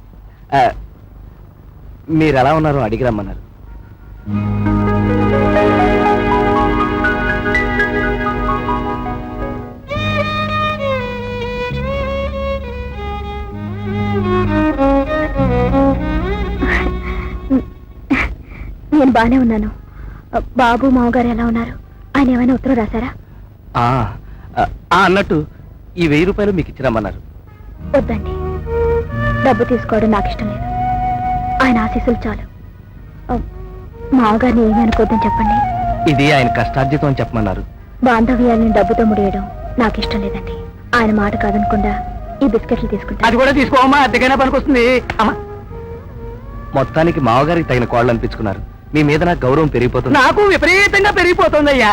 మీరు ఎలా ఉన్నారో అడిగి రమ్మన్నారు. నేను బానే ఉన్నాను. బాబు మామగారు ఎలా ఉన్నారు? ఆయన ఏమైనా ఉత్తరం రాశారా? అన్నట్టు ఈ 1000 రూపాయలు మీకు ఇచ్చిరమ్మన్నారు. వద్దండి, డబ్బు తీసుకోవడం నాకు ఇష్టం లేదు. ఆయన ఆశీస్సులు చాలు. మామగారిని ఏమీ అనుకోద్దని చెప్పండి. ఇది ఆయన కష్టార్జితం అని చెప్పమన్నారు. బాంధవ్యాలను డబ్బుతో ముడియడం నాకు ఇష్టం లేదండి. ఆయన మాట కాదనకుండా ఈ బిస్కెట్లు తీసుకుంటా. అది కూడా తీసుకోమా, అద్దెకైనా పనికొస్తుంది. అమ్మా, మొత్తానికి మావగారికి తగిన కోళ్ళు అనిపించుకున్నారు. మీ మీద నాకు గౌరవం పెరిగిపోతుంది. నాకు విపరీతంగా పెరిగిపోతుందయ్యా.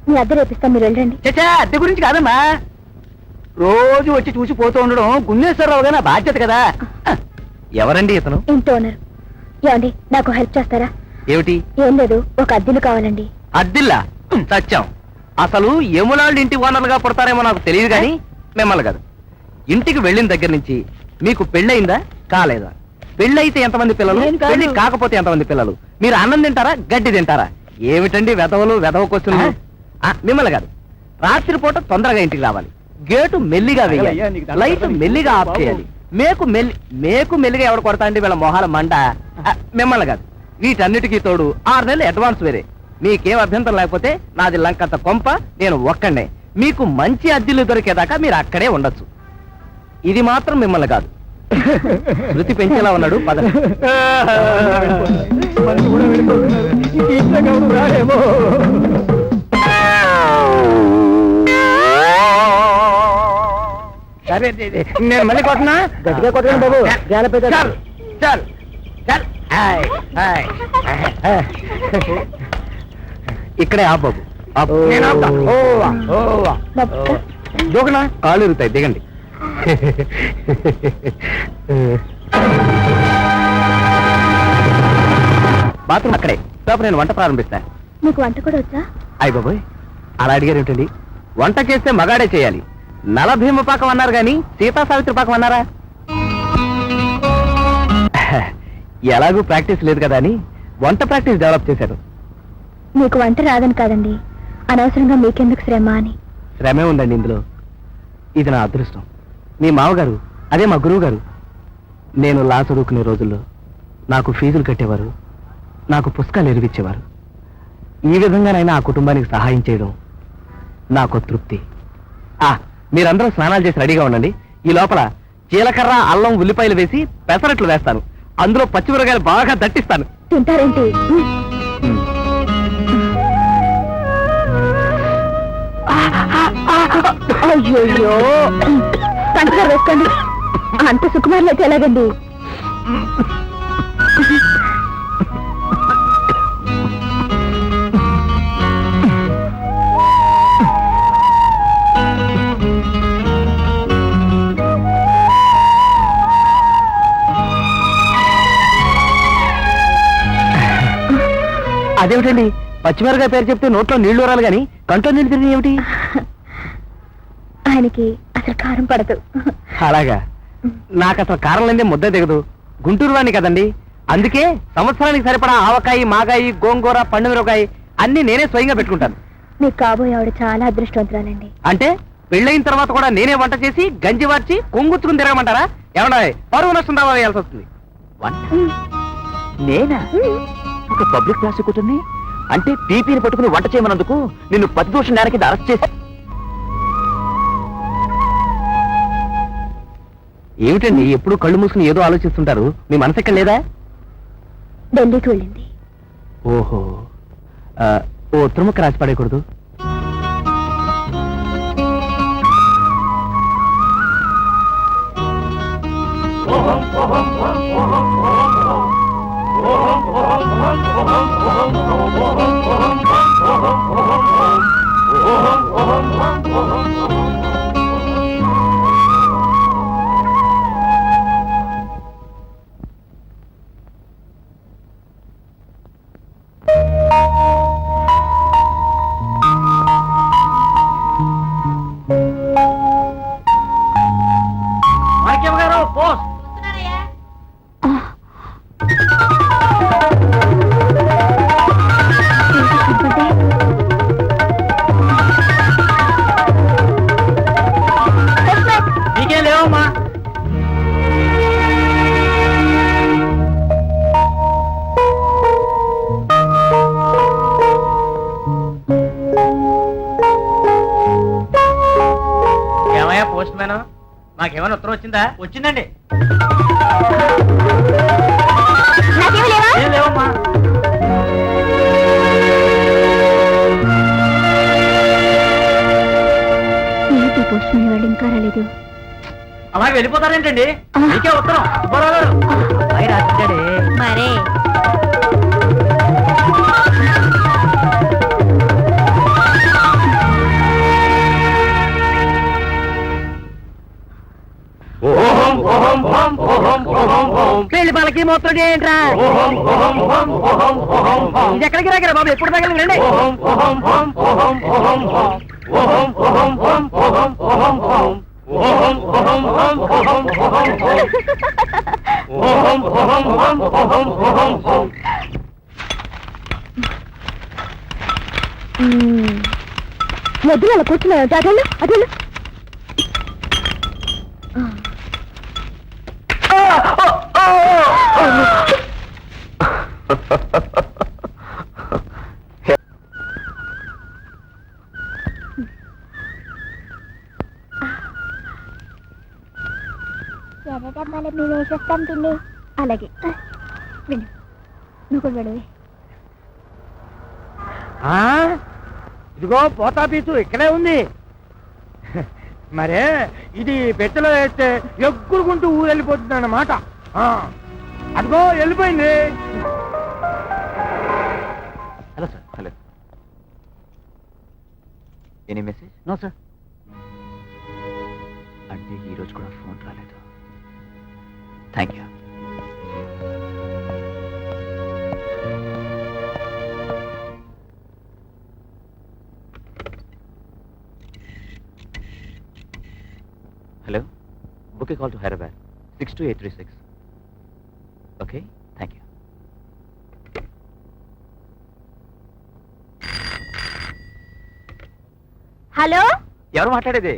మీ అద్దె రేపిస్తాను, మీరు వెళ్ళండి. చచ్చా, అద్దె గురించి కాదమ్మా, రోజు వచ్చి చూసి పోతూ ఉండడం గున్నేశ్వరరావు గారి నా బాధ్యత కదా. ఎవరండి ఇతను? ఇంటి ఓనర్. ఏమండి, నాకు హెల్ప్ చేస్తారా? ఏమిటి? ఏం లేదు, ఒక అద్దెలు కావాలండి. అద్దిల్లా? సత్యం. అసలు యములాళ్ళు ఇంటి ఓనర్లుగా పుడతారేమో నాకు తెలియదు కానీ మిమ్మల్ని కాదు. ఇంటికి వెళ్ళిన దగ్గర నుంచి మీకు పెళ్ళయిందా కాలేదా? పెళ్ళైతే ఎంతమంది పిల్లలు, నేను కాదు. పెళ్లి కాకపోతే ఎంతమంది పిల్లలు? మీరు అన్నం తింటారా గడ్డి తింటారా? ఏమిటండి వెధవలు వెధవ క్వశ్చన్లు? మిమ్మల్ని కాదు. రాత్రిపూట తొందరగా ఇంటికి రావాలి, గేటు మెల్లిగా వేయాలి, అయ్యా, నీకు దండం లైట్ పెడతాను. మెల్లిగా ఆఫ్ చేయాలి, మేకు మెల్లిగా ఎవరు కొడతా అండి వీళ్ళ మొహాల మంట. మిమ్మల్ని కాదు. వీటన్నిటికీ తోడు 6 నెలలు అడ్వాన్స్ వేరే. మీకేం అభ్యంతరం లేకపోతే నాది లంకంత కొంప, నేను ఒక్కడే. మీకు మంచి అద్దెలు దొరికేదాకా మీరు అక్కడే ఉండొచ్చు. ఇది మాత్రం మిమ్మల్ని కాదు. శృతి పెంచేలా ఉన్నాడు. పద. సరే, నేను మళ్ళీ కొట్టనా? గట్టిగా కొట్టండి బాబు. చల్, చల్, చల్. ఇక్కడే ఆ బాబు. నేను ఆపుతా. దూకనా? కాళ్ళు ఇరుగుతాయి, దిగండి. బాత్రూమ్ అక్కడే. లోపల నేను వంట ప్రారంభిస్తాను. మీకు వంట కూడా వచ్చా? అయ్య బాబోయ్, అలా అడిగారు ఏంటండి? వంట చేస్తే మగాడే చేయాలి. నలభీమ పాకం అన్నారు గాని సీతా సావిత్రి పాకం అన్నారా? ఎలాగూ ప్రాక్టీస్ లేదు కదా అని వంట ప్రాక్టీస్ డెవలప్ చేశారు. మీకు వంట రాదని కాదండి, అనవసరంగా మీకెందుకు శ్రమ అని. శ్రమే ఉందండి ఇందులో. ఇది నా అదృష్టం. మీ మామగారు అదే మా గురువు గారు. నేను లా చదువుకునే రోజుల్లో నాకు ఫీజులు కట్టేవారు, నాకు పుస్తకాలు ఎరివిచ్చేవారు. ఈ విధంగానైనా ఆ కుటుంబానికి సహాయం చేయడం నాకు తృప్తి. మీరందరూ స్నానాలు చేసి రెడీగా ఉండండి. ఈ లోపల జీలకర్ర, అల్లం, ఉల్లిపాయలు వేసి పెసరట్లు వేస్తాను. అందులో పచ్చిమిరకాయలు బాగా దట్టిస్తాను. తింటారేంటి? అయ్యో, కంటగా వేసుకోండి. అంత సుకుమారులు అయితే ఎలాగండి? అదేమిటండి, పచ్చిమిరకాయ పేరు చెప్తే నోట్లో నీళ్లు ఊరాలి గాని కంట్లో నీళ్లు తిరిగి ఏమిటి? ఆయనకి అసలు కారం పడదు. అలాగా? నాకు అసలు కారం లేదే ముద్ద దిగదు. గుంటూరు వాడిని కదండి, అందుకే సంవత్సరానికి సరిపడా ఆవకాయ, మాగాయి, గోంగూర, పండుమిరకాయ అన్ని నేనే స్వయంగా పెట్టుకుంటాను. మీకు కాబోయే ఆవిడ చాలా అదృష్టవంతురాలండి. అంటే పెళ్ళయిన తర్వాత కూడా నేనే వంట చేసి గంజి వార్చి కొంగుచ్చుకుని తిరగమంటారా? ఏమన్నా పరువు నష్టం రావాల్సి వస్తుంది. నేనా ఒక పబ్లిక్ ప్రాసిక్యూటర్ని? అంటే పీపీని పట్టుకుని వంట చేయమన్నందుకు నిన్ను ప్రతిదోషం నేర కింద అరెస్ట్ చేసి. ఏమిటండి ఎప్పుడు కళ్ళు మూసుకుని ఏదో ఆలోచిస్తుంటారు? మీ మనసు ఎక్కడ లేదా? ఢిల్లీకి వెళ్ళింది. ఓహో, ఓ ఉత్తరముక్క రాసి పడేయకూడదు. నీకేం లేవమ్మా. ఏమయ్యా పోస్ట్ మ్యాన్, మాకేమైనా ఉత్తరం వచ్చిందా? వచ్చిందండి. ఏం లేవమ్మా. ఏంటి పోస్ట్ మ్యాన్ వాళ్ళు ఇంకా రాలేదు? అలా వెళ్ళిపోతారేంటండి? మీకే ఉత్తరం రాసిచ్చాడే. మరే పెళ్లి పాలకి మొత్తం ఏంట్రా? ఇది ఎక్కడికి రాగరా బాబు? ఎప్పుడు తగలండి? వద్దు అలా కూర్చున్నావు. అదెళ్ళు అదెళ్ళు. ఎర్రడబ్బాలో మేము వేసేస్తాం పిల్లి. అలాగే విను, నువ్వు కూడా విడవే. ఇదిగో పోతా పీచు ఇక్కడే ఉంది. మరే ఇది పెట్టెలో వేస్తే ఎగురుకుంటూ ఊరెళ్ళిపోతుంది అన్నమాట. అదిగో వెళ్ళిపోయింది. Hello sir. Hello. Any message? No sir. అంటే ఈ రోజు కూడా ఫోన్ రాలేదు. Thank you. Hello, book a call to Hyderabad 62836. Okay, thank you. Hello ఎవరు మాట్లాడేది?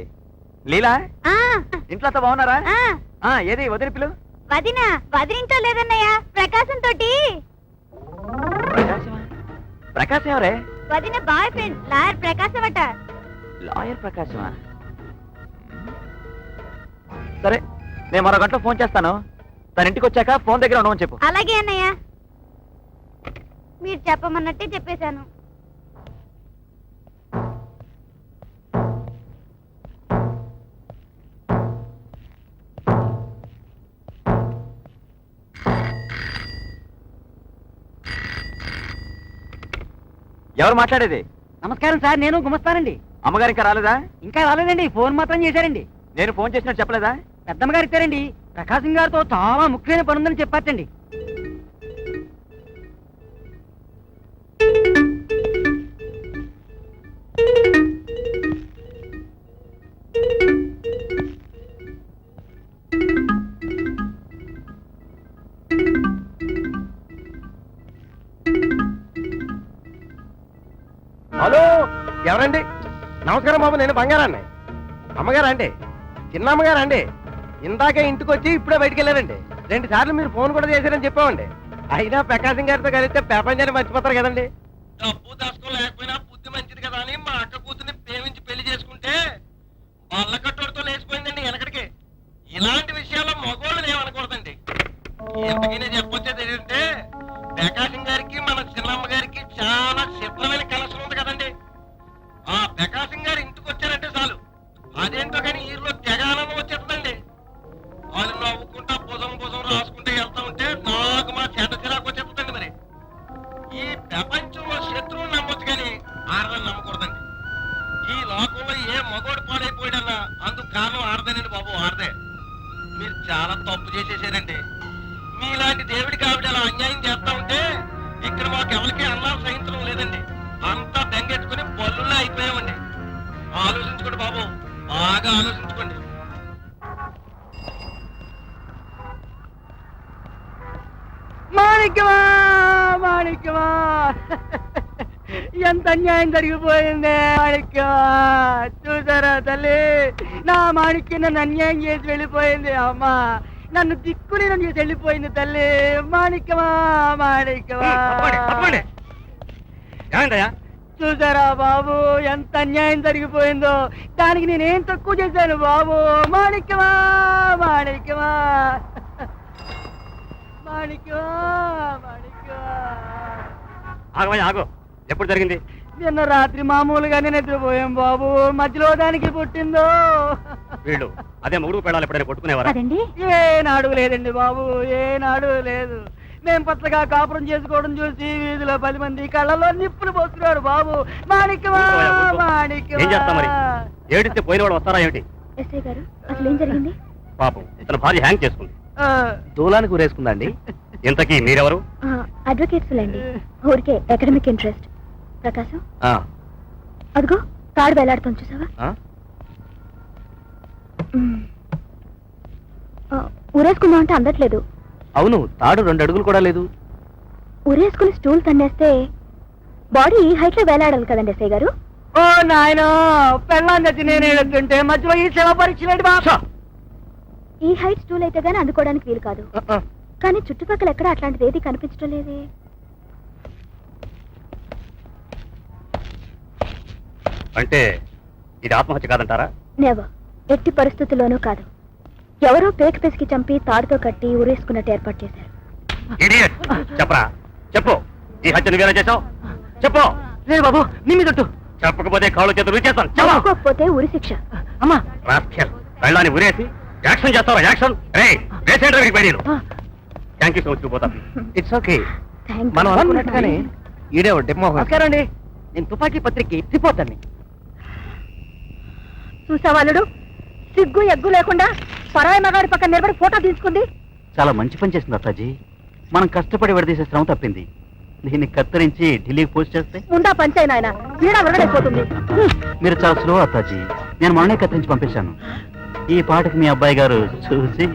లీలా? ఆ, ఇంట్లో అంతా బాగున్నారా? ఆ, ఏది వదిలి పిలు. వదిలింటో లేదన్నయ్య, ప్రకాశం తోటి. ప్రకాశమా? ప్రకాశం ఎవరే? వదిన బాయ్ ఫ్రెండ్ లాయర్ ప్రకాశం అట. లాయర్ ప్రకాశమా? సరే, నేను మరో గంటలో ఫోన్ చేస్తాను. తన ఇంటికి వచ్చాక ఫోన్ దగ్గర ఉండమని చెప్పు. అలాగే అన్నయ్య, మీరు చెప్పమన్నట్టే చెప్పేశాను. ఎవరు మాట్లాడేది? నమస్కారం సార్, నేను గుమస్తానండి. అమ్మగారు ఇంకా రాలేదా? ఇంకా రాలేదండి, ఫోన్ మాత్రం చేశారండి. నేను ఫోన్ చేసినట్టు చెప్పలేదా? పెద్దమ్మ గారు ఇచ్చారండి, ప్రకాశం గారితో చాలా ముఖ్యమైన పని ఉందని చెప్పారండి. హలో, ఎవరండి? నమస్కారం బాబు, నేను బంగారాన్ని. అమ్మగారా అండి? చిన్నమ్మగారా అండి? ఇందాకే ఇంటికి వచ్చి ఇప్పుడే బయటికి వెళ్ళారండి. 2 సార్లు మీరు ఫోన్ కూడా చేశారని చెప్పామండి. అయినా ప్రకాశం గారితో కలిస్తే ప్రపంచాన్ని మర్చిపోతారు కదండి. డబ్బు దాచుకోలేకపోయినా బుద్ధి మంచిది కదా అని మా అక్క కూతుర్ని ప్రేమించి పెళ్లి చేసుకుంటే బల్ల కట్టోడితో లేచిపోయిందండి వెనకడికి. ఇలాంటి విషయాల్లో మగోళ్ళని ఏమనకూడదండి. ఎందుకనే చెప్పొచ్చేది ఏంటంటే, ప్రకాశం గారికి మన చిన్నమ్మ గారికి చాలా శుభ్రమైన కలెక్షన్ ఉంది కదండి. ఆ ప్రకాశం గారు ఇంటికి వచ్చారంటే చాలు, అదేంటో కానీ ఈరోజు తెగ ఆనందం వచ్చేస్తుందండి. వాళ్ళు నవ్వుకుంటా భుజం భుజం రాసుకుంటే వెళ్తా ఉంటే నాకు మా చెడ్డ చిరాకు వచ్చేస్తుందండి. మరి ఈ ప్రపంచంలో శత్రువులు నమ్మొచ్చు కానీ ఆడదని నమ్మకూడదండి. ఈ లోకంలో ఏ మగోడు పాడైపోయాడన్నా అందుకు కారణం ఆడదేనండి బాబు, ఆడదే. మీరు చాలా తప్పు చేసేసారండి. మీలాంటి దేవుడికి ఆవిడ అలా అన్యాయం చేస్తా ఉంటే ఇక్కడ మాకు ఎవరికి అన్నాలు సహించడం లేదండి. అంతా బెంగెట్టుకుని బల్లుల్లో అయిపోయామండి. ఆలోచించుకోండి బాబు, బాగా ఆలోచించుకోండి. మాణిక్యమా, మాణిక్యమా, ఎంత అన్యాయం జరిగిపోయింది మాణిక్యమా. చూసారా తల్లి, నా మాణిక్యం నన్ను అన్యాయం చేసి వెళ్ళిపోయింది. అమ్మా, నన్ను దిక్కుని నన్ను చేసి వెళ్ళిపోయింది తల్లి. మాణిక్యమా, మాణిక్యమా. ఏమంటయా? చూసారా బాబు, ఎంత అన్యాయం జరిగిపోయిందో. దానికి నేనేం తక్కువ చేశాను బాబు. మాణిక్యమా, మాణిక్యమా, మాణిక్యమా, మాణిక్యమా. ఆగమయ్య ఆగు, ఎప్పుడు జరిగింది? నిన్న రాత్రి మామూలుగానే నిద్రపోయాం బాబు, మధ్యలో దానికి పుట్టిందో. వీళ్ళు అదే మూడు పెళ్ళాలు ఎప్పుడైనా కొట్టుకునేవారా? అదండి, ఏనాడు లేదండి బాబు, ఏనాడు లేదు. మేం పచ్చగా కాపురం చేసుకోవడం చూసి వీధిలో 10 మంది కళ్ళలో నిప్పులు పోస్తున్నారు బాబు. మాణిక్యమా, ఏం చేస్తాం మరి? ఏడిస్తే పోయిన వాడు వస్తారా ఏమిటి? ఎస్ఐ గారు, అసలు ఏం జరిగింది? పాపం ఇతను భార్య హ్యాంగ్ చేసుకుంది. ఆ, దూలానికి ఊరేసుకుందండి. ఇంతకీ మీరెవరు? అడ్వకేట్స్ అండి, ఊరికే అకాడమిక్ ఇంట్రెస్ట్. ప్రకాశం, అదిగో తాడు వేలాడుతాం చూసావా? ఊరేసుకుందాం అంటే అందట్లేదు. అవును, తాడు 2 అడుగులు కూడా లేదు. ఊరేసుకుని స్టూల్ తన్నేస్తే బాడీ ఈ హైట్ లో వేలాడాలి కదండి ఎస్ఐ గారు. ఓ నాయన, పెళ్ళాన్ని తెచ్చి నేను ఏడుతుంటే మధ్యలో ఈ సేవ పరీక్షలేంటి బాబు. ఈ హైట్ స్టూల్ అయితే గానీ అందుకోవడానికి వీలు కాదు. కానీ చుట్టుపక్కల ఎక్కడ అట్లాంటిది ఏది కనిపించడం లేదే. అంటే ఇది ఆత్మహత్య కాదంటారా? నెవర్, ఎట్టి పరిస్థితుల్లోనూ కాదు. ఎవరో పేక పెసికి చంపి తాడుతో కట్టి ఊరేసుకున్నట్టు ఏర్పాటు చేశారు. ఇడియట్! చెప్పరా, చెప్పు. ఈ హత్య నువ్వేనా చేశావు? చెప్పు. లేదు బాబు, నీ మీద చెప్పకపోతే కాళ్ళు చేతులు విరిచేస్తాను. చెప్పకపోతే ఉరి శిక్ష. అమ్మా. రాస్కెల్, పెళ్ళాన్ని ఉరేసి యాక్షన్ చేస్తావా? Action! Thank you so much. పోతా. It's okay. థ్యాంక్ మనం అనుకున్నట్టుగానే ఈడే డెమో. నమస్కారం అండి, నేను తుపాకీ పత్రిక రిపోర్టర్ని. చూసావాళ్ళుడు సిగ్గు ఎగ్గు లేకుండా పరాయి మగాడి పక్కన నిలబడి ఫోటో తీసుకుంది. చాలా మంచి పని చేసింది అత్తాజీ. మనం కష్టపడి విడదీసే శ్రమ తప్పింది. దీన్ని కత్తిరించి ఢిల్లీకి పోస్ట్ చేస్తే ముందా పంచైన ఆయన వీడ విరగడైపోతుంది. మీరు చాలా స్లో అత్తాజీ. నేను మొన్నే కత్తిరించి పంపించాను. ఈ పాటకి మీ అబ్బాయి గారు చూసి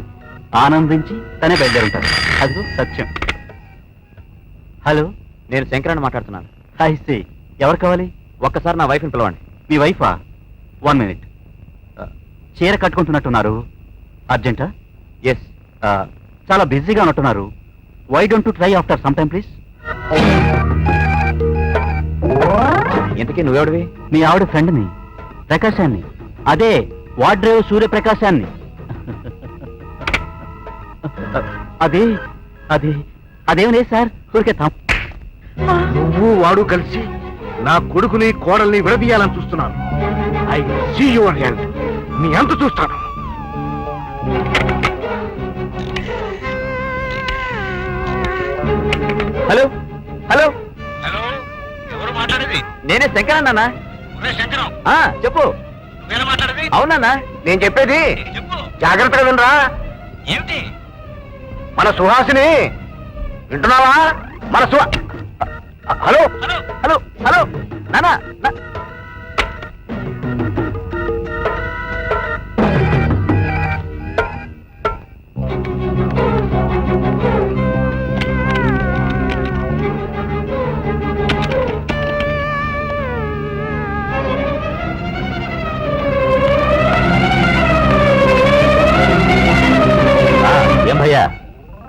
ఆనందించి తనే బయలుదేరుంటారు. అదిగో సత్యం. హలో, నేను శంకరాన్ని మాట్లాడుతున్నాను. హాయ్ సి. ఎవరు కావాలి? ఒక్కసారి నా వైఫ్ని పిలవండి. మీ వైఫా? 1 minute. చీర కట్టుకుంటున్నట్టున్నారు, అర్జెంటా? ఎస్. చాలా బిజీగా ఉన్నట్టున్నారు. Why don't try after some time please? ఇంతకీ నువ్వెవడివి? మీ ఆవిడ ఫ్రెండ్ని, ప్రకాశాన్ని. అదే వాడ్రేవ్ సూర్యప్రకాశాన్ని. అదే అదే అదేం లేదు సార్, ఊరికే నువ్వు వాడు కలిసి నా కొడుకుని కోడల్ని విడదీయాలని చూస్తున్నాను. I see your hand. నీ అంత చూస్తాను. హలో హలో హలో, ఎవరు మాట్లాడేది? నేనే శంకర్ అన్నా. శంకరం, చెప్పు. నువ్వేనా మాట్లాడేది? అవునన్నా, నేను చెప్పేది చెప్పు. జాగ్రత్తగా వినరా. ఏమిటి? మన సుహాసిని వింటున్నావా? మన హలో హలో, హలో హలో నానా. ఏం భయ్యా,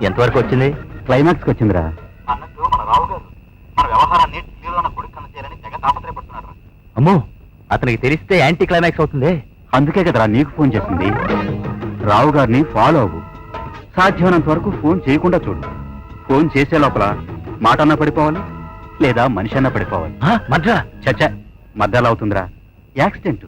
ఎంతవరకు వచ్చింది? క్లైమాక్స్కి వచ్చిందిరా. అన్నట్టు మన రావు గారు మన వ్యవహారాన్ని ఢిల్లీలో కొడుకున్న చేయాలని తెగ తాపత్రయపడుతున్నారు. అమ్మో, అతనికి తెలిస్తే యాంటీ క్లైమాక్స్ అవుతుంది. అందుకే కదరా నీకు ఫోన్ చేసింది. రావు గారిని ఫాలో అవ్వు. సాధ్యమైనంత వరకు ఫోన్ చేయకుండా చూడు. ఫోన్ చేసే లోపల మాట అన్నా పడిపోవాలి, లేదా మనిషి అన్నా పడిపోవాలి. మధ్య చచ్చా, మధ్యలో అవుతుందిరా, యాక్సిడెంట్.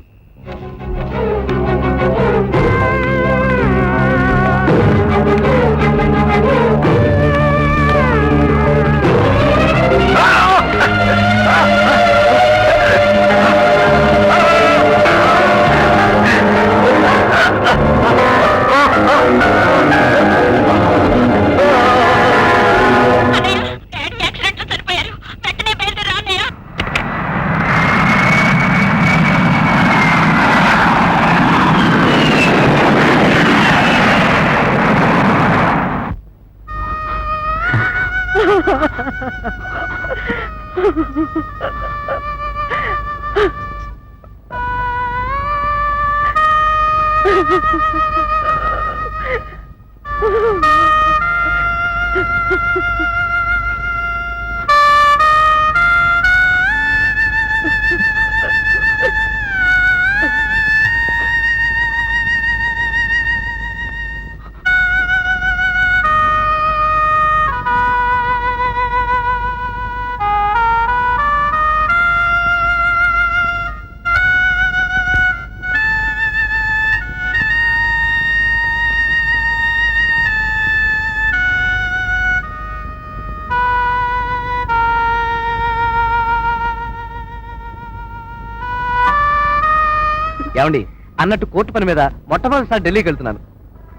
ఏమండి, అన్నట్టు కోర్టు పని మీద మొట్టమొదటిసారి ఢిల్లీకి వెళ్తున్నాను.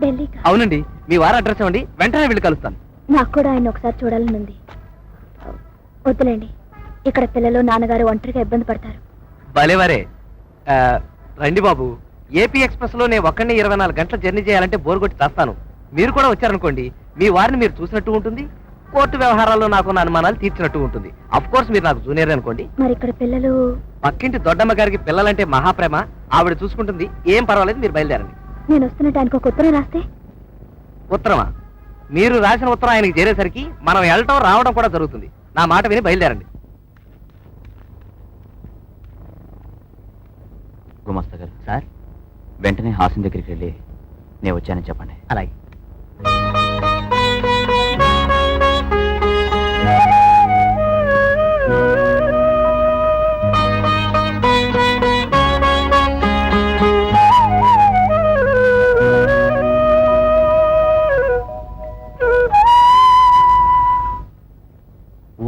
ఢిల్లీకా? అవునండి, మీ వారి అడ్రస్ ఇవ్వండి, వెంటనే వెళ్ళి కలుస్తాను. నాకు కూడా ఆయన ఒకసారి చూడాలని ఉంది. వద్దులేండి, ఇక్కడ పిల్లలు నాన్నగారు ఒంటరిగా ఇబ్బంది పడతారు. భలేవారే. రండి బాబు, ఏపీ ఎక్స్ప్రెస్ లో నేను ఒక్కడిని 24 గంటల జర్నీ చేయాలంటే బోర్ కొట్టి చేస్తాను. మీరు కూడా వచ్చారనుకోండి, మీ వారిని మీరు చూసినట్టు ఉంటుంది, కోర్టు వ్యవహారాల్లో నాకున్న అనుమానాలు తీర్చినట్టు ఉంటుంది. అఫ్ కోర్స్ మీరు నాకు జూనియర్ అనుకోండి. మరి ఇక్కడ పిల్లలు? పక్కింటి దొడ్డమ్మ గారికి పిల్లలంటే మహాప్రేమ, ఆవిడ చూసుకుంటుంది. ఏం పర్వాలేదు, మీరు బయలుదేరండి. నేను వస్తున్న టైంకి ఒక ఉత్తరం రాస్తే? ఉత్తరమా? మీరు రాసిన ఉత్తరం ఆయనకి చేరేసరికి మనం వెళ్ళటం రావడం కూడా జరుగుతుంది. నా మాట విని బయలుదేరండి. గుమస్తా గారు, సార్, వెంటనే హాసన్ దగ్గరికి వెళ్ళి నేను వచ్చానని చెప్పండి. అలాగే.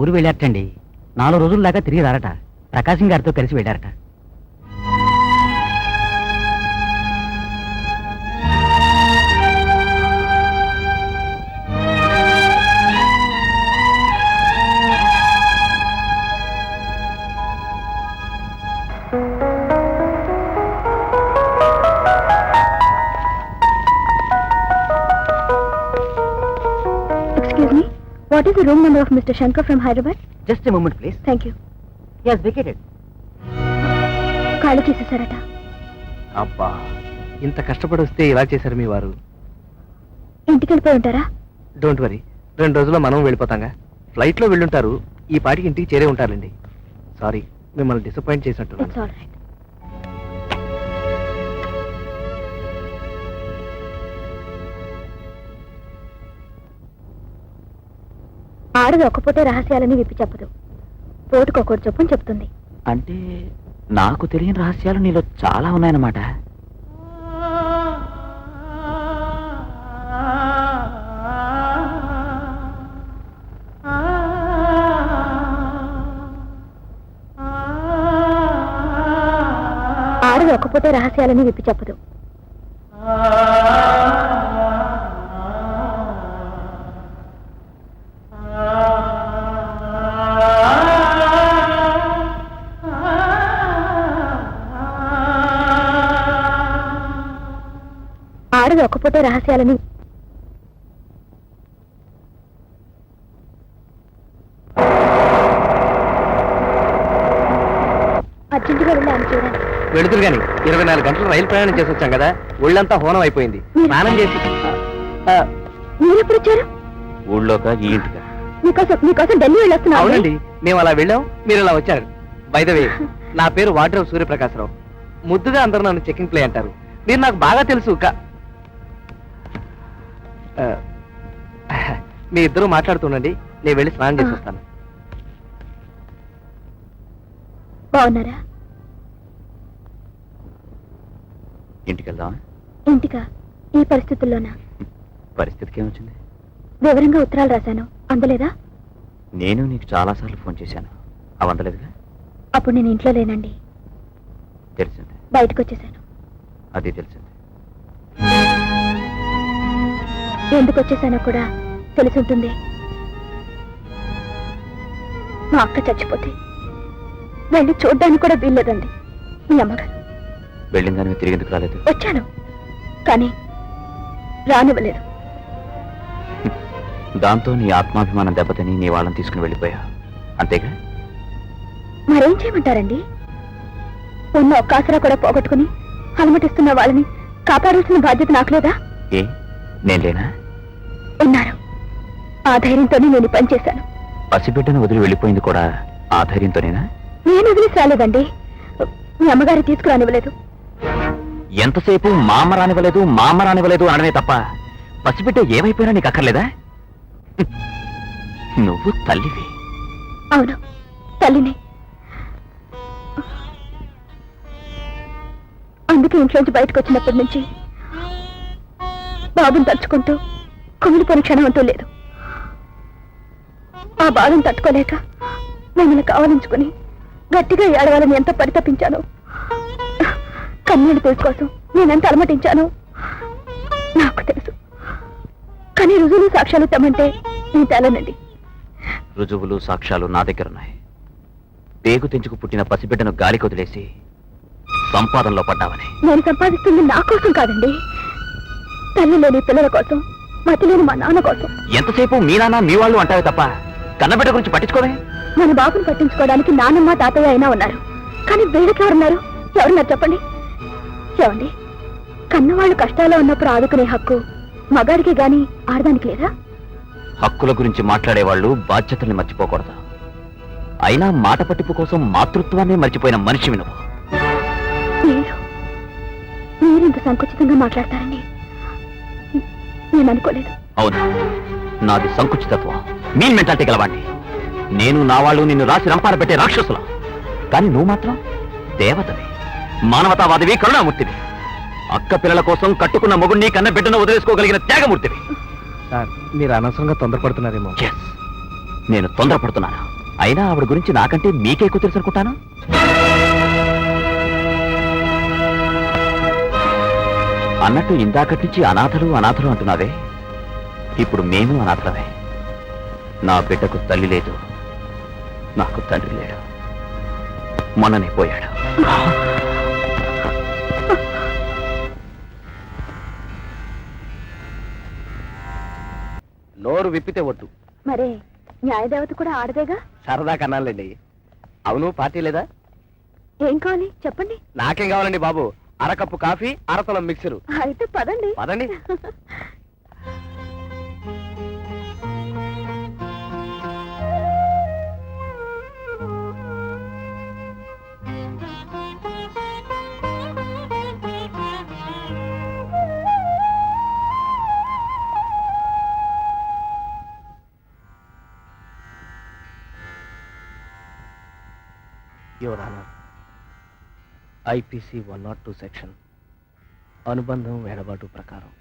ఊరు వెళ్ళారటండి. 4 రోజుల దాకా తిరిగి రారట. ప్రకాశం గారితో కలిసి వెళ్ళారట. Excuse me, what is the room number of Mr. Shankar from Hyderabad? Just a moment please. Thank you. He has vacated. ఖాళీ చేసేసారట. అబ్బా, ఇంత కష్టపడి వస్తే ఇలా చేశారు మీ వారు. ఇంటికి వెళ్ళిపోయి ఉంటారా? డోంట్ వరీ, 2 రోజుల్లో మనం వెళ్ళిపోతాంగా. ఫ్లైట్ లో వెళ్ళుంటారు, ఈ పాటికి ఇంటికి చేరే ఉంటారండి. సారీ, మిమ్మల్ని డిసప్పాయింట్ చేసినట్టు. It's all right. ఆడది ఒక్కపోతే రహస్యాలని విప్పి చెప్పదు, పోటుకొకటి చొప్పుని చెప్తుంది. అంటే నాకు తెలియని రహస్యాలు నీలో చాలా ఉన్నాయన్నమాట. ఆడది ఒక్కపోతే రహస్యాలని విప్పి చెప్పదు. ఆడది ఒక్కపోతే రహస్యాలని అర్జెంటుగా వెళ్ళి ఆమె చూడాలి. వెళుతురు గాని 24 గంటలు రైలు ప్రయాణం చేసి వచ్చాం కదా, ఒళ్ళంతా హోనం అయిపోయింది. స్నానం చేసి మీరెప్పుడు వచ్చారు? ఊళ్ళోక ఈ ఇంటిగా? మీకోసం ఢిల్లీ వెళ్ళొస్తున్నా. అవునండి, మేము అలా వెళ్ళాం, మీరు ఇలా వచ్చారు. బై ద వే, నా పేరు వాడ్రవ్ సూర్యప్రకాశరావు. ముద్దుగా అందరూ నన్ను చెకింగ్ ప్లే అంటారు. మీరు నాకు బాగా తెలుసు. మీ ఇద్దరు మాట్లాడుతుండండి, నేను వెళ్ళి స్నానం చేసి వస్తాను. బాగున్నారా? ఇంటికి వెళ్దామా? ఇంటికా? ఈ పరిస్థితుల్లోనా? పరిస్థితికి ఏమొచ్చింది? వివరంగా ఉత్తరాలు రాశాను, అందలేదా? నేను నీకు చాలాసార్లు ఫోన్ చేశాను, అవి అందలేదుగా? అప్పుడు నేను ఇంట్లో లేనండి, తెలిసింది. బయటకు వచ్చేసాను. అది తెలిసింది. ఎందుకు వచ్చేసానో కూడా తెలిసి ఉంటుంది. మా అక్క చచ్చిపోతే వెళ్ళి చూడ్డానికి కూడా వీల్లేదండి మీ అమ్మగారు. వెళ్ళిన దాన్ని తిరిగి ఎందుకు రాలేదు? వచ్చాను, కానీ రానివ్వలేదు. దాంతో నీ ఆత్మాభిమానం దెబ్బతిని నీ వాళ్ళని తీసుకుని వెళ్ళిపోయా, అంతేగా? మరేం చేయమంటారండి? ఉన్న ఒక్క ఆసరా కూడా పోగొట్టుకుని అలమటిస్తున్న వాళ్ళని కాపాడాల్సిన బాధ్యత నాకు లేదా? ఏ, నేను లేనా? ఉన్నారు. ఆ ధైర్యంతోనే నేను ఈ పని చేశాను. పసిబిడ్డను వదిలి వెళ్ళిపోయింది కూడా ఆ ధైర్యంతోనేనా? నేను వదిలేసి రాలేదండి, మీ అమ్మగారి తీసుకురానివ్వలేదు. ఎంతసేపు మామ రానివ్వలేదు అనడమే తప్ప పసిబిడ్డ ఏమైపోయినా నీకు అక్కర్లేదా? నువ్వు తల్లివి. అవును, తల్లిని. అందుకే ఇంట్లోంచి బయటకు వచ్చినప్పటి నుంచి బాబుని తలుచుకుంటూ కుమిలిపోయిన క్షణం అంటూ లేదు. ఆ బాధను తట్టుకోలేక మిమ్మల్ని కావలించుకుని గట్టిగా ఏడవాలని ఎంత పరితపించాను. కన్నీళ్ళు తెలుసుకోసం నేనెంత అలమటించాను నాకు తెలుసు. కానీ రుజువులు సాక్ష్యాలు తెమ్మంటే నేను తేలనండి. రుజువులు సాక్ష్యాలు నా దగ్గరున్నాయి. పేగు తెంచుకు పుట్టిన పసిబిడ్డను గాలికి వదిలేసి సంపాదనలో పడ్డావని. నేను సంపాదిస్తుంది నా కోసం కాదండి, తల్లి లేని పిల్లల కోసం, మతి లేని మా నాన్న కోసం. ఎంతసేపు మీ నాన్న మీ వాళ్ళు అంటావే తప్ప కన్నబిడ్డ గురించి పట్టించుకోవే. మన బాబుని పట్టించుకోవడానికి నాన్నమ్మ తాతయ్య అయినా ఉన్నారు, కానీ వీళ్ళకి ఎవరున్నారు? చెప్పండి. ఏమండి, కన్నవాళ్ళు కష్టాల్లో ఉన్నప్పుడు ఆదుకునే హక్కు మగాడికి గాని ఆడదానికి లేదా? హక్కుల గురించి మాట్లాడేవాళ్ళు బాధ్యతల్ని మర్చిపోకూడదు. అయినా మాట పట్టింపు కోసం మాతృత్వాన్ని మర్చిపోయిన మనిషివి నువ్వు. మీరింత సంకుచితంగా మాట్లాడతారని నేను అనుకోలేదు. అవును, నాది సంకుచితత్వం, మీన్ మెంటాలిటీ గలవాణ్ణి. నేను నా వాళ్ళు నిన్ను రాసి రంపాన పెట్టే రాక్షసులు. కానీ నువ్వు మాత్రం దేవతవి, మానవతావాదివి, కరుణామూర్తివి. అక్క పిల్లల కోసం కట్టుకున్న మొగుణ్ణి కన్న బిడ్డను వదిలేసుకోగలిగిన త్యాగమూర్తివి. సార్, మీరు అనవసరంగా తొందరపడుతున్నారేమో. Yes, నేను తొందరపడుతున్నాను. అయినా ఆవిడ గురించి నాకంటే మీకే ఎక్కువ తెలుసు అనుకుంటాను. అన్నట్టు ఇందాకటి నుంచి అనాథలు అంటున్నావే, ఇప్పుడు మేము అనాథలమే. నా బిడ్డకు తల్లి లేదు, నాకు తండ్రి లేడు, మొన్ననే పోయాడు. నోరు విప్పితే ఒట్టు. మరే న్యాయదేవత కూడా ఆడదేగా? సరదా కన్నాలండి. అవును, పార్టీ లేదా? ఏం కావాలి చెప్పండి. నాకేం కావాలండి బాబు, అరకప్పు కాఫీ, అరతలం మిక్సరు. అయితే పదండి. పదండి. యువర్ ఆనర్, ఐపీసీ 102 సెక్షన్ అనుబంధం ఎడబాటు ప్రకారం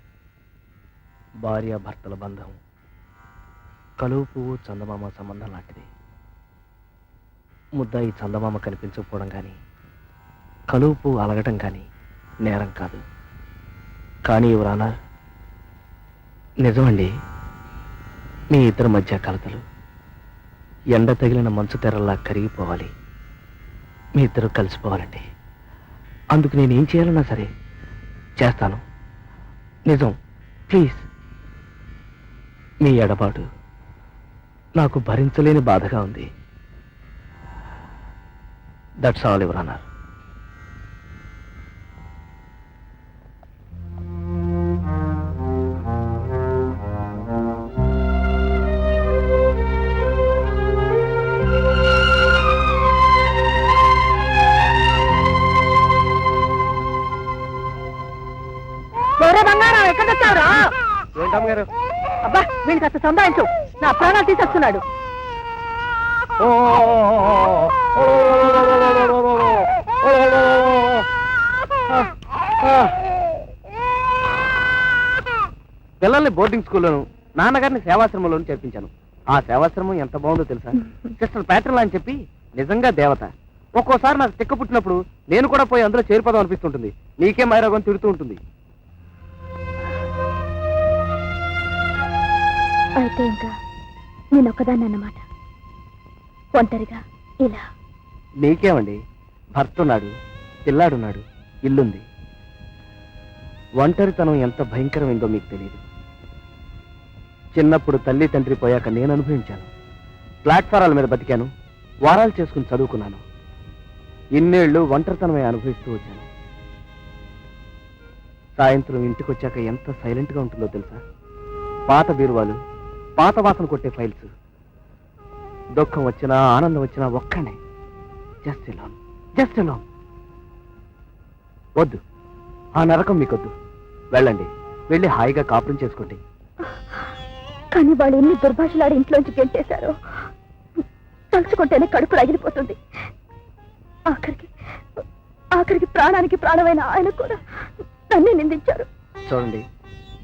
భార్యాభర్తల బంధం కలువు పువ్వు చందమామ సంబంధం లాంటిది. ముద్దాయి చందమామ కనిపించకపోవడం కానీ కలువు పువ్వు అలగటం కానీ నేరం కాదు. కానీ యువర్ ఆనర్, నిజమండి, మీ ఇద్దరి మధ్య కలతలు ఎండ తగిలిన మంచు తెరల్లా కరిగిపోవాలి. మీ ఇద్దరు కలిసిపోవాలండి. అందుకు నేను ఏం చేయాలన్నా సరే చేస్తాను. నిజం, ప్లీజ్. మీ ఎడబాటు నాకు భరించలేని బాధగా ఉంది. That's all your honour. బంగారం ఎక్కడ తెచ్చావురా? ఏంటమ్మగారు? అబ్బా, వీడికి అసలు సంపాదించు, నా ప్రాణాలు తీసేస్తున్నాడు. పిల్లల్ని బోర్డింగ్ స్కూల్లోను, నాన్నగారిని సేవాశ్రమంలోను చేర్పించాను. ఆ సేవాశ్రమం ఎంత బాగుందో తెలుసా? సిస్టర్ ప్యాట్రన్ అని చెప్పి నిజంగా దేవత. ఒక్కోసారి నాకు తిక్క పుట్టినప్పుడు నేను కూడా పోయి అందులో చేరిపోదాం అనిపిస్తుంటుంది. నీకే మైరోగం తిడుతూ ఉంటుంది. అయితే ఇంకా నేను ఒక్కదాన్ని అన్నమాట, ఒంటరిగా ఇలా. నీకేమండి, భర్త ఉన్నాడు, పిల్లాడున్నాడు, ఇల్లుంది. ఒంటరితనం ఎంత భయంకరమైందో మీకు తెలియదు. చిన్నప్పుడు తల్లి తండ్రి పోయాక నేను అనుభవించాను. ప్లాట్ఫారాల మీద బతికాను, వారాలు చేసుకుని చదువుకున్నాను. ఇన్నేళ్లు ఒంటరితనమే అనుభవిస్తూ వచ్చాను. సాయంత్రం ఇంటికి వచ్చాక ఎంత సైలెంట్గా ఉంటుందో తెలుసా? పాత బీరువాలు, పాత వాసన కొట్టే ఫైల్స్. దుఃఖం వచ్చినా ఆనందం వచ్చినా ఒక్కనే. Just alone, just alone. వద్దు, ఆ నరకం మీకొద్దు. వెళ్ళండి, వెళ్ళి హాయిగా కాపురం చేసుకోండి. కానీ వాళ్ళు ఎన్ని దుర్భాషలాడి ఇంట్లోంచి గెంటేశారో తలుచుకుంటేనే కడుపు రగిలిపోతుంది. ఆఖరికి ప్రాణానికి ప్రాణమైన ఆయన కూడా నన్నే నిందించారు. చూడండి,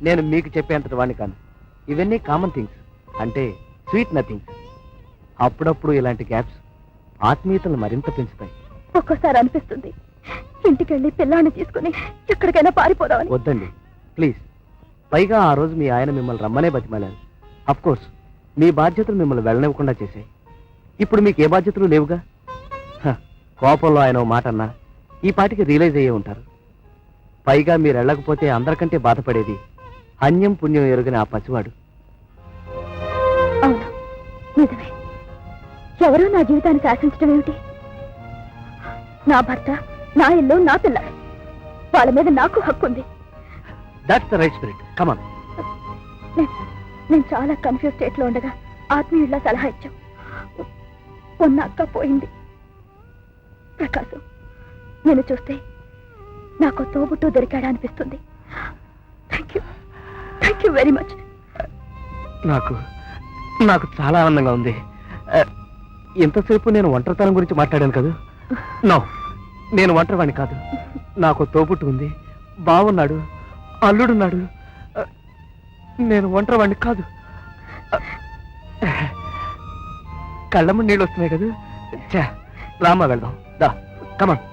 నేను మీకు చెప్పేంతటి వాడిని కాను. ఇవన్నీ కామన్ థింగ్స్, అంటే స్వీట్ నథింగ్స్. అప్పుడప్పుడు ఇలాంటి గ్యాప్స్ ఆత్మీయతను మరింత పెంచుతాయి. ఒక్కోసారి అనిపిస్తుంది ఇంటికెళ్ళి పిల్లాన్ని తీసుకుని ఎక్కడికైనా పారిపోదామని. వద్దండి ప్లీజ్. పైగా ఆ రోజు మీ ఆయన మిమ్మల్ని రమ్మనే బతిమాలారు. అఫ్ కోర్స్ మీ బాధ్యతలు మిమ్మల్ని వెళ్ళనివ్వకుండా చేశాయి. ఇప్పుడు మీకు ఏ బాధ్యతలు లేవుగా. కోపంలో ఆయన ఓ మాట అన్నా ఈ పాటికి రియలైజ్ అయ్యే ఉంటారు. పైగా మీరు వెళ్ళకపోతే అందరికంటే బాధపడేది అన్యం పుణ్యం ఎరుగని ఆ పసివాడు. అవును, నిజమే. ఎవరూ నా జీవితాన్ని శాసించడం ఏమిటి? నా భర్త, నా ఇల్లు, నా పిల్లలు, వాళ్ళ మీద నాకు హక్కు ఉంది. That's the right spirit. Come on. నేను చాలా కన్ఫ్యూజ్ స్టేట్ లో ఉండగా ఆత్మీయుల్లా సలహా ఇచ్చాం. ఉన్న అక్క పోయింది. ప్రకాశం, నేను చూస్తే నాకు తోబుట్టు దొరికాడా అనిపిస్తుంది. Thank you very much. నాకు చాలా ఆనందంగా ఉంది. ఎంతసేపు నేను ఒంటరితనం గురించి మాట్లాడాను కదా. నో, నేను ఒంటరివాణ్ణి కాదు. నాకు తోబుట్టు ఉంది, బావున్నాడు, అల్లుడున్నాడు. నేను ఒంటరివాణ్ణి కాదు. కళ్ళమ్మ నీళ్ళు వస్తున్నాయి కదా. చా, రామా వెళ్దాం. దా, కమాన్.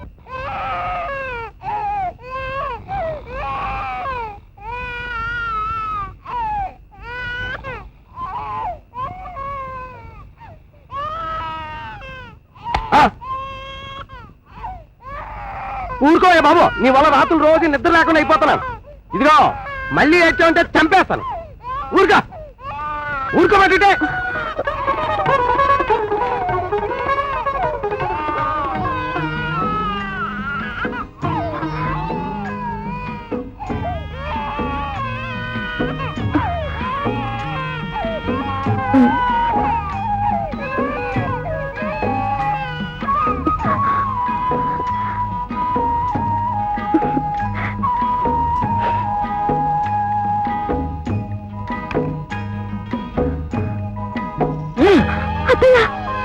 ఊరుకోయా బాబు, నీ వల్ల రాత్రులు రోజు నిద్ర లేకుండా అయిపోతున్నాను. ఇదిగో మళ్ళీ ఏడ్చావంటే చంపేస్తాను. ఊరుకోబట్టే.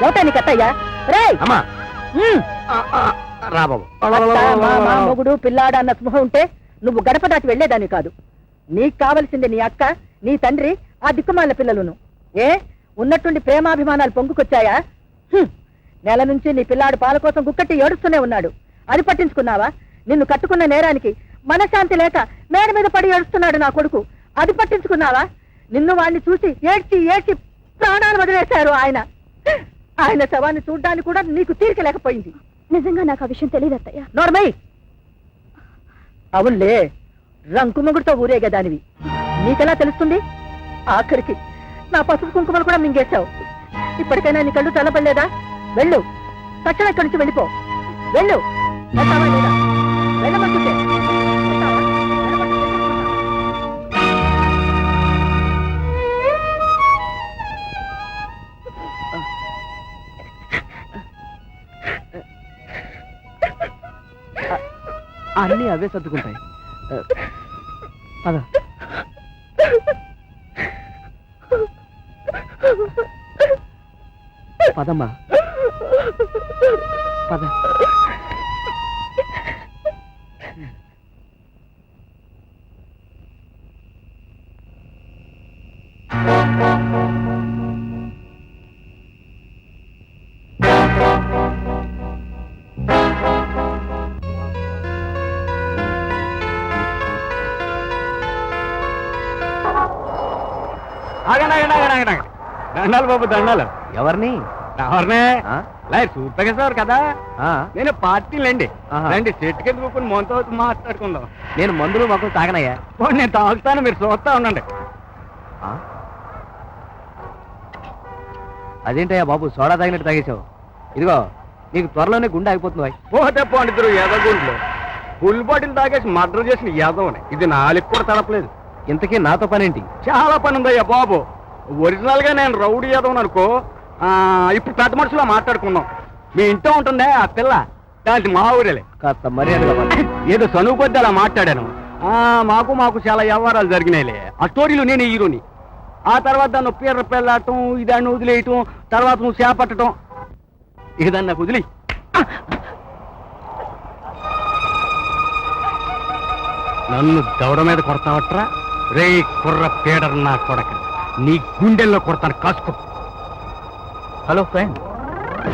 ఓటానికి అత్తయ్యా రే అమ్మా రా బాబు మొగుడు పిల్లాడు అన్న స్పృహ ఉంటే నువ్వు గడప దాటి వెళ్లేదాన్ని కాదు. నీకు కావలసింది నీ అక్క, నీ తండ్రి, ఆ దిక్కుమాల పిల్లలును. ఏ ఉన్నట్టుండి ప్రేమాభిమానాలు పొంగుకొచ్చాయా? నెల నుంచి నీ పిల్లాడు పాల కోసం గుక్కట్టి ఏడుస్తూనే ఉన్నాడు. అది పట్టించుకున్నావా? నిన్ను కట్టుకున్న నేరానికి మనశాంతి లేక మేడ మీద పడి ఏడుస్తున్నాడు నా కొడుకు. అది పట్టించుకున్నావా? నిన్ను వాడిని చూసి ఏడ్చి ఏడ్చి ప్రాణాలు వదిలేశారు ఆయన. ఆయన శవాన్ని చూడ్డానికి కూడా నీకు తీరిక లేకపోయింది. నిజంగా నాకు ఆ విషయం తెలియదు అత్తయ్య. నోర్మై, అవునులే, రంకుమొగుడితో ఊరేగేదానివి. నీకెలా తెలుస్తుంది? ఆఖరికి నా పసుపు కుంకుమలు కూడా మింగేశావు. ఇప్పటికైనా నీ కళ్ళు చల్లబడలేదా? వెళ్ళు, తక్షణ ఇక్కడి నుంచి వెళ్ళిపో. వెళ్ళు. వెళ్తావా లేదా? వెళ్ళమంటుంటే వెళ్తావా? అన్నీ అవే సర్దుకుంటాయి. పద. పదమ్మా, పద. దండాలు బాబు, దండాలు. ఎవరిని? ఎవరినే ఆ? చూపెగేసేవారు కదా. ఆ, నేను పార్టీలండి. ఆహా. రండి, చెట్టు కింద కూర్చొని మొంతో మాట్లాడుకుందాం. నేను మందులు మాకు తాగనయ్యా. నేను తాగుతాను, మీరు చూస్తా ఉండండి. ఆ? అదేంటయ్యా బాబు, సోడా తాగినట్టు తాగేశావు? ఇదిగో, నీకు త్వరలోనే గుండె ఆగిపోతుంది. పోతే పండితులు ఎదగుండ్లు ఫుల్ బాటిల్ తాగేసి మర్డర్ చేసిన ఎదవని. ఇది నాలుగు కూడా తడపలేదు. ఇంతకీ నాతో పనేంటి? చాలా పని ఉందయ్యా బాబు. ఒరిజినల్ గా నేను రౌడీ ఎదవను అనుకో. ఇప్పుడు పెద్ద మనుషులా మాట్లాడుకుందాం. మీ ఇంట్లో ఉంటుందే ఆ పిల్ల, దానికి మా ఊరేలే. కాస్త మర్యాదగా మాట్లాడు. ఏదో చనువు కొద్ది అలా మాట్లాడాను. మాకు చాలా వ్యవహారాలు జరిగినాయిలే. ఆ స్టోరీలో నేను హీరోని. ఆ తర్వాత దాన్ని పీర్ర పెళ్ళాటం, ఇదాన్ని వదిలేయటం, తర్వాత నువ్వు చేపట్టడం, ఇదాన్ని నాకు వదిలి. నన్ను దవడ మీద కొడతావట్రా? రే కుర్ర పీడర్ నా కొడక, నీ గుండెల్లో కొడతాను, కాసుకో. హలో ఫ్రెండ్,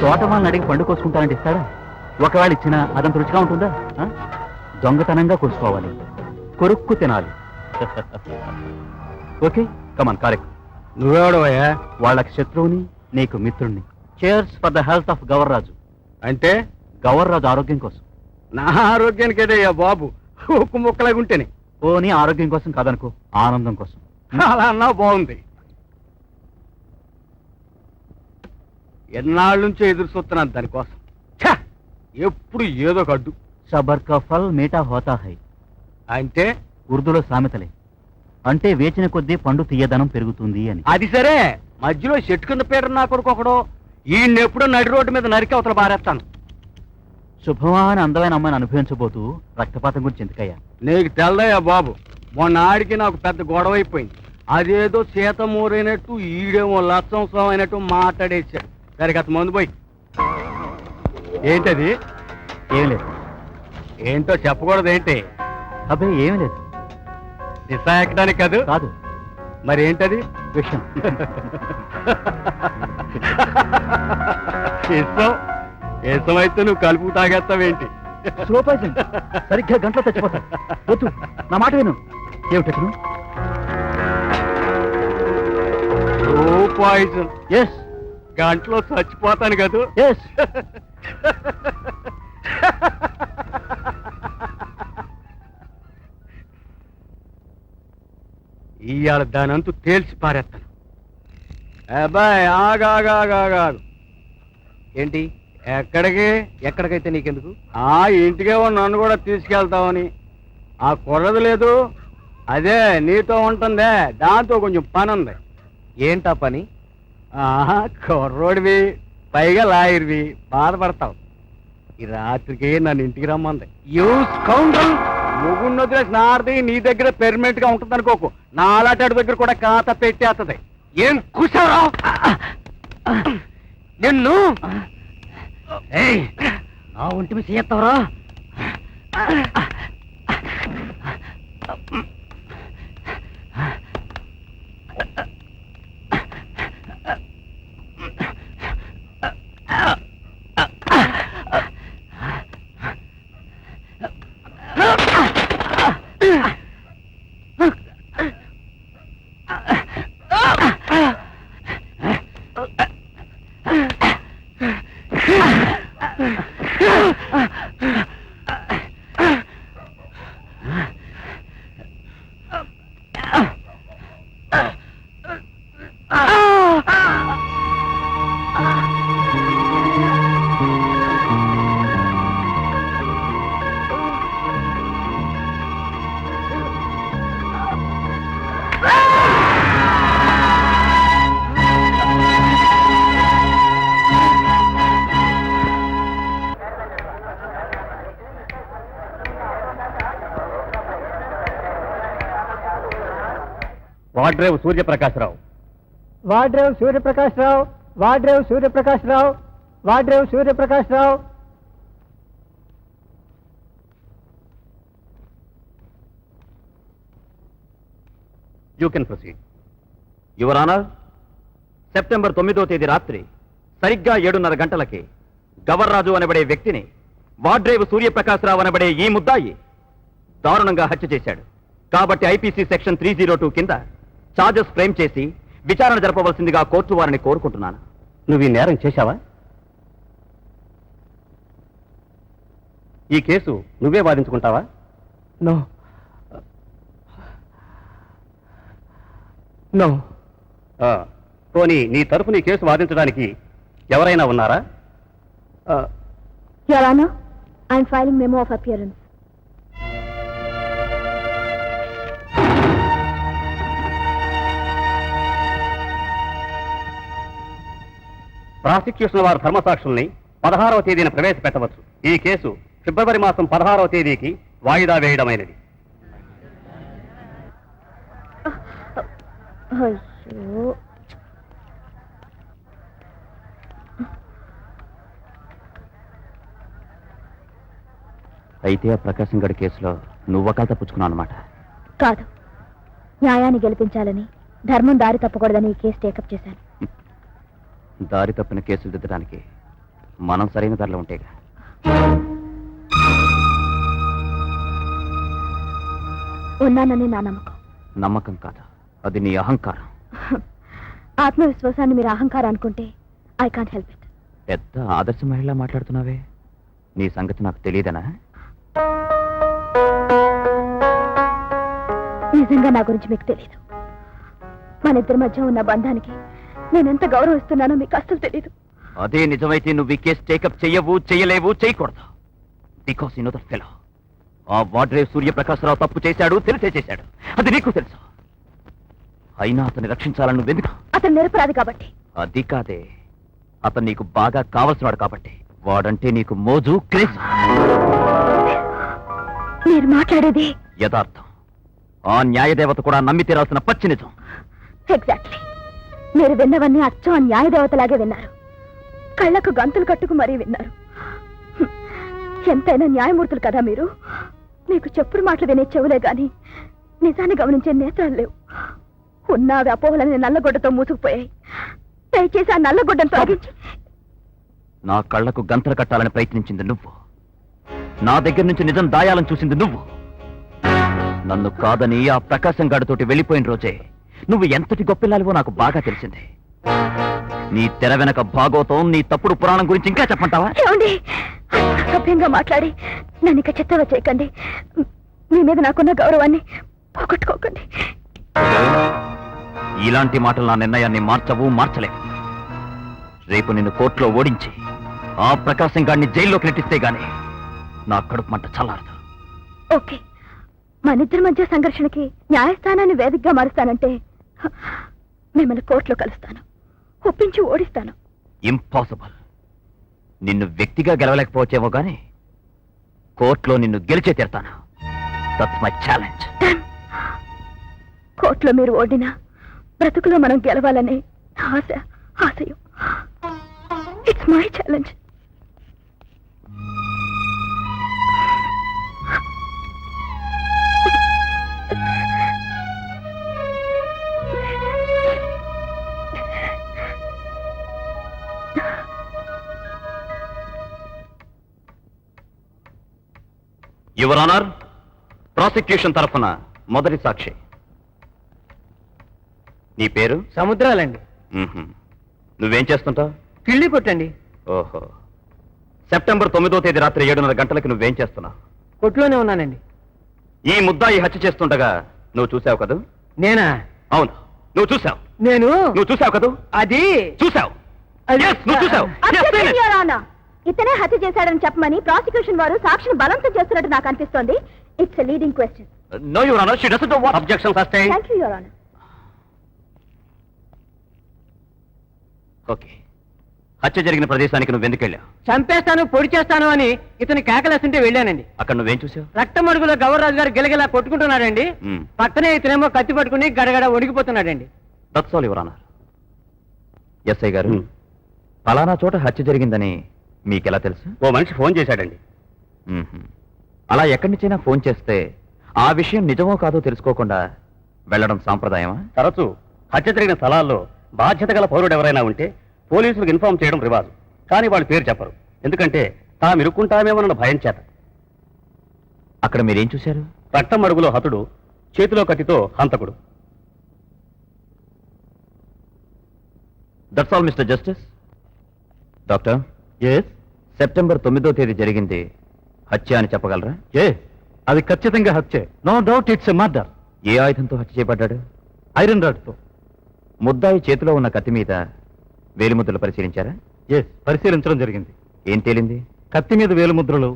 తోట వాళ్ళని అడిగి పండు కోసుకుంటానంటే ఇస్తాడా? ఒకవేళ ఇచ్చినా అదంత రుచిగా ఉంటుందా? దొంగతనంగా కోసుకోవాలి, కొరుక్కు తినాలి. Okay, come on, correct. నువ్వెవడవయ్యా? వాళ్ళకి శత్రువుని, నీకు మిత్రుణ్ణి. Cheers for the health of Gavarraju. అంటే గవర్రాజు ఆరోగ్యం కోసం. నా ఆరోగ్యానికి ఏదయ్యా బాబు, ఉక్కు ముక్కలాగా ఉంటేనే. పోనీ ఆరోగ్యం కోసం కాదనుకో, ఆనందం కోసం. అలా అన్నా బాగుంది. ఎన్నాళ్ళ నుంచో ఎదురు చూస్తున్నాను దానికోసం. ఛ! ఎప్పుడు ఏదో ఒక అడ్డు. సబర్ కా ఫల్ మీఠా హోతా హై అంటే ఉర్దూలో సామెతలే. అంటే వేచిన కొద్దీ పండు తీయదనం పెరుగుతుంది అని. అది సరే, మధ్యలో చెట్టు కింద పీటర్ నా కొడుకు ఒకడు. ఈయనెప్పుడో నడి రోడ్డు మీద నరికి అవతల బారేస్తాను. శుభమా అని అందమైన అమ్మాయిని అనుభవించబోతూ రక్తపాతం గురించి ఎందుకయ్యా? నీకు తెల్లయ్యా బాబు, మొన్నాడికి నాకు పెద్ద గొడవ అయిపోయింది. అదేదో సీత మూరైనట్టు, ఈడేమో లత్సం అయినట్టు మాట్లాడేసాడు. సరే అత మందు పోయి. ఏంటది? ఏం లేదు. ఏంటో చెప్పకూడదు. ఏంటి? అబ్బే ఏమీ లేదు. దిశ ఎక్కడానికి కాదు. కాదు. మరి ఏంటది? విషయం. ఇష్టం ఇష్టమైతే నువ్వు కలుపు తాగేస్తావేంటి? స్లో పాయిజన్, సరిగ్గా గంటలో చచ్చిపోతా. వద్దు, నా మాట విను. ఏమిటను? పాయిజన్. ఎస్. గంటలో చచ్చిపోతాను కదా. ఎస్. ఇవాళ దానంతు తేల్చి పారేస్తాను. అబ్బాయి ఆగాగాగాగాగు. ఏంటి? ఎక్కడికి? ఎక్కడికైతే నీకెందుకు? ఇంటికేమో నన్ను కూడా తీసుకెళ్తావని. ఆ కుర్రది లేదు, అదే నీతో ఉంటుందే, దాంతో కొంచెం పని ఉంది. ఏంటా పని? కుర్రోడివి పైగా లాయర్వి బాధపడతావు. ఈ రాత్రికి నన్ను ఇంటికి రమ్మంది. యూస్ కౌంటర్ ముగ్గురు వదిలేసి నారది నీ దగ్గర పెర్మనెంట్ గా ఉంటుంది అనుకోకు. నా అలాంటి దగ్గర కూడా ఖాతా పెట్టేస్తుంది. ఏం కుసారా నిన్ను నా ఒంటి మీద చేస్తావరా? Vadrev Suryaprakashrao. Vadrev Suryaprakashrao, Vadrev Suryaprakashrao, Vadrev Suryaprakashrao. You can proceed. Your honour, September 9వ తేదీ రాత్రి సరిగ్గా 7:30 గంటలకి గవర్రాజు అనబడే వ్యక్తిని వాడ్రేవ్ సూర్యప్రకాశ్రావు అనబడే ఈ ముద్దాయి దారుణంగా హత్య చేశాడు. కాబట్టి ఐపీసీ సెక్షన్ 302 కింద చార్జెస్ ఫ్రేమ్ చేసి విచారణ జరపవలసిందిగా కోర్టు వారిని కోరుకుంటున్నాను. నువ్వు ఈ నేరం చేశావా? ఈ కేసు నువ్వే వాదించుకుంటావా? No no. పోనీ నీ తరఫున ఈ కేసు వాదించడానికి ఎవరైనా ఉన్నారా? Your honour, I'm filing memo of appearance. Prosecution వారు ధర్మసాక్షుల్ని 16వ తేదీన ప్రవేశపెట్టవచ్చు. ఈ కేసు ఫిబ్రవరి మాసం 16వ తేదీకి వాయిదా వేయడమైనది. అయ్యో, అయితే ఆ ప్రకాశం గడి కేసులో నువ్వు వకాల్తా పుచ్చుకున్నావు అనమాట. కాదు, న్యాయాన్ని గెలిపించాలని, ధర్మం దారి తప్పకూడదని ఈ కేసు టేకప్ చేశాను. దారి తప్పిన కేసులు దిద్దడానికి మనం సరైన ధరలో ఉంటేగా. ఉన్నానని నా నమ్మకం. నమ్మకం కాదు, అది నీ అహంకారం. ఆత్మవిశ్వాసాన్ని మీరు అహంకారం అనుకుంటే ఐ కాంట్ హెల్ప్ ఇట్. పెద్ద ఆదర్శ మహిళ మాట్లాడుతున్నావే, నీ సంగతి నాకు తెలియదనా? నిజంగా నా గురించి మీకు తెలియదు. మన ఇద్దరి మధ్య ఉన్న బంధానికి నేనెంత గౌరవిస్తున్నానో మీకు అస్సలు తెలీదు. అదే నిజమైతే నువ్వు ఈ కేసు టేకప్ చెయ్యవు, చెయ్యలేవు, చేయకూడదు. Because you know the fellow. ఆ వాడ్రేవ్ సూర్యప్రకాశ్రావు తప్పు చేశాడు, తెలిసే చేశాడు. అది నీకు తెలుసు. అయినా అతన్ని రక్షించాలని నువ్వెందుకు? అతను నిరపరాధి కాబట్టి. అది కాదే, అతను నీకు బాగా కావలసినవాడు కాబట్టి. వాడంటే నీకు మోజు, క్రేజ్. మీరు మాట్లాడేది యథార్థం. ఆ న్యాయదేవత కూడా నమ్మి తీరాల్సిన పచ్చి నిజం. ఎగ్జాక్ట్లీ. మీరు విన్నవన్నీ అచ్చం ఆ న్యాయదేవతలాగే విన్నారు. కళ్ళకు గంతులు కట్టుకు మరీ విన్నారు. ఎంతైనా న్యాయమూర్తులు కదా మీరు. మీకు చెప్పుడు మాటలు వినే చెవులే గాని నిజాన్ని గమనించే నేత్రాలు లేవు. ఉన్న అపోహలని నల్లగొడ్డతో మూసుకుపోయాయి. దయచేసి ఆ నల్లగొడ్డను తొలగించి. నా కళ్లకు గంతలు కట్టాలని ప్రయత్నించింది నువ్వు. నా దగ్గర నుంచి నిజం దాయాలని చూసింది నువ్వు. నన్ను కాదని ఆ ప్రకాశం గాడితోటి వెళ్ళిపోయిన రోజే నువ్వు ఎంతటి గొప్పిల్లాలివో నాకు బాగా తెలిసింది. నీ తెర వెనక భాగోతం, నీ తప్పుడు పురాణం గురించి ఇంకా చెప్పంటావా? ఏమండి, సభ్యంగా మాట్లాడి నన్ను ఇక చిత్తవ చేయకండి. మీ మీద నాకున్న గౌరవాన్ని పోగొట్టుకోకండి. ఇలాంటి మాటలు నా నిర్ణయాన్ని మార్చవు, మార్చలేవు. రేపు నిన్ను కోర్టులో ఓడించి ఆ ప్రకాశం గాడిని జైల్లోకి నెట్టిస్తే గానీ నా కడుపు మంట చల్లారదు. ఓకే, మనిద్దరి మధ్య సంఘర్షణకి న్యాయస్థానాన్ని వేదికగా మారుస్తానంటే మిమ్మల్ని కోర్టులో కలుస్తాను. ఒప్పించి ఓడిస్తాను. ఇంపాసిబుల్. నిన్ను వ్యక్తిగా గెలవలేకపోవచ్చేమో కానీ కోర్టులో నిన్ను గెలిచే తీరుతాను. That's my challenge. కోర్టులో మీరు ఓడినా బ్రతుకులో మనం గెలవాలనే ఆశ, ఆశయం. It's my challenge. Your honour, prosecution తరఫున మొదటి సాక్షి. నీ పేరు? సముద్రాలండి. నువ్వేం చేస్తుంటావు? కిళ్ళి కొట్టండి. ఓహో. సెప్టెంబర్ 9వ తేదీ రాత్రి 7:30 గంటలకు నువ్వేం చేస్తున్నావు? కొట్లోనే ఉన్నానండి. ఈ ముద్దాయి హత్య చేస్తుండగా నువ్వు చూసావు కదూ? నేనా? అవును, నువ్వు చూసావు. నువ్వు చూసావు కదూ? అది చూసావు. Yes, నువ్వు చూసావు. Yes, seen it. ఇతనే హత్య చేశాడని చెప్పమని ప్రాసిక్యూషన్ వారు సాక్షిని బలవంతం చేస్తున్నట్టు నాకు అనిపిస్తోంది. It's leading question. No, Your Honor, she doesn't know what. Objection sustained. Thank you, your honour. Okay. హత్య జరిగిన ప్రదేశానికి నువ్వు ఎందుకు వెళ్ళావు? చంపేస్తాను, పొడి చేస్తాను అని ఇతని కేకలేస్తుంటే వెళ్ళానండి. అక్కడ నువ్వేం చూసావు? రక్తమడుగులో గవర్రాజు గారు గిలగిలా కొట్టుకుంటున్నాడండి. పక్కనే ఇతనేమో కత్తి పట్టుకుని గడగడ వణికిపోతున్నాడండి. That's all, your honour. SI గారు, ఫలానా చోట హత్య జరిగిందని మీకెలా తెలుసు? ఓ మనిషి ఫోన్ చేశాడండి. అలా ఎక్కడి నుంచైనా ఫోన్ చేస్తే ఆ విషయం నిజమో కాదో తెలుసుకోకుండా వెళ్ళడం సాంప్రదాయమా? తరచూ హత్య జరిగిన స్థలాల్లో బాధ్యత గల పౌరుడు ఎవరైనా ఉంటే పోలీసులకు ఇన్ఫార్మ్ చేయడం రివాజు. కానీ వాళ్ళు పేరు చెప్పరు, ఎందుకంటే తాము ఇరుక్కుంటామేమోనన్న భయం చేత. అక్కడ మీరేం చూశారు? రక్తం అడుగులో హతుడు, చేతిలో కత్తితో హంతకుడు. That's all, mister justice. Doctor, yes, September 9వ తేదీ జరిగింది హత్య అని చెప్పగలరా? అది ఖచ్చితంగా హత్యే. No doubt it's a murder. ఏ ఆయుధంతో హత్య చేయబడ్డాడు? ఐరన్ రాడ్తో. ముద్దాయి చేతిలో ఉన్న కత్తి మీద వేలిముద్రలు పరిశీలించారా? పరిశీలించడం జరిగింది. ఏం తేలింది? కత్తి మీద వేలుముద్రలు,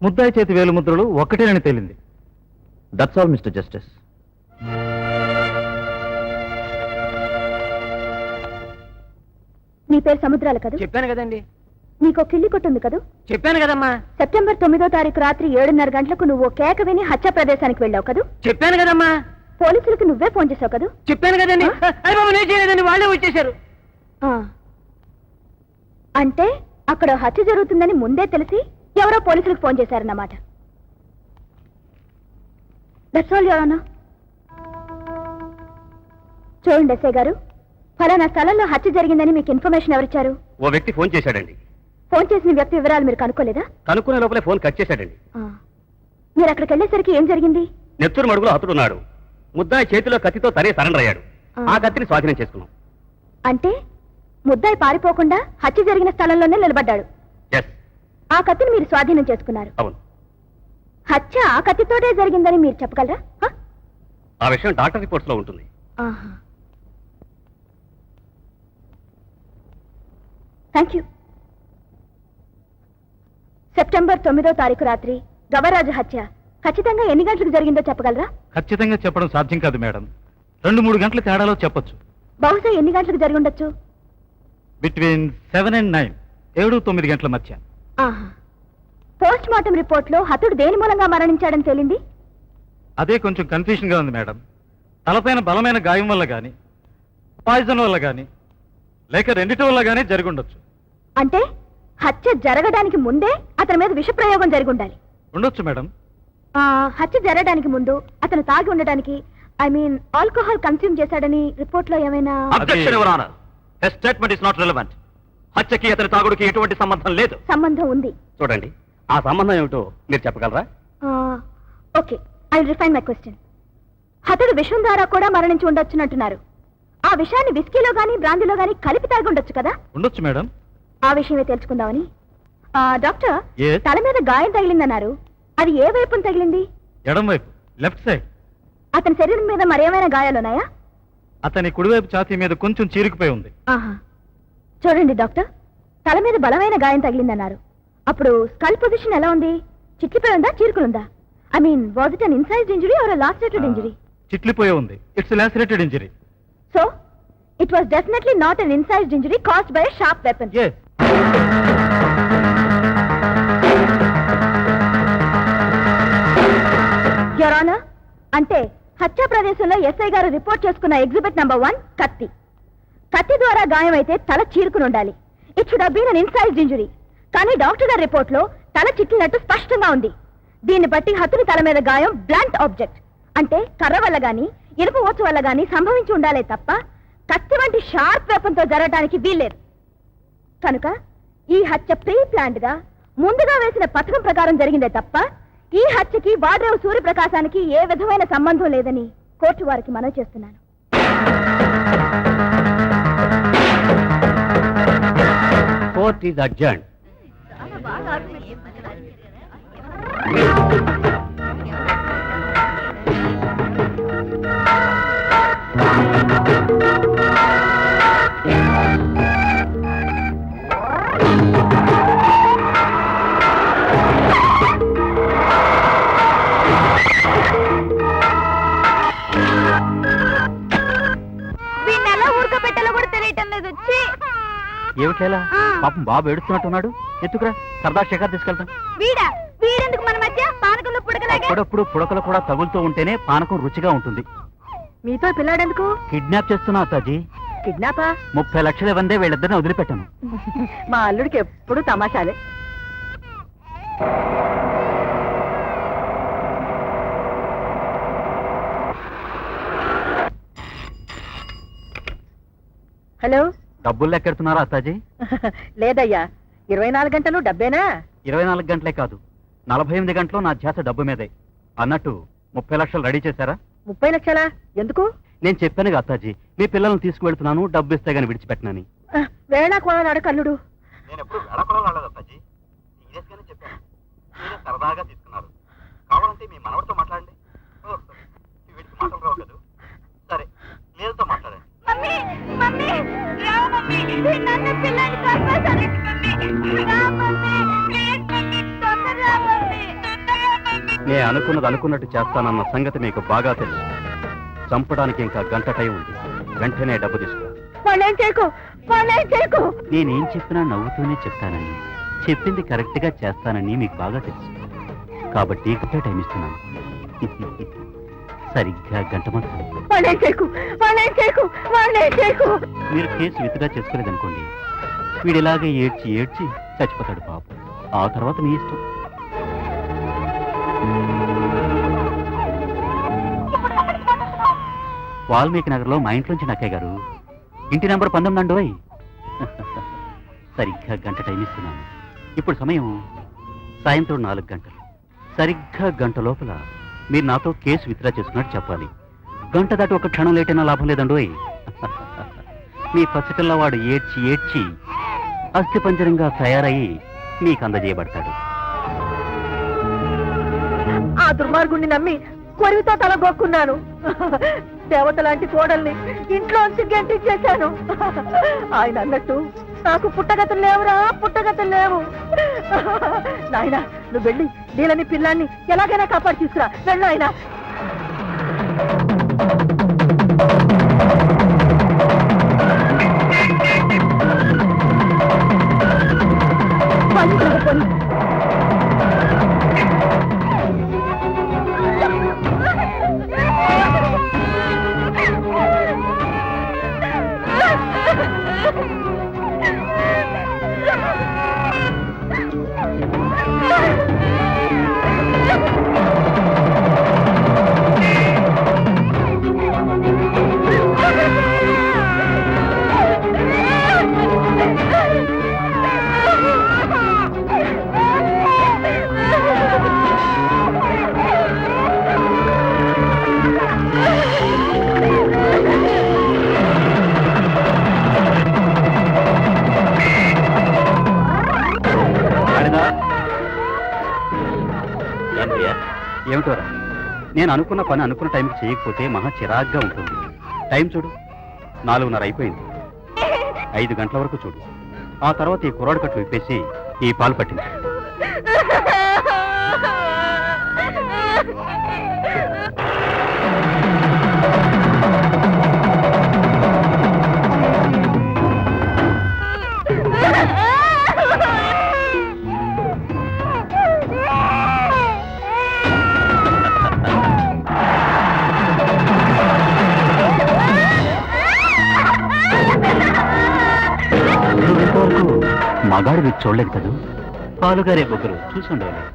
ముద్దాయి చేతి వేలుముద్రలు ఒక్కటేనని తేలింది. That's all, mister justice. నీ పేరు సముద్రాలు కదా? చెప్పాను కదండి. నీకు కిల్లి కొట్టుంది కదా? చెప్పాను కదమ్మా. సెప్టెంబర్ 9వ తారీఖు రాత్రి 7:30 గంటలకు నువ్వు కేక విని హత్య ప్రదేశానికి వెళ్ళావు కదా? చెప్పాను కదమ్మా. పోలీసులకు నువ్వే ఫోన్ చేసావు కదా? చెప్పాను కదండి. అయ్య బాబు, నేను చేయలేదండి, వాళ్ళే వచ్చేశారు. అంటే అక్కడ హత్య జరుగుతుందని ముందే తెలిసి ఎవరో పోలీసులకు ఫోన్ చేశారన్నమాట. That's all, your honour. చూడండి ఎస్ఐ గారు, ఫలానా స్థలంలో హత్య జరిగిందని మీకు ఇన్ఫర్మేషన్ ఎవరిచ్చారు? ఓ వ్యక్తి ఫోన్ చేశాడండి. ఫోన్ చేసిన వ్యక్తి వివరాలు మీరు కనుక్కోలేదా? కనుక్కునే లోపలే ఫోన్ కట్ చేశాడండి. మీరు అక్కడికి వెళ్ళేసరికి ఏం జరిగింది? నెత్తూరు మడుగులో హతుడున్నాడు. ముద్దాయి చేతిలో కత్తితో తనే సరెండర్ అయ్యాడు. ఆ కత్తిని స్వాధీనం చేసుకున్నాం. అంటే ముద్దాయి పారిపోకుండా హత్య జరిగిన స్థలంలోనే నిలబడ్డాడు. ఎస్, ఆ కత్తిని మీరు స్వాధీనం చేసుకున్నారు. అవును. హత్య ఆ కత్తితోటే జరిగిందని మీరు చెప్పగలరా? ఆ విషయం డాక్టర్ రిపోర్ట్స్ లో ఉంటుంది. Thank you. సెప్టెంబర్ 9వ తారీఖు రాత్రి గవర్రాజు హత్య ఖచ్చితంగా ఎన్ని గంటలకు జరిగిందో చెప్పగలరా? ఖచ్చితంగా చెప్పడం సాధ్యం కాదు మేడం. 2-3 గంటల తేడాలో చెప్పొచ్చు. బహుశా ఎన్ని గంటలకు జరిగి ఉండొచ్చు? బిట్వీన్ 7 and 9, 7-9 గంటల మధ్య. పోస్ట్ మార్టం రిపోర్ట్ లో హతుడు దేని మూలంగా మరణించాడని తేలింది? అదే కొంచెం కన్ఫ్యూషన్ గా ఉంది మేడం. తలపైన బలమైన గాయం వల్ల గాని, పాయిజన్ వల్ల గాని, లేక రెండిటి వల్ల గానీ జరిగి ఉండొచ్చు. అంటే హత్య జరగడానికి ముందే అతని మీద విష ప్రయోగం జరిగి ఉండాలి. ఉండొచ్చు మేడం. హత్య జరగడానికి ముందు అతను తాగి ఉండడానికి, ఐ మీన్ ఆల్కహాల్ కన్స్యూమ్ చేశాడని రిపోర్ట్ లో ఏమైనా? Objection, your honour. His statement is not relevant. హత్యకి అతని తాగుడుకి ఎటువంటి సంబంధం లేదు. సంబంధం ఉంది. చూడండి, ఆ సంబంధం ఏమిటో మీరు చెప్పగలరా? Okay, I will refine my question. హతుడు విషం ద్వారా కూడా మరణించి ఉండొచ్చునంటున్నారు. ఆ విషయాన్ని విస్కీలో గానీ బ్రాందీలో గానీ కలిపి తాగి ఉండొచ్చు కదా? ఉండొచ్చు మేడం. ఆ విషయమే తెలుసుకుందామని. Doctor, Yes. తల మీద గాయం తగిలిందన్నారు. అది ఏ వైపున తగిలింది? ఎడం వైపు, లెఫ్ట్ సైడ్. అతని శరీరం మీద మరేమైనా గాయాలున్నాయా? అతని కుడివైపు ఛాతీ మీద కొంచెం చీరుకుపోయి ఉంది. చూడండి డాక్టర్, తల మీద బలమైన గాయం తగిలిందన్నారు. అప్పుడు స్కల్ పొజిషన్ ఎలా ఉంది? చిట్లిపోయి ఉందా, చీరుకునుందా? I mean, was it an incised injury or lacerated injury? చిట్లిపోయి ఉంది. It's lacerated injury. So it was definitely not an incised injury caused by sharp weapon. Your honour, అంటే హత్యా ప్రదేశంలో ఎస్ఐ గారు రిపోర్ట్ చేసుకున్న ఎగ్జిబిట్ నంబర్ 1 కత్తి. కత్తి ద్వారా గాయం అయితే తల చీరుకుని ఉండాలి. It should have been an incised injury. కానీ డాక్టర్ గారి రిపోర్ట్ లో తల చిట్లినట్టు స్పష్టంగా ఉంది. దీన్ని బట్టి హతుని తల మీద గాయం బ్లంట్ ఆబ్జెక్ట్, అంటే కర్ర వల్ల గాని ఇనుప ఓచు వల్ల గాని సంభవించి ఉండాలే తప్ప కత్తి వంటి షార్ప్ వెపన్ తో జరగడానికి వీల్లేదు. కనుక ఈ హత్య ప్రీ ప్లాన్డ్ గా ముందుగా వేసిన పథకం ప్రకారం జరిగిందే తప్ప ఈ హత్యకి వాడ్రేవు సూర్యప్రకాశానికి ఏ విధమైన సంబంధం లేదని కోర్టు వారికి మనవి చేస్తున్నాను. Court is అడ్జర్న్డ్. వీళ్ళెలా ఊరుకోబెట్టాలో కూడా తెలియటం లేదు. ఏమిట్లేలా పాపం బాబు ఏడుస్తున్నట్టున్నాడు. ఎత్తుకురా, సరదా షికారు తీసుకెళ్తాం. వీడెందుకు మన మధ్య పానకంలో పుడకలాగా? అప్పుడప్పుడు పుడకలు కూడా తగులుతూ ఉంటేనే పానకం రుచిగా ఉంటుంది. మీతో పిల్లాడెందుకు? కిడ్నాప్ చేస్తున్నా అత్తాజీ. కిడ్నాపా? 30 లక్షలు ఇవ్వందే వీళ్ళిద్దరిని వదిలిపెట్టాను. మా అల్లుడికి ఎప్పుడు తమాషాలే. హలో, డబ్బులు లెక్కెడుతున్నారా అత్తాజీ? లేదయ్యా, 24 గంటలు డబ్బేనా? 24 గంటలే కాదు, 48 గంటలు నా ధ్యాస డబ్బు మీదే. అన్నట్టు 30 లక్షలు రెడీ చేశారా? 30 లక్షలా? ఎందుకు? నేను చెప్పాను అత్తాజీ, మీ పిల్లల్ని తీసుకువెళ్తున్నాను, డబ్బు ఇస్తే గానీ విడిచిపెట్టనని. వేళా కొనాడు కల్లుడు. నేను ఎప్పుడు వేళకొలవాలేదు అత్తాజీ, సీరియస్ గానే చెప్పాను. సరదాగా తీసుకున్నారు. కావాలంటే మీ మనవడితో మాట్లాడండి. వీడికి మాటలు రావు కదా. సరే, లేదుతో మాట్లాడండి. మమ్మీ మమ్మీ రా మమ్మీ, నన్ను పిల్లని చంపేశారు మమ్మీ. రా మమ్మీ, ప్లీజ్ మమ్మీ, తొందరగా మమ్మీ, తొందరగా మమ్మీ. నేను అనుకున్నది అనుకున్నట్టు చేస్తానన్న సంగతి మీకు బాగా తెలుసు. చంపడానికి ఇంకా గంట టైం ఉంది. వెంటనే డబ్బు తీసుకో. వాళ్ళేం చేయకు, వాళ్ళేం చేయకు. నేనేం చెప్పినా నవ్వుతూనే చెప్తానని, చెప్పింది కరెక్ట్ గా చేస్తానని మీకు బాగా తెలుసు. కాబట్టి గంట టైం ఇస్తున్నాను. సరిగ్గా గంట మాత్రం. వాళ్ళేం చేయకు, వాళ్ళేం చేయకు, వాళ్ళేం చేయకు. మీరు కేసు విత్డ్రా చేసుకోలేదనుకోండి, వీడిలాగే ఏడ్చి ఏడ్చి చచ్చిపోతాడు పాపం. ఆ తర్వాత మీ ఇష్టం. వాల్మీకి నగర్లో మా ఇంట్లోంచి నక్కయ్య గారు, ఇంటి నెంబర్ 19 అండోయ్. సరిగ్గా గంట టైం ఇస్తున్నాను. ఇప్పుడు సమయం సాయంత్రం 4 గంటలు. సరిగ్గా గంట లోపల మీరు నాతో కేసు విత్డ్రా చేసుకున్నట్టు చెప్పాలి. గంట దాటి ఒక క్షణం లేట్ అయినా లాభం లేదండోయ్. మీ పసిపిల్లవాడు ఏడ్చి ఏడ్చి అస్థిపంజరంగా తయారయ్యి మీకు అందజేయబడతాడు. ఆ దుర్మార్గుణ్ణి నమ్మి కొరివితో తల గొక్కున్నాను. దేవత లాంటి కోడల్ని ఇంట్లోంచి గెంటించేశాను. ఆయన అన్నట్టు నాకు పుట్టగతులు లేవురా, పుట్టగతులు లేవు. నాయన, నువ్వు వెళ్ళి నీళ్ళని పిల్లాన్ని ఎలాగైనా కాపాడి తీసుకురా. వెళ్ళు ఆయన. ఏమిటోరా, నేను అనుకున్న పని అనుకున్న టైంకి చేయకపోతే మహా చిరాగ్గా ఉంటుంది. టైం చూడు, 4:30 అయిపోయింది. 5 గంటల వరకు చూడు. ఆ తర్వాత ఈ కుర్రాడు కట్లు విప్పేసి ఈ పాలు పట్టింది. మగాడు మీరు చూడలేదు కదూ పాలుగారే ఒకరు చూసుండేవాళ్ళు.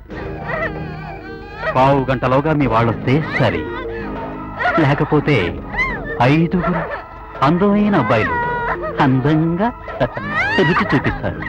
పావు గంటలోగా మీ వాళ్ళొస్తే సరే, లేకపోతే 5 అందమైన అబ్బాయిలు అందంగా రుచి చూపిస్తారు.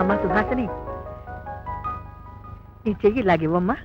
అమ్మా సుహాసిని, ఈ చెయ్యి ఇలాగివ్వమ్మా.